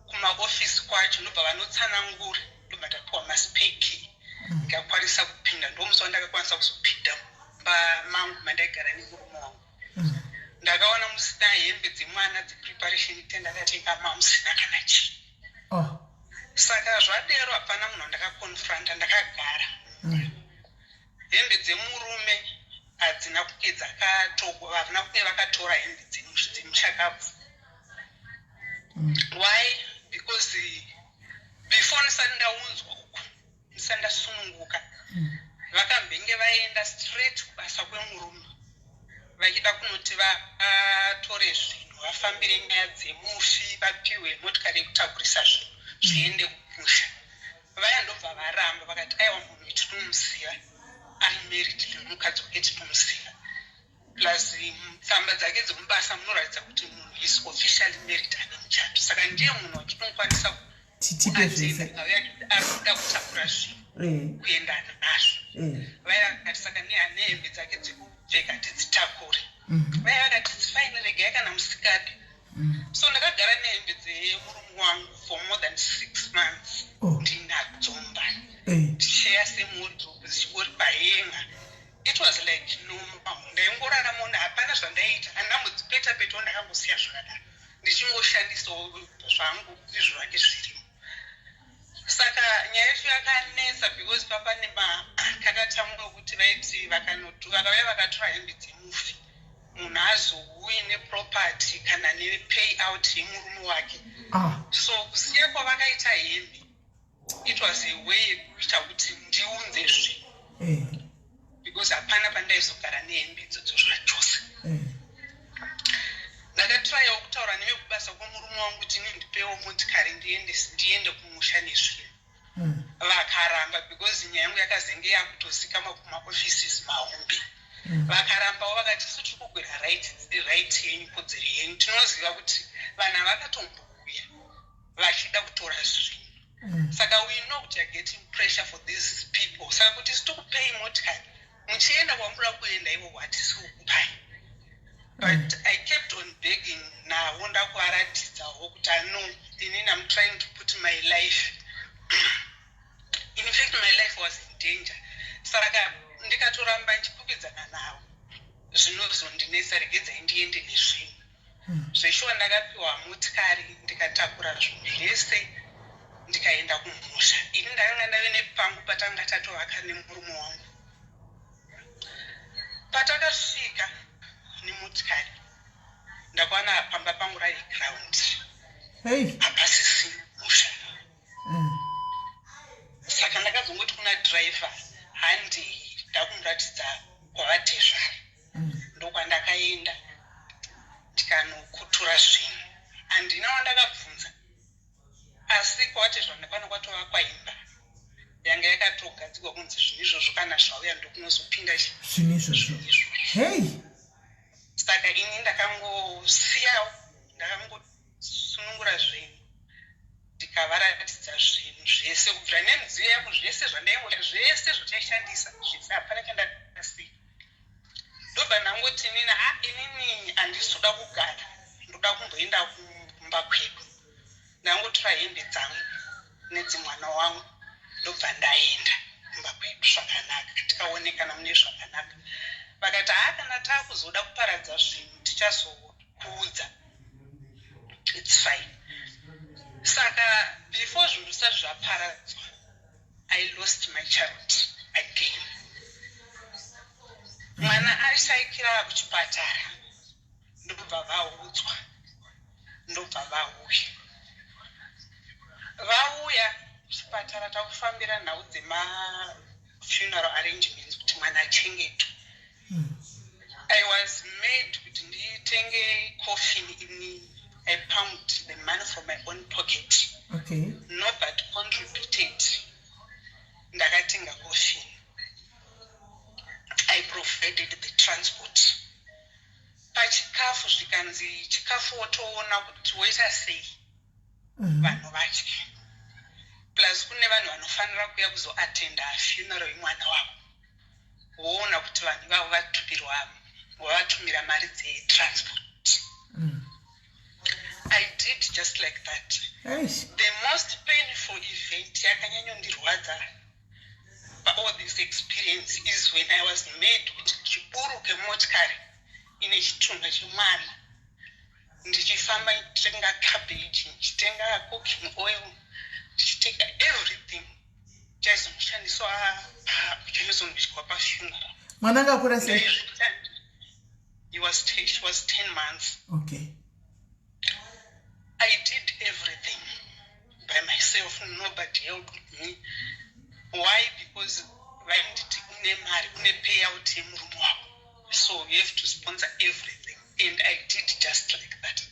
kumaofisi kwacho, ndobva vanotsanangura, ndobva ndapiwa masipeki ndikakwanisa kupinda. Ndomusi wandakakwanisa kuzopinda mumba mangu mandaigara nemurume wangu. Ndakaona musina hembe dzemwana dzepreparation tent, ndakatenga musina kana chinhu. Saka zvadero hapana munhu wandakakonfranta, ndakagara. Hembe dzemurume hadzina kunge dzakatogwa, havana kunge vakatora hembe dzemuchakabvu. Why? Because before ndisati ndaunzwa uku, ndisati ndasununguka, vakambenge vaenda straight kubasa kwemurume, vachida kunoti vatore zvinhu, vafambire nyaya dzemufi, vapiwe motikari yekutakurisa zvinhu zviende kumusha. Vaya ndobva varamba, vakati aiwa munhu tinomuziva, ari married nemukadzi wake tinomuziva, plus tsamba dzake dzomubasa munoratidza kuti munhu is officially married ane muchato. Saka ndiye munhu watinokwanisa kuadzenda ari kuda kutakura zvinhu kuenda nazvo. Vaya vakati saka nehane hembe dzake dzekupfeka tidzitakure. Vaya vakati fine, regai kana musikadi. So ndakagara nehembe dzemurume wangu for more than 6 months ndinadzomba, ndicheya semudhuku dzichingori pahenga. It was like normal. Ndaingorarama, hapana zvandaita, handambodzipeta-petawo, ndakangosiya zvakadaro, ndichingoshandisawo zvangu izvovake zvirimo. Saka nyaya yacho yakanetsa because papa nemakakatamwe okuti vaiti vakauya vakatora hembe dzemufi, munhu azouyi neproperty kana nepayout yemurume wake. So kusiya kwavakaita hembe, it was a way yekuita kuti ndiunze zvinhu, because hapana pandaizogara nehembe idzodzo zvachose. Ndakatraiwo kutaura nevekubasa kwemurume wangu kuti nindipewo motikari ndiende kumusha nezvinhu. Vakaramba because nyaya yangu yakazenge yakutozikama kumaoffices mahombe. Vakarambawo vakati isu tiri kugwira right yenyu, kodzero yenyu. Tinoziva kuti vanhu vakatombouya vachida kutora zvinhu. Saka we know kuti are getting pressure for these people. Saka kuti sitokupei motikari muchienda kwamura kuenda ivo hatisi kukupai. But I kept on begging nawo ndakuvaratidzawo kuti no, inini I'm trying to put my life in fact my life was in danger. Saka ndikatoramba ndichipfukidzana nawo zvinozondinesa regedzai ndiende nezvinhu. Zveshuwa ndakapiwa motikari ndikatakura zvinhu zvese ndikaenda kumusha. Ini ndakanga ndave nepangu patanga tatovaka nemurume wangu. Patakasvika nemotikari ndakaona pamba pangu rari ground. Hapasisi musha. Saka ndakazongoti kuna driver handi ndakumratidza kwavatezvari. Ndokwandakaenda ndikanokutura zvinhu. Handina wandakabvunza. Asi kwavatezvari ndapano kwatovakwa imba yanga yakatogadzirwa kunzi zvinhu izvozvo kana zvauya ndokunozopinda zvinhu izvozvo. Saka ini ndakangosiyawo, ndakangosunungura zvinhu ndikavaratidza zvinhu zvese kubvira nemidziyo yangu zvese zvandaingoda zvese zvotaishandisa zvese hapana chandakasiya. Ndobva ndangoti inini handisi kuda kugara, ndoda kumboenda kumba kwedu. Ndangotora hembe dzangu nedzimwana wangu ndobva ndaenda kumba kwedu zvakanaka, tikaonekana mune zvakanaka. Vakati kana taakuzoda kuparadza zvinhu tichazokuudza, it's fine. Saka before zvinhu zvisati zvaparadzwa, I lost my child again. Mwana aishaikira kuchipatara, ndobva vaudzwa, ndobva vauya. Vauya kuchipatara takufambira nhau dzema-funeral arrangements kuti mwana achengetwe. I was made kuti nditenge coffin ini. I pumped the money from my own pocket. Nobody contributed. Ndakatenga coffin. I provided the transport. Pachikafu zvikanzi chikafu wotoona kuti woita sei vanhu vatye. Plus kune vanhu vanofanira kuya kuzoatenda funeral yemwana wavo. Woona kuti vanhu vavo vatupirwa, wavatumira mari dzetransport. I did just like that. The most painful event yakanyanyondirwadza all this experience is when I was made kuti chiburuke motikari ine chitunha chemwana ndichifamba ndichitenga cabbage, ndichitenga cooking oil, ndichitenga everything chaizoshandiswa chaizonditywa pafuneral. Mwana akakura sei? She was 10 months. I did everything by myself. Nobody helped me. Why? Because when payout, so you have to sponsor everything, and I did just like that.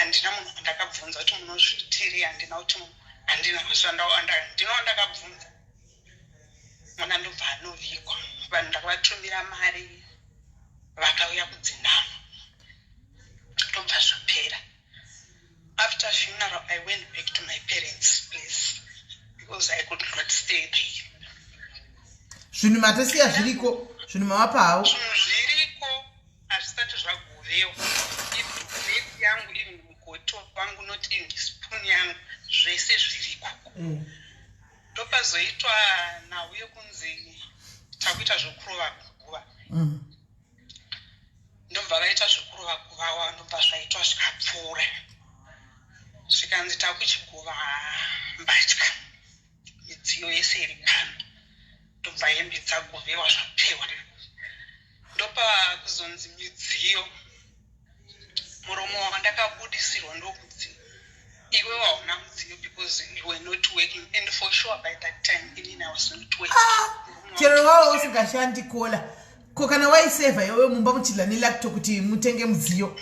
And now ndakabvunza kuti munozvitiri handina kuti handina ndakabvunza mwana ndobva anovhikwa. Vanhu ndakavatumira mari vakauya kudzinama ndobva zvapera. After funeral, I went back to my parents' place because I could not stay there. Zvinhu matasiya zviriko, zvinhu mavapa hawo. Zvinhu zviriko hazvisati zvagovewa. Even plate yangu, even mukoto wangu, not even spoon yangu, zvese zviriko. Ndopazoitwa nhau yekunzi takuita zvokurova kuguva. Ndobva vaita zvokurova kuvawa, ndobva zvaitwa zvikapfuura. Zvikanzi takuchiguva mbatya, midziyo yese iri pano. Ndobva hembe dzagovewa zvapewa. Ndopa kuzonzi midziyo. Muromo wandakabudisirwa ndokuti iwe wauna mudziyo because you were not working, and for sure by that time inini I was not working. Chero wao usingashandi kola. Ko kana waiseva iwe mumba muchidla nelaptop kuti mutenge mudziyo.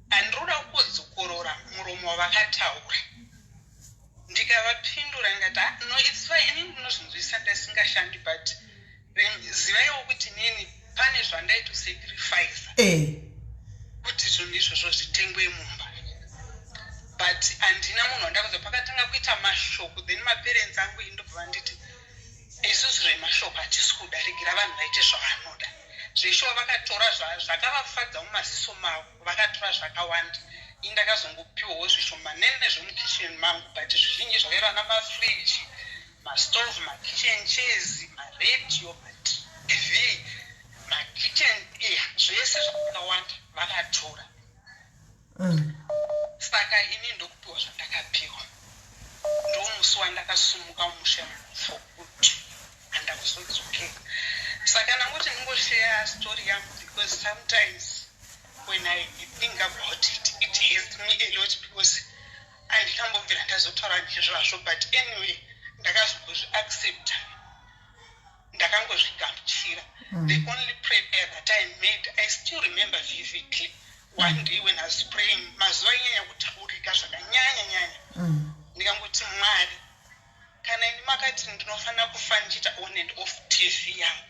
Androda kuzokorora muromo wakataura. Ndikavapindura ngati no, it's fine, inini ndinozvinzwisa ndasingashandi, but zivaiwo kuti nini pane zvandaito sacrifice kuti zvinhu izvozvo zvitengwe mumba. but handina munhu wandakuza pakatanga kuita mashoko then maparents angu indobva vanditi isusu zvemashoko hatisi kuda regira vanhu vaite zvavanoda zveshuwa vakatora zvakavafadza mumaziso mavo vakatora zvakawanda indakazongopiwawo zvishomanene zvemukitchen mangu but zvizhinji zvakaiva namafriji mastove makitchen chairs maradio matv makitchen zvese zvakawanda vakatora saka ini ndokupiwa zvandakapiwa ndomusi wandakasumuka musha fokuti handakuzodzokera saka nangoti ndingoshare story yangu because sometimes when I think about it, it hurts me a lot because andikambobvira ndazotaura nezvazvo but anyway ndakazozviaccepta ndakangozvigamuchira. The only prayer that I made, I still remember vividly one day when I was praying mazuva inyanya kutaurika zvakanyanya ndikangoti Mwari kana ini makati ndinofanira kufa ndichiita on and off TV yangu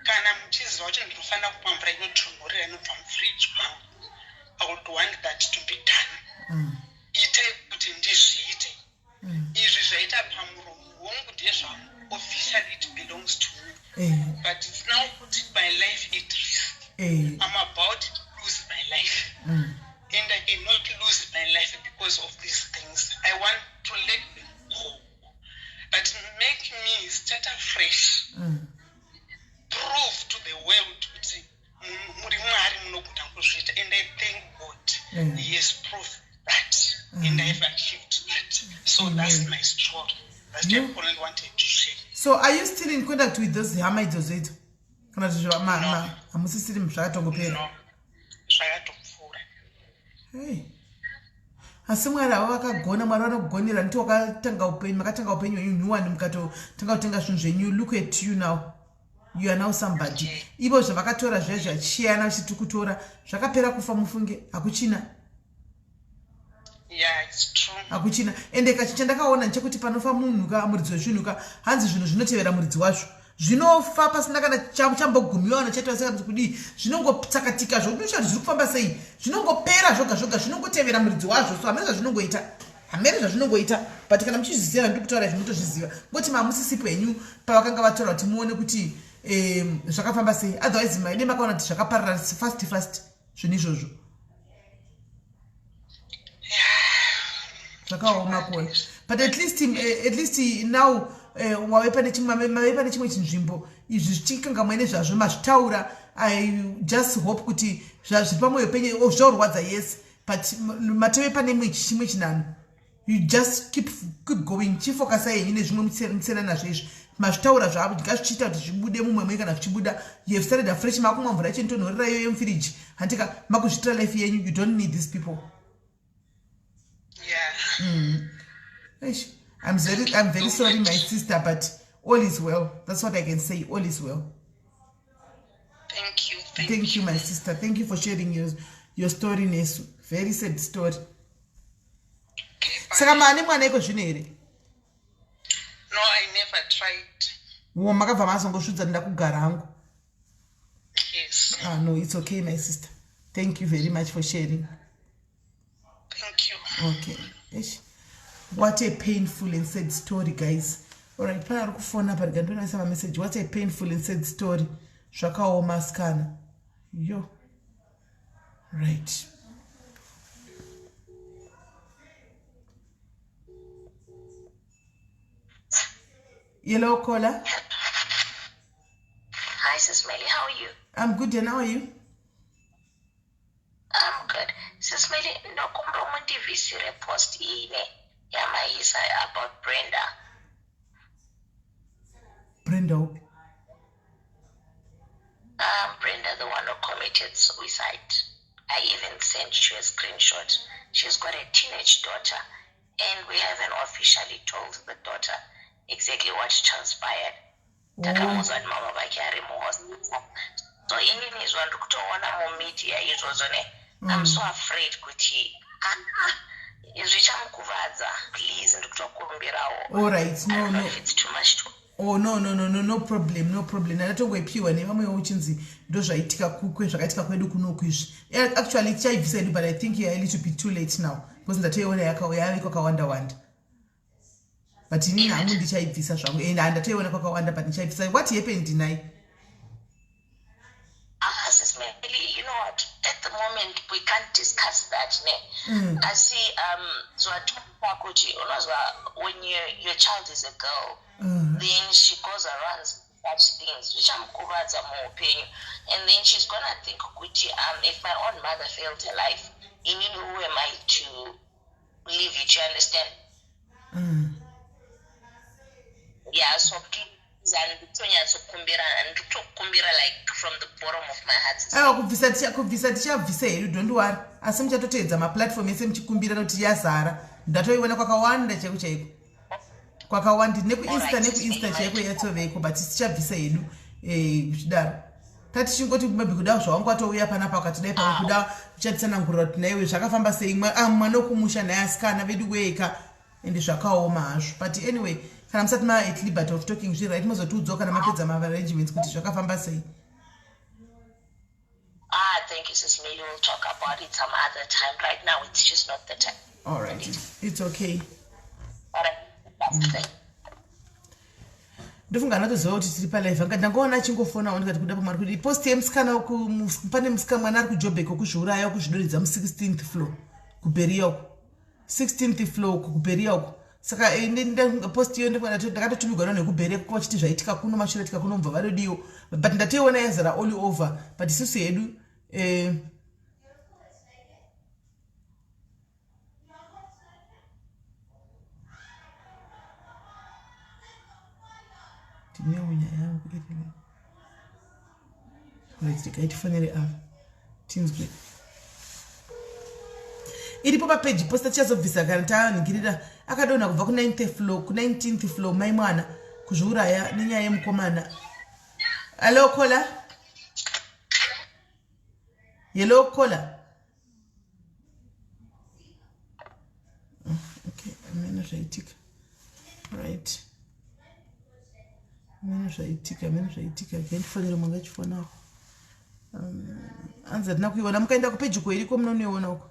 kana muchiziva kuti ndinofanira kupa mvura inotonhorera inobva mufriji wangu I would want that to be done. Itai kuti ndizviite izvi zvaita pamuromo wangu ndezvangu officially it belongs to me but it's now put my life at risk. I'm about to lose my life and I cannot lose my life because of these things. I want to let them go but make me start afresh. Prove to the world kuti muri Mwari munogona kuzviita and I thank God he has proved that and I have achieved that. So that's my story. That's the only wanted to share. So are you still in contact with those hama idzodzo? Kana kuti hamusisiri zvakatongopera? No, zvakatopfuura. Hey. Asi Mwari ava vakagona, Mwari vanokugonera, ndito wakatanga upenyu, makatanga upenyu wenyu nyuwani mukatotanga kutenga zvinhu zvenyu. Look at you now. You are now somebody. Ivo zvavakatora zvachiyana vachitukutora zvakapera kufa mufunge hakuchina. Yeah, it's true. Hakuchina. Ende chandakaona ndechekuti panofa munhu muridzi wezvinhu hanzi zvinhu zvinotevera muridzi wazvo. Zvinofa pasina kana chambogumiwa nochaita kudii zvinongotsakatika zvokuti zviri kufamba sei zvinongopera zvoga zvoga zvinongotevera muridzi wazvo. So hamene zvazvinongoita hamene zvazvinongoita but kana muchizviziva ndiri kutaura zvinotozviziva ngoti mamusisipo henyu pavakanga vataura kuti muone kuti zvakafamba sei otherwise maide makaona kuti zvakaparara fast zvinhu izvozvo zvakaoma kuona but at least now wave pane chimwe chinzvimbo izvi zvichikanga mwene zvazvo mazvitaura. I just hope kuti zviri pamwoyo penyu zvaurwadza yes but mateve pane chimwe chinano. You just keep going chifokasa yenyu nezvimwe mutsena nazvo izvi mazvitaura zvavo ngazvichiita kuti zvibude mumwe kana zvichibuda you have started afresh makumwa mvura ichinotonhorera iyoyo yemufiriji handika makuzvitira life yenyu. You don't need these people. I'm very sorry my sister but all is well. That's what I can say. All is well. Thank you my sister. Thank you for sharing your story Nesu. Very sad story. Saka mane mwana iko zvino here? No, I never tried. Makabva mazongosvudza ndakugara hangu. Yes. No, it's okay my sister. Thank you very much for sharing. Thank you. Okay. What a painful and sad story guys. Alright, pana ari kufona apa ndinoisa message. What a painful and sad story. Zvakaoma skana. Yo. Right. Hello, caller. Hi, Sis Melly. How are you? I'm good, and how are you? I'm good. Sis Melly, no compromise VC post Yamaisa about Brenda. Brenda? Brenda, the one who committed suicide. I even sent you a screenshot. She's got a teenage daughter, and we haven't officially told the daughter exactly what transpired. So in his one to one media it was on it. I'm so afraid kuti please all right, no if it's too much to Oh no problem ndatongoipiwa nevamwe uchinzi ndo zvaitika zvakaitika kwedu kuno kwizvi actually tichaibvisa edu but I think you're a little bit too late now because ndatoiona yave kwakawanda but inini hangu ndichaibvisa zvangu and ndatoiona kwakawanda but ndichaibvisa. What happened naye? Sis Mary, you know what, at the moment we can't discuss that. I see when your child is a girl, then she goes around such things which I'm more pain, and then she's gonna think, if my own mother failed her life, who am I to leave you? Do you understand? Yeah, so please, and like from the bottom of my heart. Kubvisa tichabvisa hedu, don't worry. Asi muchatoteedza maplatform ese muchikumbira noti yazara. Ndatoiona kwakawanda chaiko. Kwakawanda nekuinsta chaiko yatoveko but tichabvisa hedu kuchidaro. Tati chingoti maybe kuda zvawangu atouya panapa ukatidai pamwe kuda uchatsanangurira kuti naiwe zvakafamba sei mwana okumusha naye asikana vedu weka ende zvakaoma hazvo. But anyway, kana musati at liberty of talking zviro right mozotiudzawo kana mapedza arrangements kuti zvakafamba sei. Thank you, Sis Mary. We'll talk about it some other time. Right now, it's just not the time. All right, it's okay. All right, that's the thing. Ndofunga natoziva kuti tiri palive anga ndangoona achingofonawo ndikati kuda pamari kuti post yemusikana pane musikana mwana ari kujobheko kuzviuraya kuzvidoridza mu16th floor kuberia uko 16th floor uko kuberia uko. Saka post iyo ndakatotumigwa nekuberia kuko vachiti zvaitika kuno mashure tika kuno mubva varodiwo but ndatoiona yazara all over but isusu yedu tinewo nyaya yangu itifanire ava tinzwe iripo papeji posta tichazobvisa kana taningirira akadonha kubva ku19th floor mai mwana kuzviuraya nenyaya yemukomana. Hello kola. Hello kola. Okay, amena zvaitika. Right. Amena zvaitika ndifanira mwanga chifonawo. Anza ndinakuiona mukaenda kupeji kweiriko munoniona uko.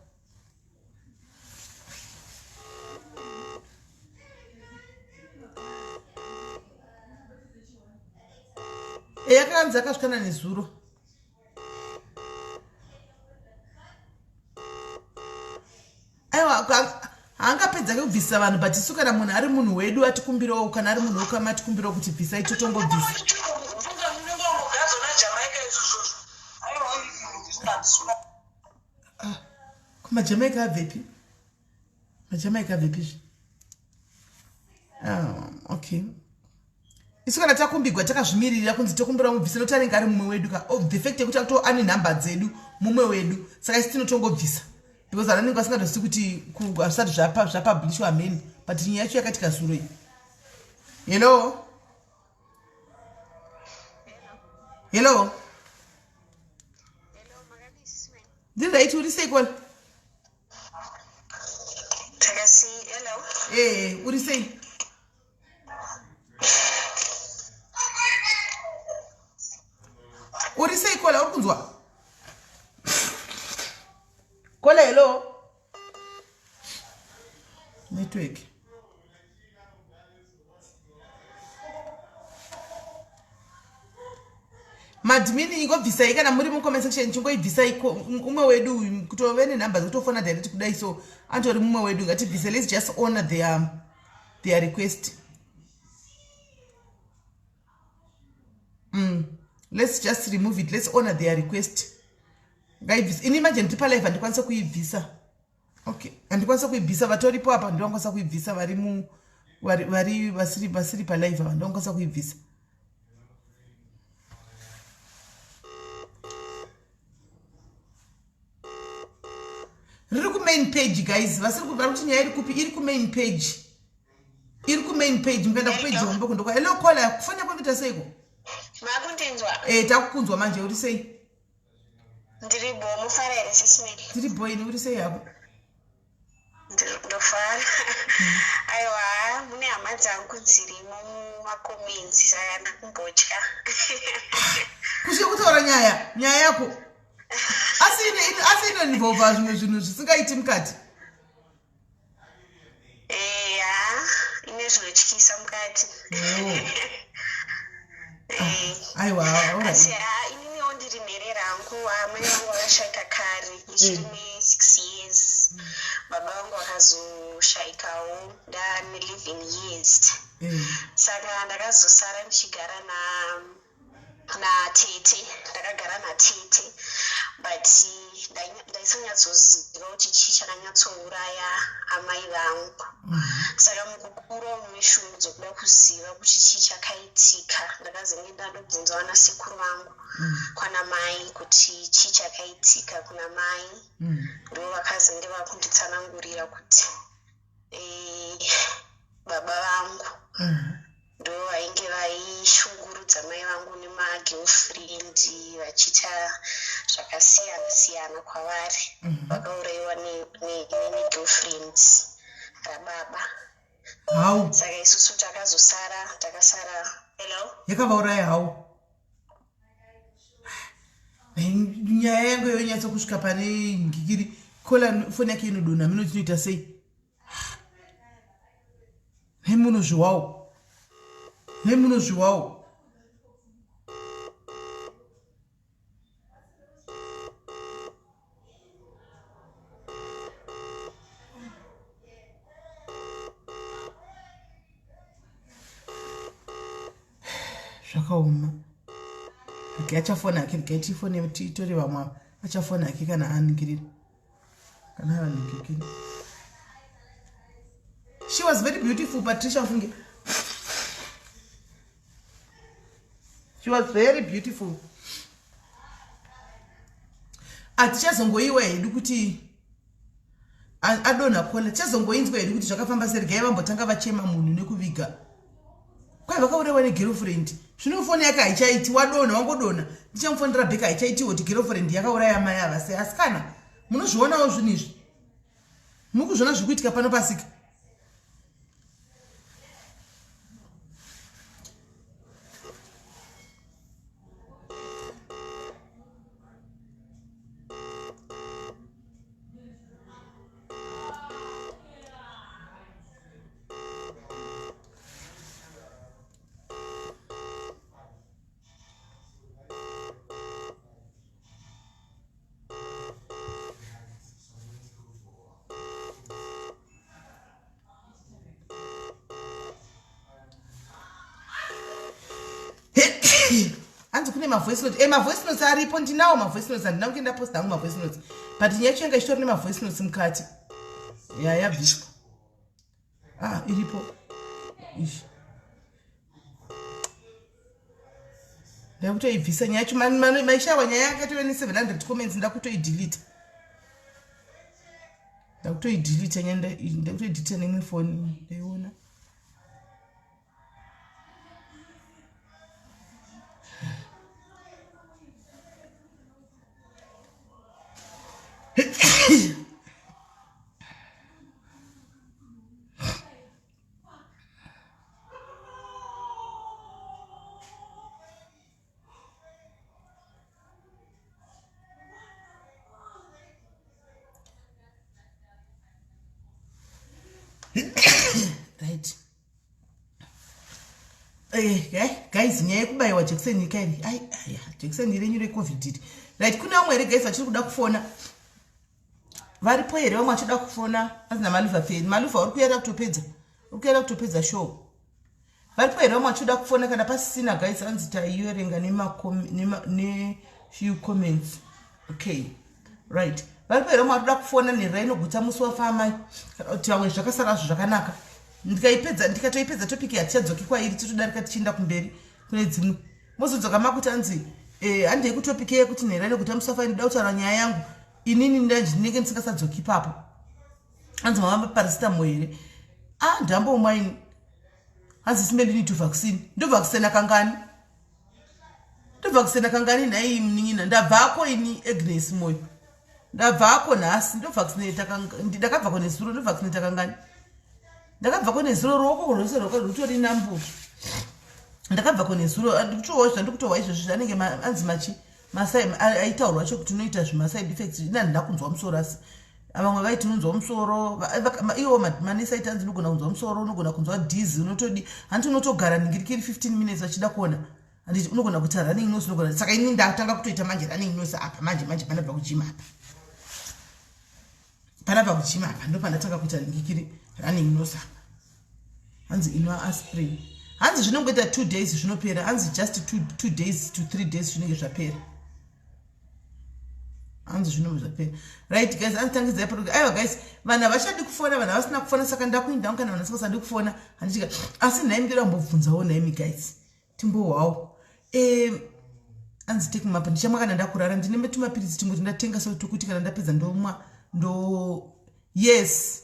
Yakanzi akasvikana nezuro. Aiwa haangapedza kubvisa vanhu but isu kana munhu ari munhu wedu atikumbirawo kana ari munhu wokama atikumbirawo kuti bvisa itotongobvisa. Kumajamaika abvepi? Majamaika abvepi? Okay. Isu kana takumbigwa takazvimirira kunzi tokumbira mubvisa noti anenge ari mumwe wedu the fact yekuti akuto ane nhamba dzedu mumwe wedu saka isi tinotongobvisa because anenge asingatozii kuti asati zvapublishwa ameni but nyaya yacho yakatika zuro iyi. Hello ndiri raiti uri sei kona? Uri sei? Uri sei kola uri kunzwa? Kola hello? Network. Madmini ingobvisa kana muri mu comment section chingoibvisa umwe wedu kutove nenhamba dzekutofona direct kudai so antori mumwe wedu ngatibvise. Let's just honor their request. Let's just remove it. Let's honor their request. Guys, imagine tipa live andikwanisa kuibvisa. Okay, andikwanisa kuibvisa vatoripo apa ndikwanisa kuibvisa vari vasiri pa live ava ndikwanisa kuibvisa. Riri ku main page guys, vasiri kubva kuti nyaya iri kupi iri ku main page. Iri ku main page mkaenda ku page hombo kundokwa. Hello caller, kufanya kwapita seiko? Makuntinzwa. Takukunzwa manje uri sei? Ndiribo mufarere siswini. Ndiribo ini uri sei yako? Ndofara. Aiwa, mune hama dzangu dzangu dzirimo mumakomenzi saka ndakumbotya. Kushiye kutaura nyaya yako. Asi inonibva zvimwe zvinhu zvisingaiti mukati. Ine zvinotyisa mukati. Aiwa, asi ininiwo ndiri mhere rangu. Mai vangu vakashaika kare ichiri ne6 years. Baba vangu vakazoshaikawo ndane 11 years. Saka ndakazosara ndichigara natete. Ndakagara natete. But ndaisanyatsoziva kuti chii chakanyatsouraya amai vangu. Saka mukukura mune shungu dzokuda kuziva kuti chii chakaitika. Ndakazenge ndandobvunza vanasekuru vangu kwana mai kuti chii chakaitika kuna mai. Ndo vakazenge vakunditsanangurira kuti baba vangu ndo vainge vaishungurudza mai vangu nemagirlfriend vachiita zvakasiyana-siyana kwavari. Vakaurayiwa negirlfriend rababa. Saka isusu takasara. Hello? Yakavauraya hau. Nyaya yangu yonyatsa kusvika pane ngikiri. Kola foni yake inodonha mino tinoita sei? Hemunozviwawo. Zvakaoma. Achafona hake ndigaitiifone tiitore vamwe achafona hake kana aningirira. Kana vaningirira. She was very beautiful, Patricia Funge. She was very beautiful. Atichazongoiwa hedu kuti adonha kola. Tichazongoinzwa hedu kuti zvakafamba sei gai vambotanga vachema munhu nekuviga. Kwai vakaurayiwa negirlfriend. Zvino foni yake haichaiti wadonha wangodonha. Ndichamufonera back haichaitiwo kuti girlfriend yakauraya mai ava sei. Asi kana munozvionawo zvinhu izvi. Mukuzviona zviri kuitika pano pasika. Anzi kune mavoice notes. Mavoice notes aripo ndinawo mavoice notes andina kuenda posta hangu mavoice notes. But nyaya changa chitori nemavoice notes mukati. Yabviswa. Iripo. Ishi. Ndakutoibvisa nyaya yacho maishawa nyaya yake tove ne700 comments ndakutoidelete. Ndakutoidelete nyaya ndakutoidelete nemwe phone ndaiona. Right. Guys, nyaya yekubayiwa jekiseni nyika iri. Jekiseni renyu reCOVID. Right, kuna vamwe here guys vachiri kuda kufona. Varipo here vamwe vachida kufona asina maluva peni. Maluva uri kuyera kutopedza. Uri kuyera kutopedza show. Varipo here vamwe vachida kufona kana pasisina guys anzi taiverenga ne few comments. Okay. Right. Varipo here vamwe varikuda kufona neRaino guta musi wafamai. Kuti vamwe zvakasara zvakanaka. Ndikatoipedza topic yatichadzoki kwairi totodarika tichienda kumberi kune dzimwe. Mozodzoka makuti anzi handei kutopic yekuti neRaino guta musi wafamai ndoda kutaura nyaya yangu. Inini ndinenge ndisingasadzoki ipapo. Anzi mama paracetamol here. Ndambomwa ini. Anzi simeli need to vaccine. Ndo vaccine kangani? Ndo vaccine kangani nai mnin'ina ndabvako ini Agnes moyo. Ndabvako nhasi ndo vaccine ndakabva kune suro ndo vaccine kangani? ndakabva kone zuro ruoko rwose rutori nambu ndakabva kone zuro ndikutowa izvozvo zvanenge anzi aitaurwa cho kuti unoita zvimaside effects inandida kunzwa musoro asi vamwe vaiti unonzwa musoro iwo manesi aiti anzi unogona kunzwa musoro unogona kunzwa dhizi unotodi hanti unotogara ningirikiri 15 minutes vachida kuona handiti unogona kuita running nose unogona saka ini ndatanga kutoita manje running nose apa manje panabva kujima apa ndo pandatanga kuita ningirikiri running nose apa hanzi inwa aspirin hanzi zvinongoita 2 days zvinopera hanzi just 2 days to 3 days zvinenge zvapera hanzi zvinenge zvapera right guys anditangidzai paruka aiwa guys vanhu havachadi kufona vanhu havasina kufona saka ndakuindawo kana vanhu vasingasadi kufona handitika asi naimi ndoda kumbobvunzawo naimi guys timbohwawo hanzi take map ndichama kana ndakurara ndine tumapirisi tumwe tindatenga sotukuti kana ndapedza ndomwa yes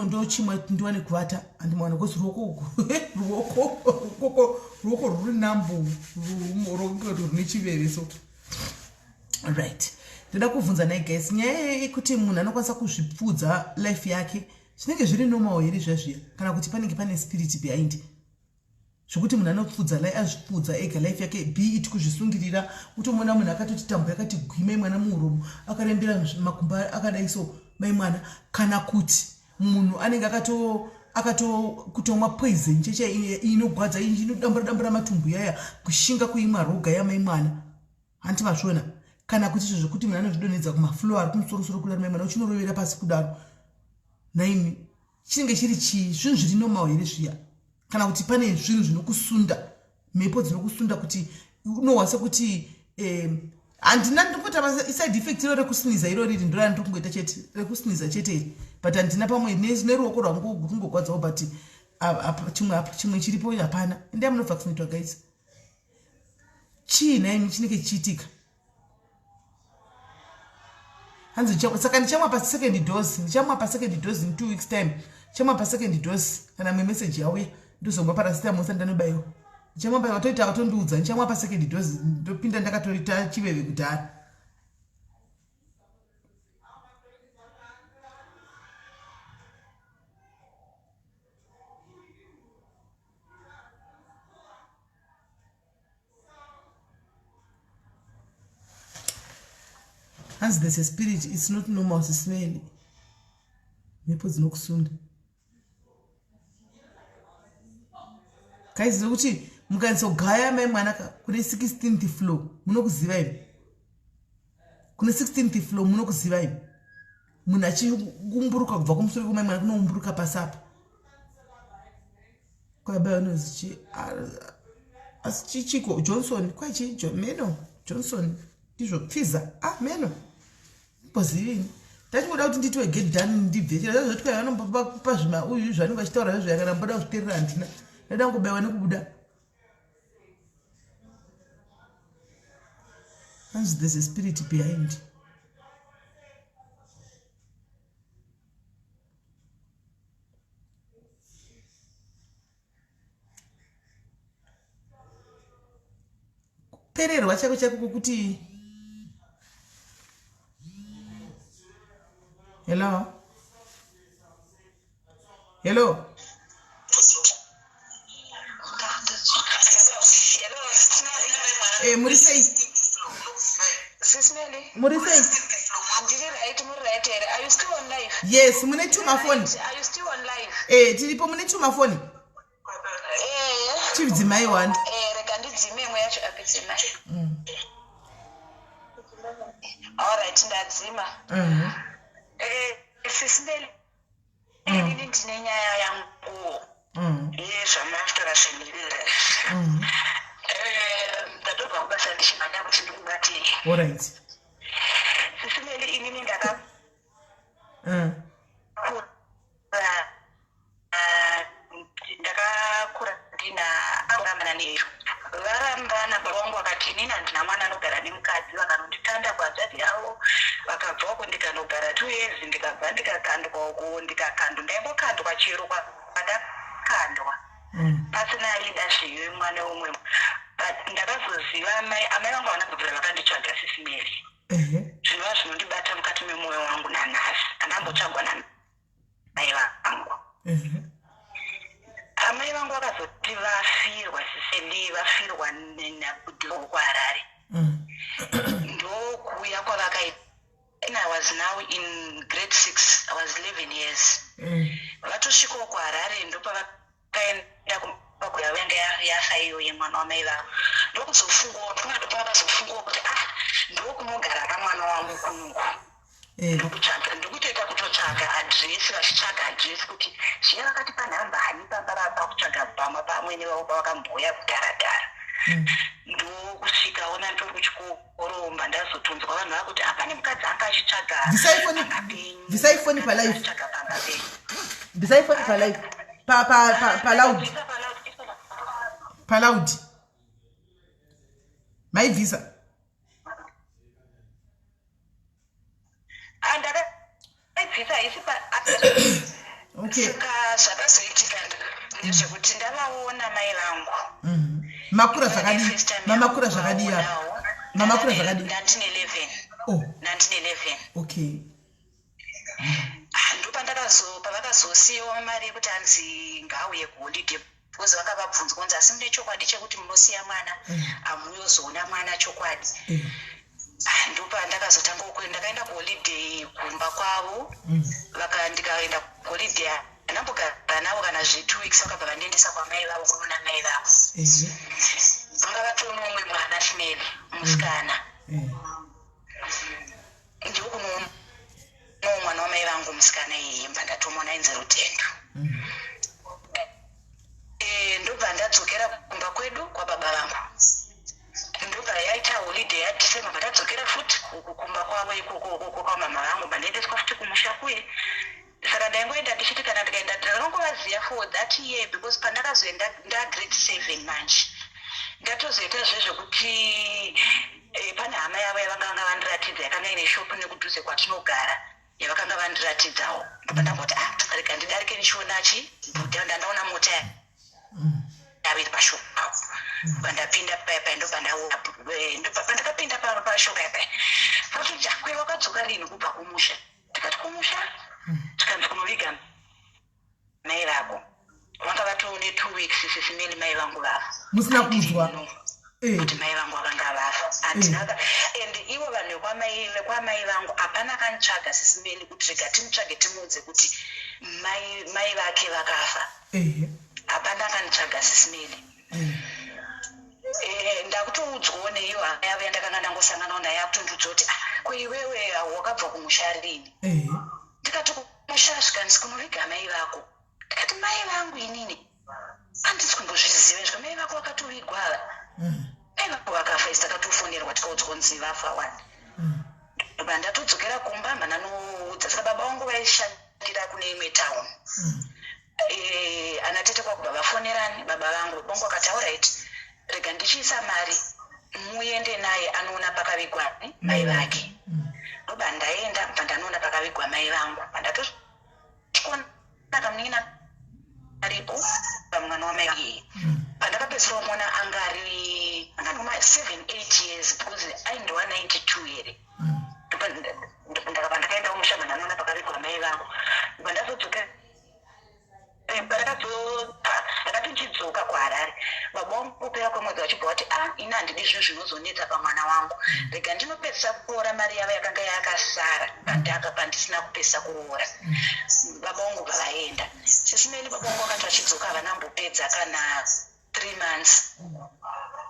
ndochimwa ndiwane kuvata handimwana kozi ruoko ruri nambu rune chiveve so right ndoda kuvhunza nai guys nyaya yekuti munhu anokwanisa kuzvipfudza life yake zvinenge zviri normal here zvazviya kana kuti panenge pane spirit behind zvokuti munhu anopfudza azvipfudza ega life yake be it kuzvisungirira utomona munhu akatoti tambo yakati gwimai mwana muromo akarembera makumba akadai so mai mwana kana kuti munhu anenge kutomwa poison checha inogwadza inodambura matumbu yaya kushinga kuimwa roga yamai mwana hanti mazvona kana kuti izvo zvokuti munhu anozvidonhedza kumaflow ari kumusorosoro kudaro mai mwana uchinorovera pasi kudaro naimi chinenge chiri chii zvinhu zviri normal here zviya kana kuti pane zvinhu zvinokusunda mhepo dzinokusunda kuti unohwasa kuti handina ndikuita iside effect iro rekusiniza iro riri ndora ndikungoita chete rekusiniza chete but handina pamwe neruoko rwangu kungogwadzawo but chimwe chiripo hapana ndiya munobva kusinitwa guys chii naimi chinenge chiitika hanzi saka ndichamwa pasecond dose in 2 weeks time ndichamwa pasecond dose kana message yauya ndozomwa paracetamol sandanobayiwa ndichamwa watoita watondiudza ndichamwa pasecond dose ndopinda ndakatorita chiveve kudhara hanzi there's a spirit it's not normal smell mhepo dzinokusunda kaizi nokuti mukanisogaya mai mwana kune 16th floor munokuziva ivi kune 16th floor munokuziva ivi munhu achigumburuka kubva kumusoro kwemai mwana kunoumburuka pasapa kwabayanozi asi chiko Johnson kwachi meno Johnson ndizvo pfiza meno pozivini ndachingoda kuti nditiwe get done ndibvechera zvazvoti kai vanombopa zvima uyu zvanenge vachitaura zvezvo yakana mboda kuzviterera handina ndada kungobayiwa nekubuda hanzi there's a spirit behind kupererwa chako chako kokuti hello muri sei muri sei yes mune tuma phone tiripo mune tuma phone chividzimai wanda alright ndadzima sisinele ini ndine nyaya yangu yezvamaftora zvemirire ndatobva kubasa ndichimanya kuti ndikubati alright sisinele inini ndakakura ndina arambana neyo varambana baba vangu vakati inini handina mwana anogara nemukadzi vakanonditanda kuhadzadzi yavo vakabvako ndikanogara 2 years ndikabva ndikakandwa uko ndikakandwa ndaimbokandwa chero kwadakandwa pasina ida zviyo mwana umwe but ndakazoziva amai vangu havana kubvira vakanditsvaga sisimeri zvinova zvinondibata mukati memwoyo wangu nanhasi handambotsvagwa namai vangu amai vangu vakazoti vafirwa siseli vafirwa nakudhoo kuHarare ndokuuya kwavakaita. And I was now in grade 6. I was 11 years. Vatosvikawo kuHarare ndopavakaenda kumakuya vanga yafa iyo yemwana wamai vavo. Ndokuzofungawo pavakazofungawo kuti ndokunogara kamwana wangu kunuku. Ndokutoita kutotsvaga adresi vachitsvaga adresi kuti zviya vakati panhamba hani pakutsvaga pamwe nevavo pavakamboya kudharadhara. Ndokusvikawo nandori kuchikoro mba ndazotonzwa vanhu vakuti apane mukadzi anga achitsvaga Visaifoni palive. Visaifoni palive. Paloud. My visa. Okay. Zvakazoitika ndezvekuti ndavaona mai vangu. Makura zvakadi. Mamakura zvakadi ya. Mamakura zvakadi. 1911. Oh. 1911. Okay. Pavakazosiyiwa mari yekuti hanzi ngauye kuholidhe because vakavabvunza kunzi asi mune chokwadi chekuti munosiya mwana hamuyozoona mwana chokwadi. Ndopandakazotanga kuenda ndakaenda kuholidhe kumba kwavo ndikaenda kuholidhe ndambogara navo kana 2 weeks vakabva vandiendesa kwamai vavo kunoona mai vavo. Vanga vatoona umwe mwana Smeli musikana ndokunoona mwana wamai vangu musikana iyemba ndatomona ainzi Rutendo. Ndobva ndadzokera kumba kwedu kwababa vangu. Ndobva yaita holidhe yaDecember ndadzokera futi kumba kwavo ikoko kwamama vangu mandaendeswa futi kumusha kuye. Saka ndaingoenda ndichiti kana ndikaenda ndinongovaziva for that year because pandakazoenda grade 7 manje ndatozoita zvezvekuti pane hama yavo yavakanga vandiratidza yakanga ine shopu nekudhuze kwatinogara yavakanga vandiratidzawo. Ndopandangoti rega ndidarike ndichionachi ndandaona mota yavo iri pashopu pavo. Pandapinda paipai ndopandakapinda pashopu paipai vototi kwe wakadzoka rini kubva kumusha. Tikati kumusha tikanzi kunoviga mai vako. Vanga vatone 2 weeks sisimeli mai vangu vavo. Musina kunzwa. Kuti mai vangu vakanga vafa. And ivo vanhu kwamai vangu hapana kanitsvaga sisimeli kuti rega timutsvage timuudze kuti mai vake vakafa. Hapana kanitsvaga sisimeli. Ndakutoudzwawo neiyo hama yavo yandakanga ndangosanganawo naye akutondiudza kuti ko iwewe wakabva kumusha rini. Ndikati kumusha zvikanzi kunoviga mai vako. Ndikati mai vangu inini handisi kumbozviziva zvika mai vako vakatovigwa. Mai vako vakafa isi takatofonerwa tikaudzwa kunzi vafa wani. Ndobva ndatodzokera kumba mananoudza saka baba vangu vaishandira kune imwe town. Ana tete kwakubva vafonerani baba vangu bongo akati alright rega ndichiisa mari muende naye anoona pakavigwa mai vake. Ndobva ndaenda pandanoona pakavigwa mai vangu pandatosvika kamunina aripo pamwana wamai vake. Pandakapedzisira kumona anga ari 7-8 years because aindowa 92 here. Ndakaenda kumusha mandanoona pakavigwa mai vangu. Pandazodzoka ndakati ndichidzoka kuHarare baba vangu kupera kwemwedzi vachibva vati ini handidi zvinhu zvinozonetsa pamwana wangu rega ndinopedzisa kuroora mari yavo yakanga yakasara pandisina kupedzisa kuroora. Baba vangu bva vaenda sisimeli baba vangu vakati vachidzoka havanambopedza kana 3 months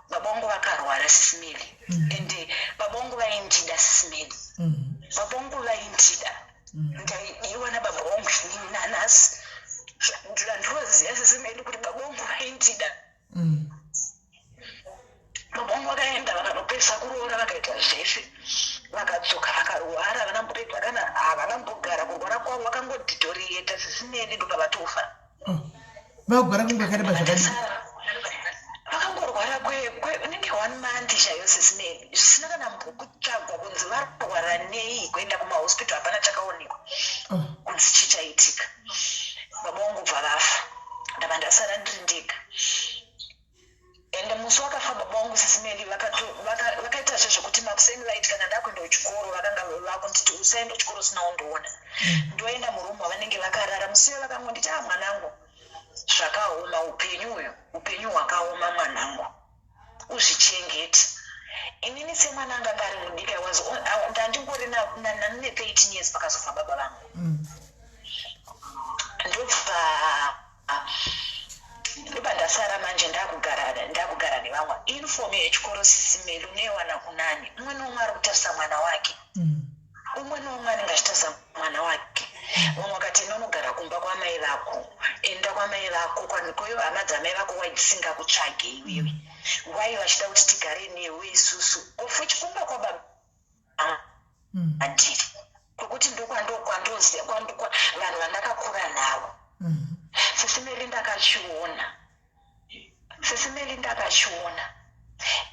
baba vangu vakarwara sisimeli and baba vangu vaindida sisimeli. Baba vangu vaindida ndaiwana baba vangu inini nanhasi ndinoziva sisimeli kuti baba vangu vaindida. Baba vangu vakaenda vakanopedzisa kuroora vakaita zvese vakadzoka vakarwara vanambopedza kana havanambogara kurwara kwavo vakangodhitorieta sisimeli ndobva vatofa. Vakugara kungokareba zvakadii? Vakangorwara unenge 1 month chaiyo sisimeli zvisina kana mbokutsvagwa kunzi varwara nei kuenda kumahospital hapana chakaonekwa kunzi chichaitika. Baba vangu bva vafa ndabva ndasara ndiri ndega. Ende musi wakafa baba vangu sisimeli vakaita zvezvekuti makuseni vaiti kana ndakuenda kuchikoro vakanga vakunditi usaenda kuchikoro usina undoona ndoenda murumu vanenge vakarara musiwe vakangonditi mwanangu zvakaoma upenyu hwakaoma mwanangu uzvichengete. Inini semwana anga ngari mudiki ndandingori nane 13 years pakazofa baba vangu. Ndobva ndasara manje ndakugara nevamwe. Inifomu yechikoro sisimelu newana kunani. Umwe neumwe ari kutarisa mwana wake. Umwe neumwe anenge achitarisa mwana wake. Mumwe akati inonogara kumba kwamai vako. Enda kwamai vako kwanikoyo hama dzamai vako waidzisingakutsvage iwewe. Wai vachida kuti tigare newe isusu. Ofu chikumba kwababa andiri. Kwekuti ndokwandoziva vanhu vandakakura navo. Sisimeli ndakachiona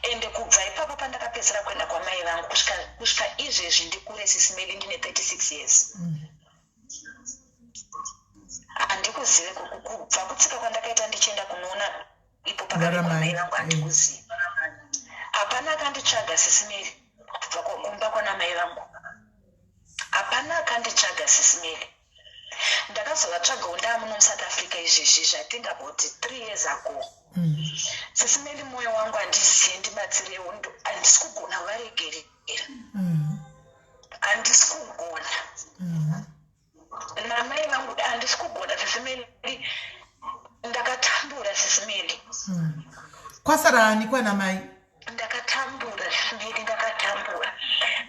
ende kubva ipapo pandakapedzera kuenda kwamai vangu kusvika izvezvi ndikure Sisimeli ndine 36 years. Handikuzive kubva kutsika kwandakaita ndichienda kunoona ipo pakati kwamai vangu handikuziva. Hapana akanditsvaga Sisimeli kubva kumba kwana mai vangu. Hapana akanditsvaga Sisimeli. Ndakazovatsvagawo ndamuno muSouth Africa izvezvi zvatinga about 3 years ago. Sisimeli mwoyo wangu handizive ndibatsirewo handisi kugona varegerera. Handisi kugona. Namai vangu handisi kugona Sisimeli. Ndakatambura Sisimeli. Kwasara ani kwana mai? Ndakatambura Sisimeli ndakatambura.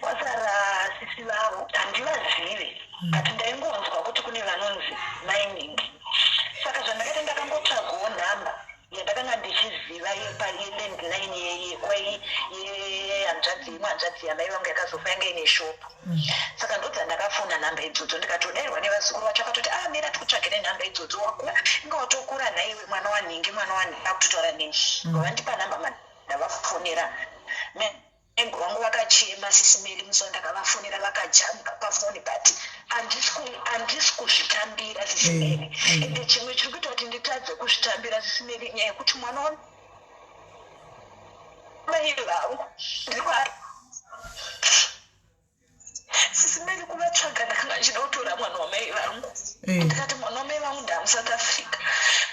Kwasara sisi vavo handivazive. Ati ndaingonzwa kuti kune vanonzi mining. Saka zvandakaita ndakambotsvagawo nhamba yandakanga ndichiziva yelandline yehanzvadzi imwe hanzvadzi yamai vangu yakazofa yanga ine shopu. Saka ndodza ndakafona nhamba idzodzo ndikatodairwa nevazukuru vacho vakatoti mira tikutsvagire nhamba idzodzo wakura inga watokura nhaiwe mwana wanhingi akutotaura neni. Ngavandipa nhamba ndavafonera. Ego vangu vakachema Sisimeli musi ndakavafonera vakajambuka pafoni but handisi kuzvitambira Sisimeli. Ende chimwe chiri kuita kuti nditadze kuzvitambira Sisimeli nyaya yekuti mwana wamai vangu Sisimeli kuvatsvaga ndakanga ndichida kutora mwana wamai vangu. Ndikati mwana wamai vangu ndamuSouth Africa.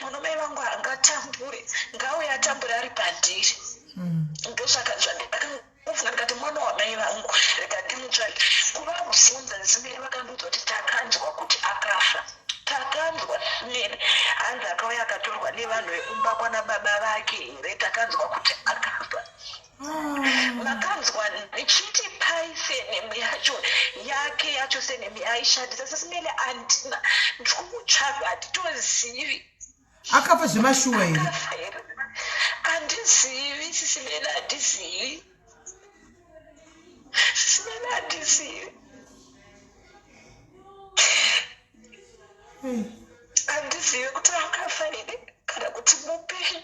Mwana wamai vangu haangatambure ngauye atambure ari pandiri. Ndosaka zvandakanga ufunga ndikati mwana wamai vangu rikatimutsvage kuvabvunza Sisimeli vakandiudza kuti takanzwa kuti akafa. Takanzwa Sisimeli hanzi akauya akatorwa nevanhu vekumba kwana baba vake here takanzwa kuti akafa. Makanzwa ndichiti pai senemu yacho senemu yaishandisa Sisimeli handina ndikumutsvaga hatitozivi. Akafa zvemashuwa here? Handizivi Sisimeli handizivi. Sisimeli handizivi. Handizivi kuti akafa here kana kuti mupenyu.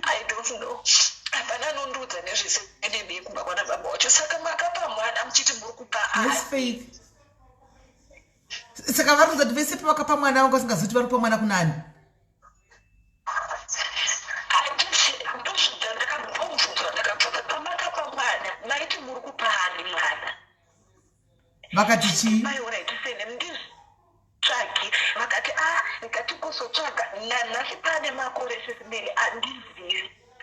I don't know. Hapana anondiudza nezvesenemi kumba kwana baba wacho. Saka makapa mwana muchiti muri kupa ani? Saka varikuudza kuti vese pavakapa mwana vangu vasingazivi kuti vari kupa mwana kunani? Vakati chii? Maiona itisene nditsvagi vakati ndikatikosotsvaga nhasi pane makore Sisimeli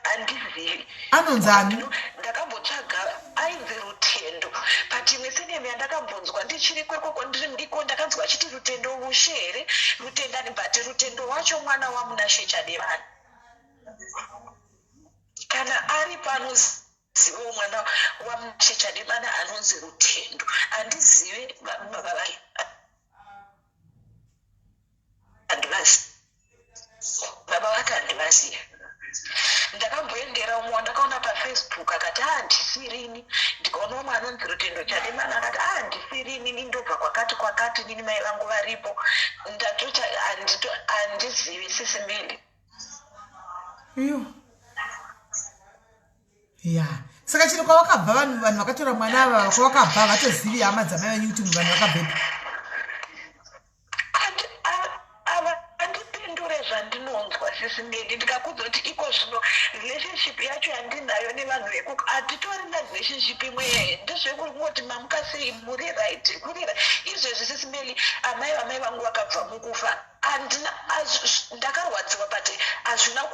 handizivi. Anonzani? Ndakambotsvaga ainzi Rutendo. But imwe senemu yandakambonzwa ndichiri kwekoko ndiri ndiko ndakanzwa achiti Rutendo ushere Rutendani but Rutendo wacho mwana waMunashechadevani. Kana ari panozivo mwana waMunashechadevani anonzi Rutendo. Handizive baba vake handivaziva. Ndakamboendera umwe wandakaona paFacebook akati ndisirini. Ndikaona umwe anonzi Rutendo Chademani akati ndisirini ndobva kwakati nini mai vangu varipo. Ndatoti handizivi Sisimeli. Ya. Saka chino kwavakabva vanhu vakatora mwana ava kwavakabva vatozivi hama dzamai vanyu kuti vanhu vakabvepi? Handipindure zvandinonzwa sisimeli ndikakudza kuti iko zvino relationship yacho yandinayo nevanhu vekuko hatitorina relationship imwe ndezvekungoti mamukasei muri right kurira izvezvi sisimeli amai vamai vangu vakabva mukufa ndakarwadziwa but hazvina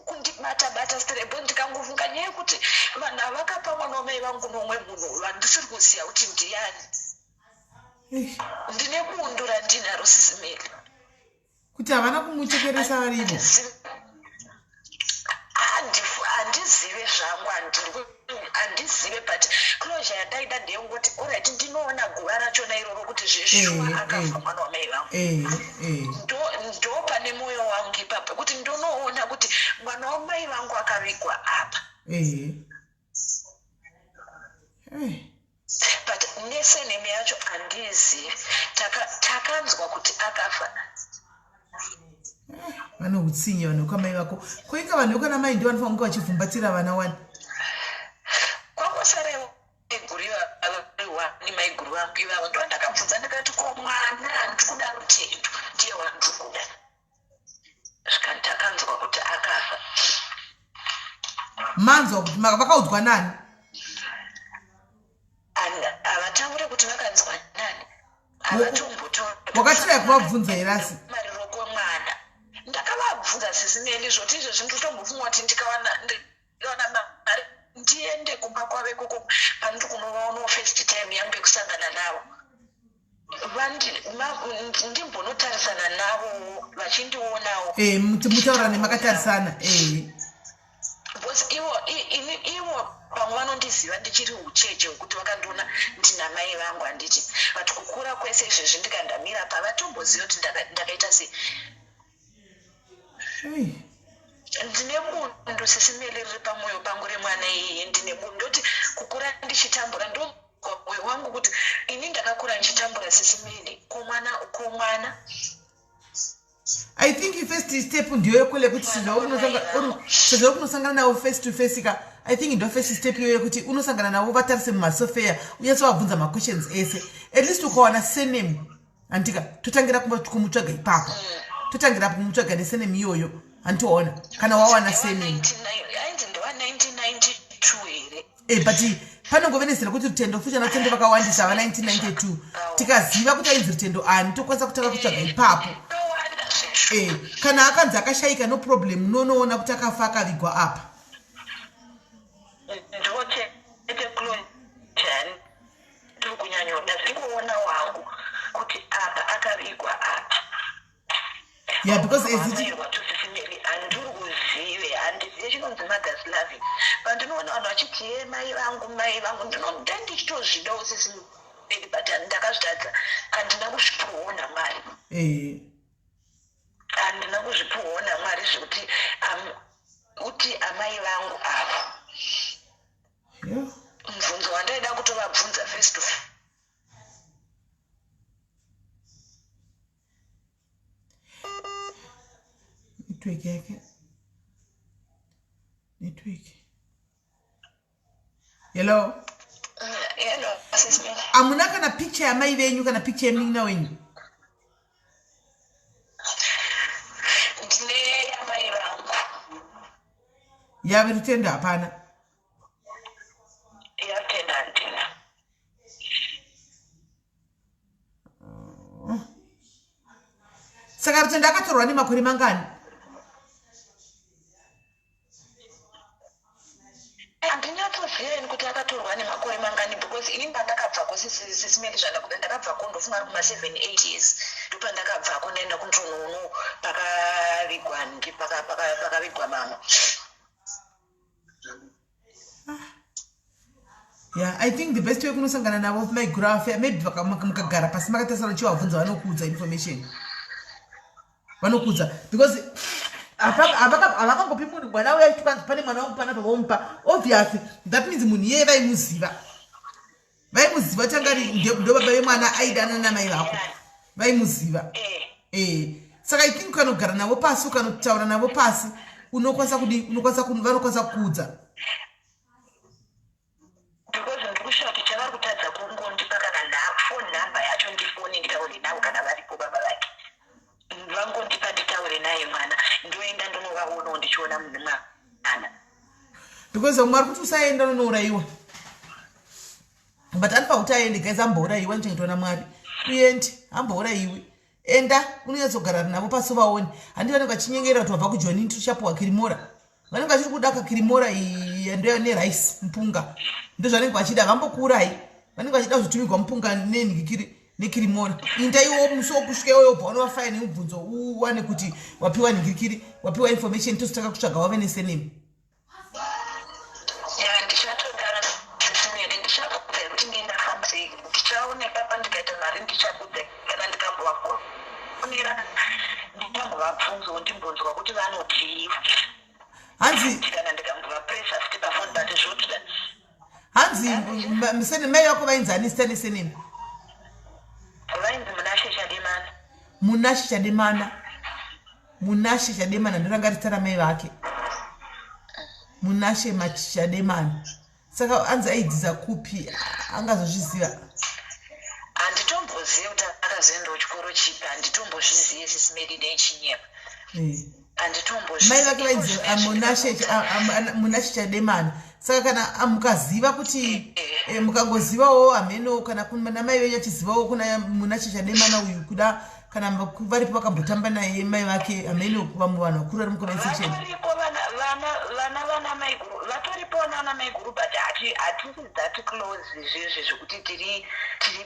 kundibata strebo ndikangofunga nyaya yekuti vanhu havakapa mwana wamai vangu nomwe munhu vandisiri kuziva kuti ndiani ndine bundu randinaro sisimeli kuti havana kumuchekeresa varivo handizive zvangu handizive but closure yandaida ndeyengoti oright ndinoona guva rachona iroro kuti zveshuwa akafa mwana wamai vangu ndo pane mwoyo wangu ipapo kuti ndonoona kuti mwana wamai vangu akavigwa apa but nesenemi yacho handizive takanzwa kuti akafa vanoutsinye vanhu kwamai vako koika vanhu vekwana mai ndo vanofanira kunge vachivhumbatira vana wani kwangosara maiguru vangu ivavo ndo ndakabvunza ndikati ko mwana handikuda rutendo ndiye wandikuda svika ndakanzwa kuti akafa manzwa kuti vakaudzwa nani havataure kuti vakanzwa nani havatombotaura wakatira kuvabvunza herasi mariroko mwana ndakavabvunza sisimeli zvoti izvezvi ndotombofunga kuti ndikawana mari ndiende kumba kwave koko pandiri kunovaonawo first time yangu yekusangana navo ndimbonotarisana navo vachindionawo mutaura nemakatarisana because ivo pamwe vanondiziva ndichiri ucheche hwekuti vakandiona ndina mai vangu handiti but kukura kwese izvezvi ndikandamira pavatomboziva kuti ndakaita sei ndine bundu sisimeli riri pamwoyo pangu remwana iyeye ndine bundu ndoti kukura ndichitambura ndo mwoyo wangu kuti ini ndakakura ndichitambura sisimeli komwana I think first step ndiyo yekule kuti sezvo kunosangana navo face to face ka I think ndo first step iyoyo kuti unosangana navo vatarise mumasofeya unyatso vabvunza maquestions ese at least ukawana surname andika totangira kumutsvaga ipapo totangira kumutsvaga nesename iyoyo antoona kana wawana surname ainzi ndewa 1992 here but panongovenesera kuti rutendo fucha natendo vakawandisa va 1992 tikaziva kuti ainzi rutendo ani tokwanisa kutanga kutsvaga ipapo kana akanzi akashayika no problem nonoona kuti akafa akavigwa apa ndochete clonjani tiri kunyanyoda zvingoona wangu kuti apa akavigwa apa because handiri kuzive handizive chinonzi mothers loving pandinoona vanhu vachiti ye mai vangu ndandichitozvidawo sisimeli but ndakazvitadza handina kuzvipuona mwari handina kuzvipuona mwari zvekuti uti amai vangu ava mubvunzo wandaida kutovabvunza face to face network yake network hello amuna kana picture ya mai venyu kana picture ya mnina wenyu ndine yamai vangu yave rutendo hapana yatenda handina saka rutendo akatorwa nemakore mangani handinatsoziva kuti akatorwa nemakore mangani because ini pandakabvako sisimeli zvandakuda ndakabvako ndofunga ari kuma7-8 years ndopandakabvako ndaenda kuntonono pakavigwa ngi pakavigwa mama yeah I think the best way kunosangana navo maigurafe maybe mukagara pasi makatasara chivabvunza vanokuudza information vanokuudza because havakangopi munhu mwana uya pane mwana wangu panapa vomupa obviously that means munhu iyeye vaimuziva tangari ndo baba vemwana aidana namai vako vaimuziva saka I think ukanogara navo pasi ukanotaura navo pasi vanokwanisa kuudza because ndikushawa kuti chavari kutadza kungondipa kana phone number yacho ndifoni nditaure navo kana varipo baba vake vangondipa nditaure naye mwana ndoenda ndonova ndichiona mune mwana. Because umari kuti usaenda unourayiwa. But alfa utaende guys ambourayiwa nchengetwa Mwari. Uyendi ambourayiwe. Enda unonyadzogara navo pasi vaone. Handi vanenge vachinyengera kuti wabva kuJoni tuchapuwa kirimora. Vanenge vachiri kudaka kirimora iyi nerice mpunga. Ndozvanenge vachida vambokurai. Vanenge vachida kuzotumigwa mupunga nekirimora. Indaiwo muso kusvika wobva unovafaini mubvunzo uwane kuti wapiwa ningirikiri, wapiwa information tositaka kutsvaga wave nesenemi. Ndichatogara sesimere ndichakubvira kuti ndindahamzi ndichaoneka pandikaita mari ndichakudze kana ndikambovako unira nditambovabvunzo ndimbonzwa kuti vanotii Hanzi kana ndikambovapuresa futi pafoni but zvotuda Hanzi msene mai wako vainzani senemi. vainzi Munashe Chademana. Munashe Chademana ndorangaritara mai vake. Munashe Chademana. Saka anzi aidziza kupi angazozviziva. Anditomboziva kuti akazoenda kuchikoro chipi, anditombozviziva sisimeri nechinyepa. Mai vake vainzi Munashe Chademana. Saka kana mukaziva kuti mukangozivawo ameno kana kuna mai venyu achizivawo kuna Munashe Chademana uyu kuda kana varipo vakambotamba naye mai vake ameno vamwe vanhu vakuru vari muconversation. Vana mai guru vatoripo nana mai guru but hatisi that close izvezvo zvekuti tiri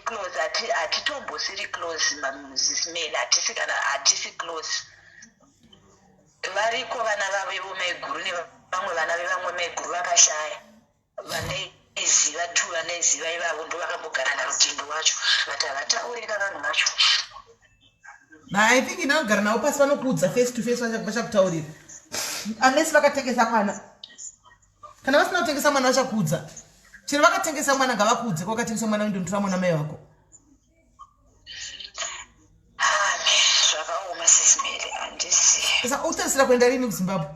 close hatitombosiri close sisimeri hatisi close. Variko vana vavevo mai guru nevamwe vana vevamwe mai guru vakashaya vaneiziva tu vaneiziva ivavo ndo vakambogara narutindo wacho vati havataurika vanhu vacho. I think inogara navo pasi vanokuudza face to face vachakutaurira unless vakatengesa mwana. Kana vasina kutengesa mwana vachakuudza. Chero vakatengesa mwana ngavakuudze kwakatengesa mwana ndinotora mwana mai wako. Zvakaoma sisimeri handisi. Saka utarisira kuenda rini kuZimbabwe?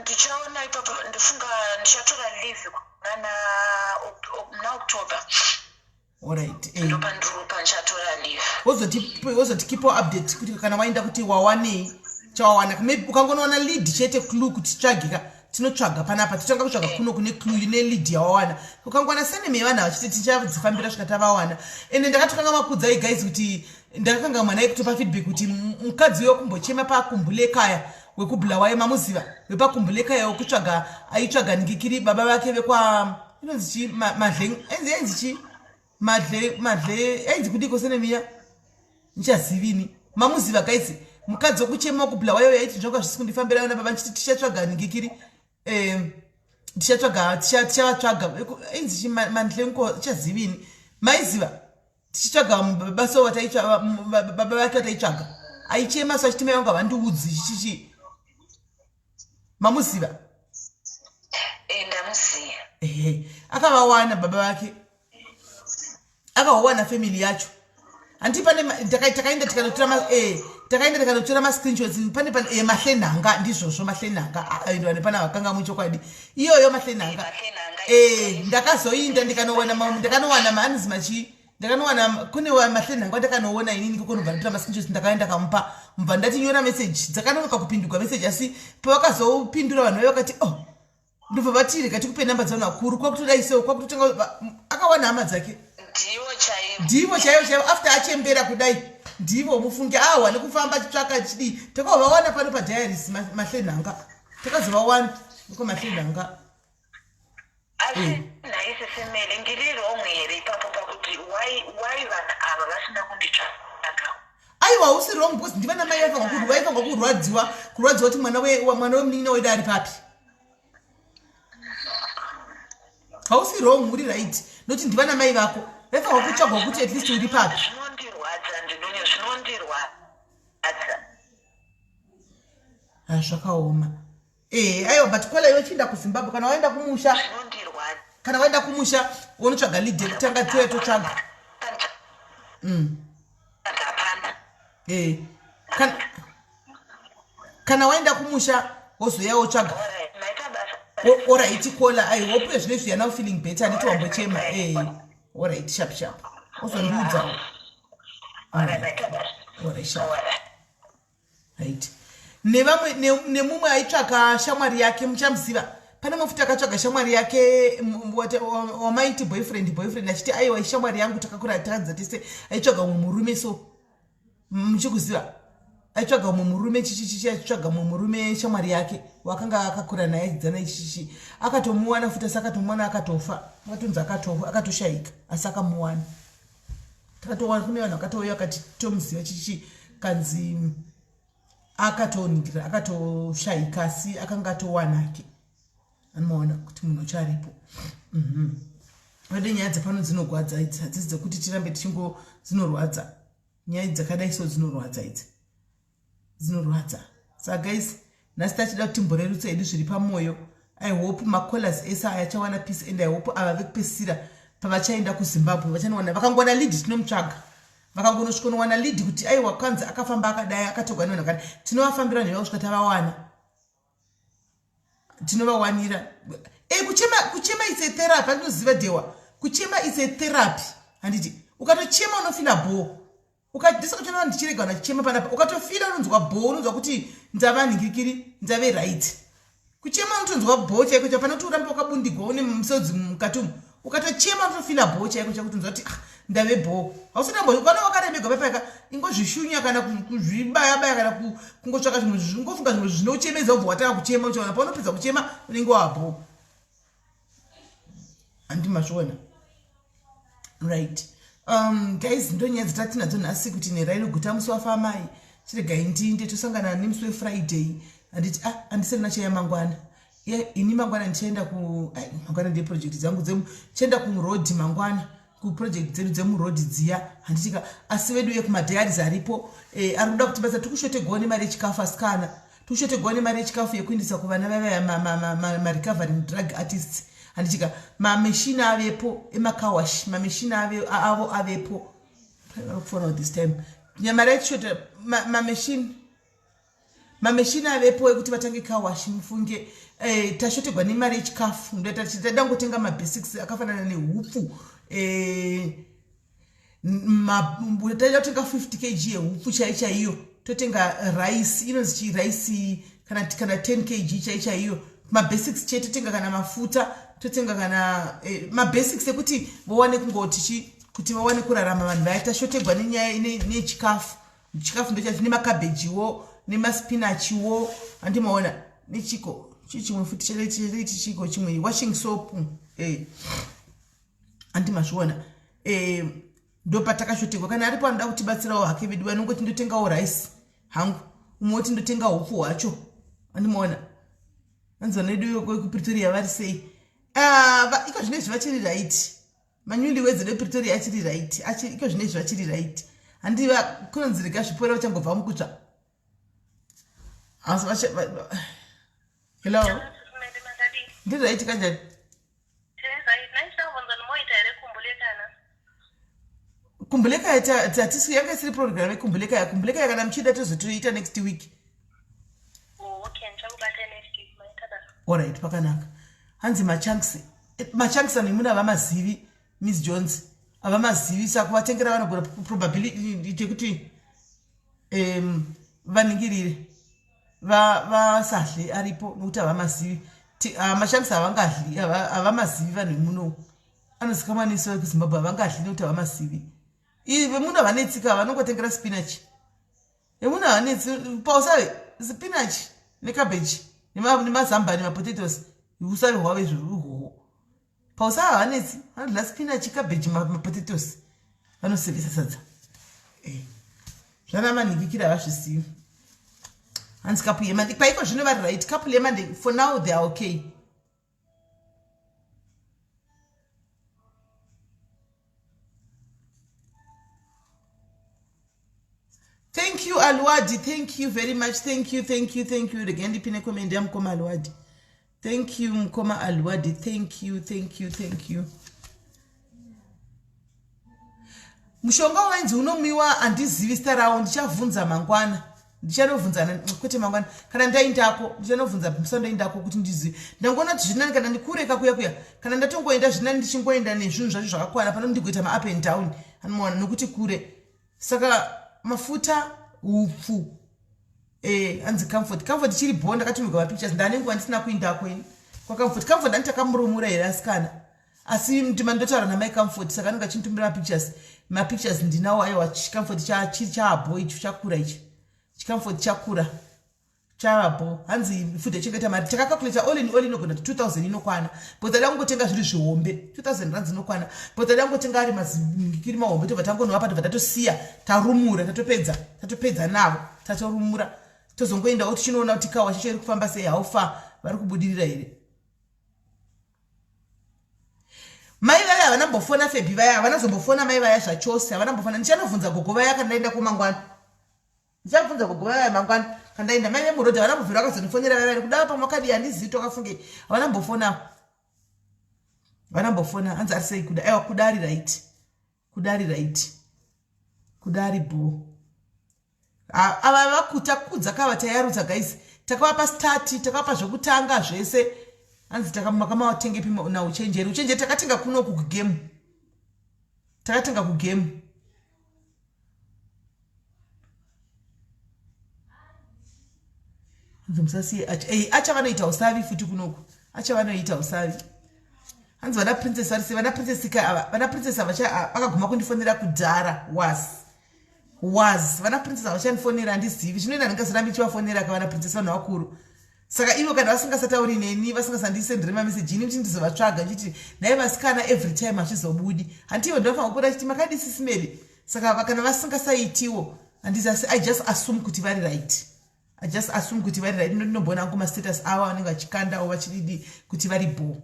Ndichaona ipapo ndifunga ndichatora leave na October. Alright. Ndopandirupa ndichatora leave. Wozoti keep update kuti kana waenda kuti wawane chawawana. Maybe ukangoona lead chete clue kuti tsvagika. Tinotsvaga panapa titanga kutsvaga kuno kune clue ine lead yawawana. Ukangoona senemi yevana vachiti tichadzifambira svikata vawana. Ende ndakatokanga makudzai guys kuti ndakanga mwana ekutopa feedback kuti mukadzi wekumbochema pakumbule kaya wekubulawaye mamuziva wepakumbuleka wokutsvaga aitsvaga ngikiri baba vake vekwa inonzi madle enzi chi madle enzi kudiko senemiya nchazivini mamuziva kaisi mukadzi wokuchema wokubulawaye yaiti njoka zvisikundifambira yona baba nchiti tichatsvaga ngikiri tichatsvaga enzi chi madle nko chazivini maiziva tichitsvaga basa wataitsvaga baba vake wataitsvaga aichema so achitima yanga vandiudzi chichi mamuziva ndamuziva akavawana baba vake akawawana family yacho handi pane takaenda tikanotora mascreenshots pane mahlenhanga ndizvozvo mahlenhanga aindwa nepana vakanga muchokwadi iyoyo mahlenhanga ndakazoinda ndakanowana maanizi machi ndakanowana kune mahlenhanga ndakanoona inini kokonobva nditora mascreenshots ndakaenda kamupa mubva ndati nyora message dzakanonoka kupindurwa message asi pavakazopindura vanhu vakati ndobva vatiri kati kupe namba dzavanhu vakuru kwakutoda isewo kwakutotenga akawana hama dzake ndivo chaivo after achembera kudai ndivo mufunge awa nekufamba achitsvaka chidii takazovawana pano padiaries mahlenhanga takazovawana iko mahlenhanga asi naisi semele ndiri wrong here ipapo pakuti why vanhu ava vasina kunditsvaga. Aiwa usi wrong because ndivana mai vaifanga kurwadziwa kuti mwana wemunini wedu ari papi. Hausi wrong uri right noti ndivana mai vako vaifanga kutsvagwa kuti at least uri papi. Zvinondirwadza zvakaoma aiwa but kwela iwe chienda kuZimbabwe kana waenda kumusha unotsvaga lead kutanga tiwe totsvaga kana waenda kumusha wozoya wotsvaga alright kola I hope zvinezvi you're now feeling better anditi wambochema alright sharp wozondiudzawo alright sharp right nevamwe nemumwe aitsvaga shamwari yake muchamuziva. Pane mafuta akatsvaga shamwari yake wamaiti boyfriend achiti aiwa shamwari yangu takakura takadza tese aitsvaga mumwe murume so muchikuziva aitsvaga mumwe murume chichichichi aitsvaga mumwe murume shamwari yake wakanga akakura naye achidzana ichichichi akatomuwana futa sakatomuwana akatofa akatonzi akatoshayika asi akamuwana takatowana kune vanhu akatouya akati tomuziva chichichi kanzi akatoningira akatoshayika asi akanga atowanake anomaona kuti munhu ucharipo. Vade nyaya dzapano dzinogwadza idzi hadzisi dzekuti tirambe tichingo dzinorwadza nyaya dzakadai so dzinorwadza idzi dzinorwadza. Saka guys nhasi tachida kuti timborerutsa hedu zviri pamwoyo. I hope makolas ese ayachawana peace and I hope ava vekupesira pavachaenda kuZimbabwe vachanowana vakangowana lead tinomutsvaga vakangonosvikonowana lead kuti aiwa kwanzi akafamba akadai akatogwanona kana tinovafambira nevo kusvika tavawana tinovawanira. Kuchema is a therapy andinoziva dewa kuchema is a therapy handiti ukatochema unofila bho ukadisa kuchema ndichirega unachichema panapa ukatofila unonzwa bho unonzwa kuti ndava ningirikiri ndave right kuchema unotonzwa bho chaiko chapana kuti urambe wakabundigwa une musodzi mukatumu ukatochema unofila bho chaiko chakuti unzwa kuti ndave bho hausitambo ukana wakarembegwa papaika ingozvishunya kana kuzvibaya kana kungotsvaka zvimwe zvingofunga zvimwe zvinochemedza ubva wataka kuchema uchaona paunopedza kuchema unenge wabho andimazviona right. Guys ndo nyaya dzatinadzo nhasi kuti neraino guta musi wafamai chiregai ndinde tosangana nemusi wefriday anditi handisarina chaya mangwana ini mangwana ndichaenda mangwana ndiye project dzangu chienda kuroad mangwana kuproject dzedu dzemuroad dziya handitika asi vedu yekumadhiaries aripo ari kuda kuti basa tikushotegwa nemari yechikafu asikana tikushotegwa nemari yechikafu yekuindisa kuvana vavaya marecovering drug artists handitika mameshini avepo emakawash mameshini avo avepo for this time nyamara yechishota mameshini avepo ekuti vatange kawash mufunge tashotegwa nemari yechikafu ndadangotenga mabasics akafanana nehupfu taida kutenga 50 kg yehupfu chaichaiyo totenga rice inonzi chiraisi kana 10 kg chaichaiyo mabasics chete totenga kana mafuta totenga kana mabasics ekuti vawane kungoti kuti vawane kurarama vanhu vaya tashotegwa nenyaya nechikafu ndochati nemakabhejiwo nemaspinachiwo handimaona nechiko chichimwe futi chaleiti chiko chimwe washing soap handimazviona ndopatakashotegwa kana aripo anoda kutibatsirawo hake vedu vanongoti ndotengawo rice hangu umwe woti ndotenga hupfu hwacho handimaona anzwa nedu kwekupretoria vari sei iko zvinezvi vachiri right manyuli wedze nepretoria achiri right iko zvinezvi vachiri right handiva kunonzirika zvipora vachangobva mukutsva hello ndiri right kanjani kumbuleka tatisi yanga isiri program kumbuleka kana mchida tozotoita next week. Alright pakanaka hanzi machanks anemuna vamazivi Miss Jones avamazivi saka vatengera vanogona probability yekuti vaningirire vasahle aripo nokuti havamazivi machanks avamazivi vanhu vemuno anozikamanisa kuZimbabwe havangadli nokuti havamazivi vemuna havanetsika vanongotengera spinach vemuna havanetsi pausave spinach nekabeji nemazamba nemapotatoes usave hwave zviuhoho pausa havanetsi vanodla spinach kabeji mapotatoes vanosevesa sadza zvanamanhikikira havazvisivi hanzi kapu yemande paiko zvino vari right kapu yemande for now they are okay. Thank you Alwadi, thank you very much, thank you again ndipine comment ya Mkoma Alwadi. Thank you Mkoma Alwadi, thank you. Mushonga wenzi unomiwa andizivi starawo ndichavunza mangwana. Ndichanovunzana kwete mangwana kana ndaindako ndichanovunza musando indako kuti ndizive. Ndangona kuti zvinani kana ndikureka kuya kana ndatongoenda zvinani ndichingoenda nezvinhu zvacho zvakakwana pano ndigoita ma up and down anoona nokuti kure. Saka mafuta upfu Anzi Comfort chiri Bho ndakatumigwa mapictures ndanenguva ndisina kuinda kweni kwa Comfort ndanditakamurumura here asikana asi ndima ndotaura namai Comfort saka ndanga chinitumira mapictures ndinawo aiwa Comfort chaabho icho chakura ichi Comfort chakura chavabho hanzi fude chengeta mari takakalkuleta all in all inogona 2000 inokwana but ada kungotenga zviri zvihombe 2000 rands inokwana but ada kungotenga ari mazikiri mahombe tobva tangonwa patobva tatosiya tarumura tatopedza navo tatorumura tozongoendawo tichinoona kuti kawa chacho iri kufamba sei haufa vari kubudirira here mai vaya havana mbofona Febhi vaya havana zombofona mai vaya zvachose havana mbofona ndichanobvunza gogo vaya kana ndaenda kumangwana ndichabvunza gogo vaya mangwana kandaenda mai vemurodhi havana mbobvira vakazondifonera vaya kudava pamakadi handizivi tokafunge havana mbofona hanzi ari sei kuda aiwa kudari Bho ava vakutakudza kava tayarudza guys takavapa start takavapa zvokutanga zvese hanzi takamakamatenge pima na uchenjeri takatenga kunoku kugame hanzi musasiye acha vanoita usavi futi kunoku hanzi vana princess varise vana princess vakaguma kundifonera kudhara was vana princess vachandifonera handizivi zvinoenda ndingazorambi chivafonera kavana princess vanhu vakuru saka ivo kana vasingasatauri neni vasingasandisendere mameseji ini kuti ndizovatsvaga ndichiti nai vasikana every time hachizobudi handivo ndinofanira kupota chiti makadisisimeri saka kana vasingasaitiwo handizasi I just assume kuti vari right ndinobona angu mastatus avo vanenge vachikandawo vachididi kuti vari Bho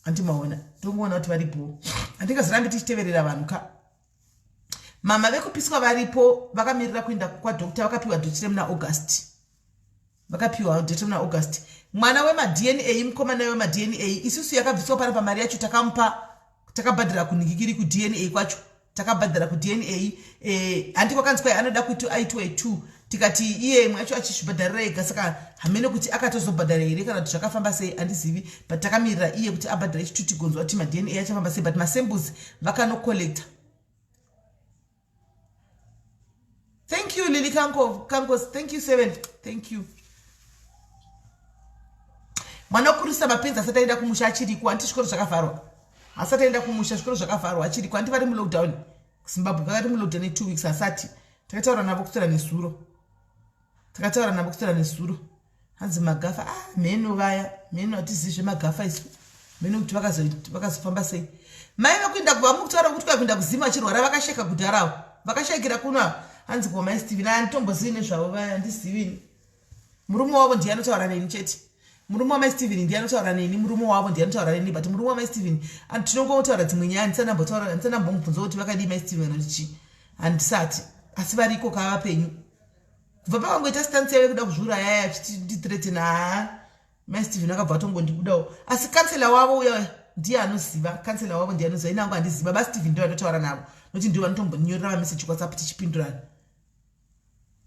handimaona ndongoona kuti vari Bho handingazorambi tichiteverera vanhu ka mama vekupiswa varipo vakamirira kuenda kwadokta vakapiwa date muna August mwana wemadNA mukomana wemadNA isusu yakabviswa pana pamari yacho takabhadhira kuningikiri kuDNA kwacho takabhadhira kuDNA handi kwakanzwai anoda kuti aitwe 2 tikati iye mwacho achizvibhadharira ega saka hamene kuti akatozobhadhara here kana kuti zvakafamba sei handizivi but takamirira iye kuti abhadhara ichi tigonzwa kuti maDNA achafamba sei but masamples vakanocollecta. Thank you Lily Kankos, thank you 7, thank you. Mwana kurisa mapenzi asati aenda kumusha achiri ku anti chikoro zvakavharwa. Asati aenda kumusha chikoro zvakavharwa achiri ku anti vari mu lockdown. Zimbabwe vakati mu lockdown 2 weeks asati. Takataura navo kutsura nesuro. Hanzi magafa meno vaya, meno atizizve magafa isu. Meno kuti vakazofamba sei. Mai vakuenda kuva mukutaura kuti kuenda kuzima achirwara vakasheka kudharawo. Vakashekera kuna hanzi kwa mai Steve na ntombozivi nezvavo vaya ndisivini. Murume wavo ndiye anotaura neni chete. Murume wa mai Steven ndiye anotaura neni, murume wavo ndiye anotaura neni, but murume wa mai Steven tinongotaura dzimwe nyaya ndisambomubvunza kuti vakadii mai Steven ndichi handisati asi variko kava penyu kubva pakangoita stance yavo kuda kuzviuraya yaya achitithreatena mai Steven akabva atongondibudawo asi kansela wavo uya ndiye anoziva inangu handiziva ba Steven ndiye anotaura navo nokuti ndiwo vanotombonyorera mameseji kwaSAP tichipindurana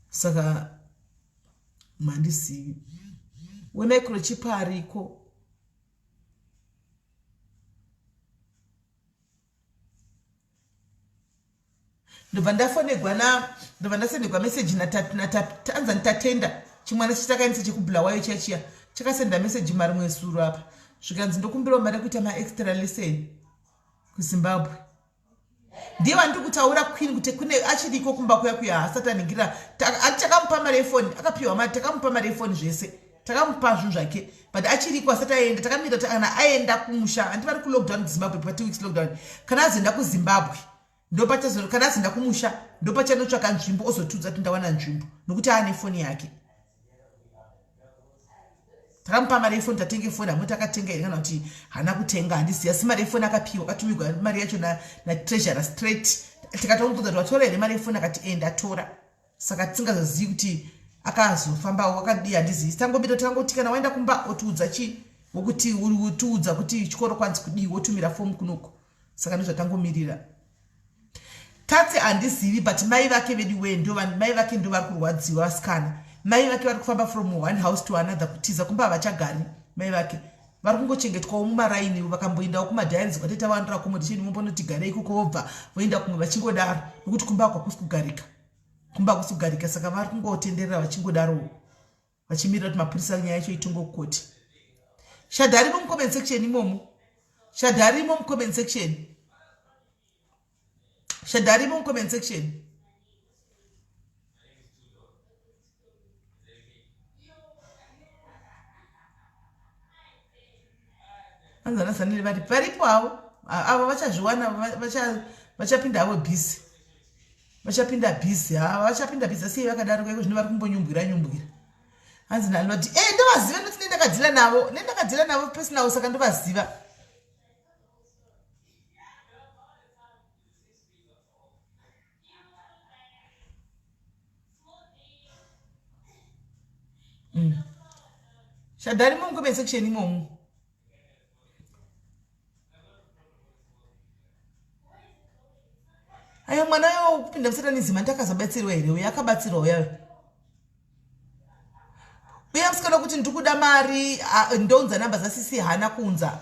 saka mandizivi wemicrochip ariko ndobva ndasendegwa meseji natanza nditatenda chimwana chitakainisa chekubhulawayo chachiya chakasenda meseji marimwe suru apa zvikanzi ndokumbirawo mari yekuita maextra lesson kuZimbabwe ndiye vandiri kutaura Queen kuti kune achiriko kumba kuya asati aningira takamupa mari yefoni akapiwa mari takamupa mari yefoni zvese takamupa zvinhu zvake but achiriko asati aenda takamira kuti kana aenda kumusha handi vari kulockdown kuZimbabwe pa 2 weeks lockdown kana azoenda kuZimbabwe kana azoenda kumusha ndopachanotsvaka nzvimbo ozotudza kuti ndawana nzvimbo nokuti aane foni yake takamupa mari yefoni tatenge foni hamwe takatenga iri kana kuti hana kutenga handisiya asi mari yefoni akapiwa akatumigwa mari yacho natreasurer straight tikatomubvunza kuti watora here mari yefoni akati enda tora saka tisingazozivi kuti akazofambawo akadii handizivi tangobita tangoti kana waenda kumba otiudza chii wokuti utiudza kuti chikoro kwanzi kudii wotumira fomu kunoku saka ndozvatangomirira tatsi handizivi but mai vake vediwe mai vake ndo vari kurwadziwa vasikana mai vake vari kufamba from one house to another kutiza kumba havachagari mai vake vari kungochengetwawo mumaraini vakamboendawo kumadhairis kwateta vandira kumwe tichini mumbonoti garei kuko vobva voenda kumwe vachingodaro nokuti kumba kwakusi kugarika kumba kusugarika. Saka vari kungotenderera vachingodaro vachimirira kuti mapurisa nyaya yacho itongo kukoti. Shadhari mu comment section imomo. Shadhari mu comment section. Shadhari mu comment section. Anzana sanile varipo avo vachazviwana vachapinda avo busy. Vachapinda busy. Vachapinda busy asi vakadaro kwaiko zvino vari kumbonyumbwira. Hanzi naloti ndovaziva noti nendakadzila navo personal saka ndovaziva. Shadhari mu comment section imomo. Ayo mwana yo kupinda musatanizima ndakazobatsirwa here uya akabatsirwa uya. Uya musikana kuti ndikuda mari ndonza namba zasisi hana kunza.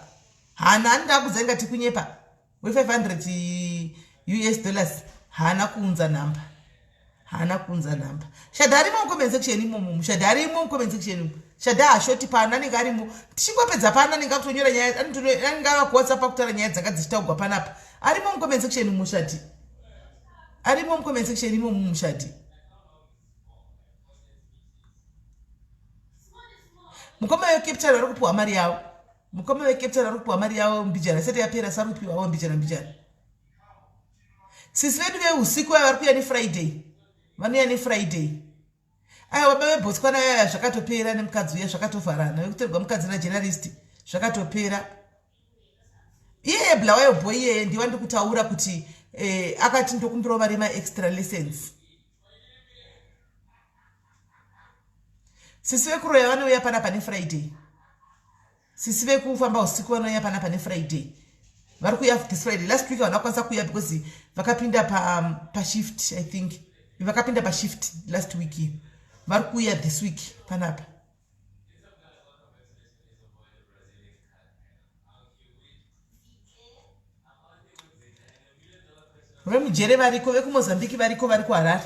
Hana ndakuza ngati kunyepa. We $500 US hana kunza namba. Hana kunza namba. Shadhari mu comment section imomo. Shadhari mu comment section. Shadha shoti pana ningari mu. Tichingopedza pana ningakutonyora nyaya aningava ku WhatsApp kutara nyaya dzakadzitaugwa panapa. Ari mu comment section mushati. Ari mu comment section imomo mushati. Mukoma yo capture ro kupuwa mari yawo. Mukoma yo capture ro kupuwa mari yawo mbijana. Sete yapera sarupiwa wawo mbijana. Sisi vedu ve usiku vari kuya ni Friday. Vanoya ni Friday. Aya wabawe Botswana yaya zvakatopera nemukadzi uya zvakatofarana. Vekuterwa mukadzi na journalist zvakatopera. Iye Blawayo boy iye ndiwa ndikutaura kuti akati ndokumbira vari ma extra lessons. Sisi vekuroya vanouya panapa ne Friday. Sisi vekufamba usiku vanouya panapa ne Friday. Vari kuya this Friday. Last week vanakwanisa kuya because vakapinda pa shift I think. Vakapinda pa shift last week. Vari kuya this week panapa. Vemujere variko vekumozambiki variko vari kuHarare.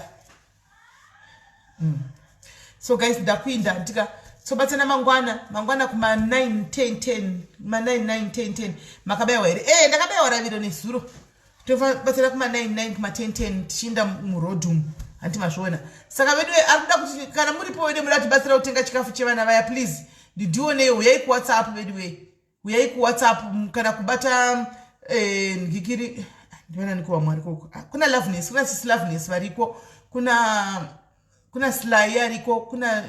So guys ndakuinda ndika so batsana mangwana kuma 9:10 makabewa here ndakabewa raviro nezuro tofa batsana kuma 9 kuma 10 tishinda murodum anti mashona saka vedu ari kuda kuti kana muripo wede murati batsira kutenga chikafu chevana vaya please ndidione uyai ku WhatsApp vedu uyai ku WhatsApp kana kubata ngikiri ndivana nikuwa mwari koko kuna Loveness kuna sisi Loveness variko kuna Sly ariko kuna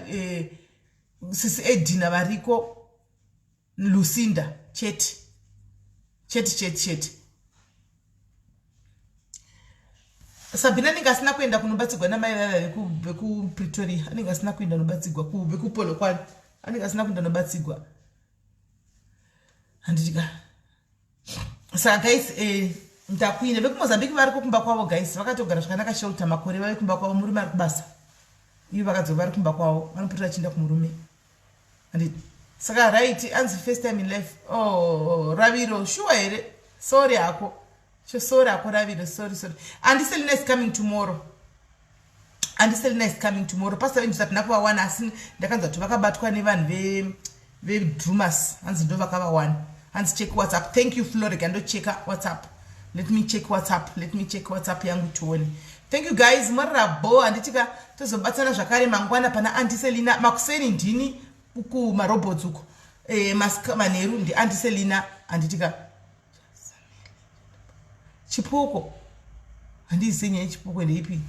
sisi Edina variko Lucinda chet Sabina ningasina kuenda kunobatsigwa namai vava veku Pretoria aningasina kuenda nobatsigwa veku Polokwane aningasina kuenda nobatsigwa handitika saka guys ndakuina vekumozambiki vari kumba kwavo guys vakatogara zvakanaka shelter makore vari kumba kwavo murume ari kubasa ivo vakadzoka vari kumba kwavo vanoputira chinda kumurume handiti saka right anzi first time in life Raviro sure here sorry ako Raviro sorry Andiselina is coming tomorrow pastor venju satina kuvawana asi ndakanzwa kuti vakabatwa nevanhu vedrumas hanzi ndo vakavawana hanzi check WhatsApp. Thank you Floric andocheka WhatsApp. Let me check WhatsApp yangu tuone. Thank you guys. Marabo anditika tozobatsana zvakare mangwana pana Andiselina makuseni ndini uku marobots uko. Maneru ndi Andiselina anditika chipoko. Andizenya chipoko ndeipi.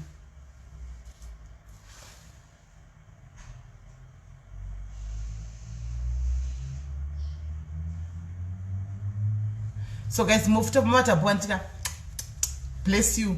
So guys, move to Mata Bless you.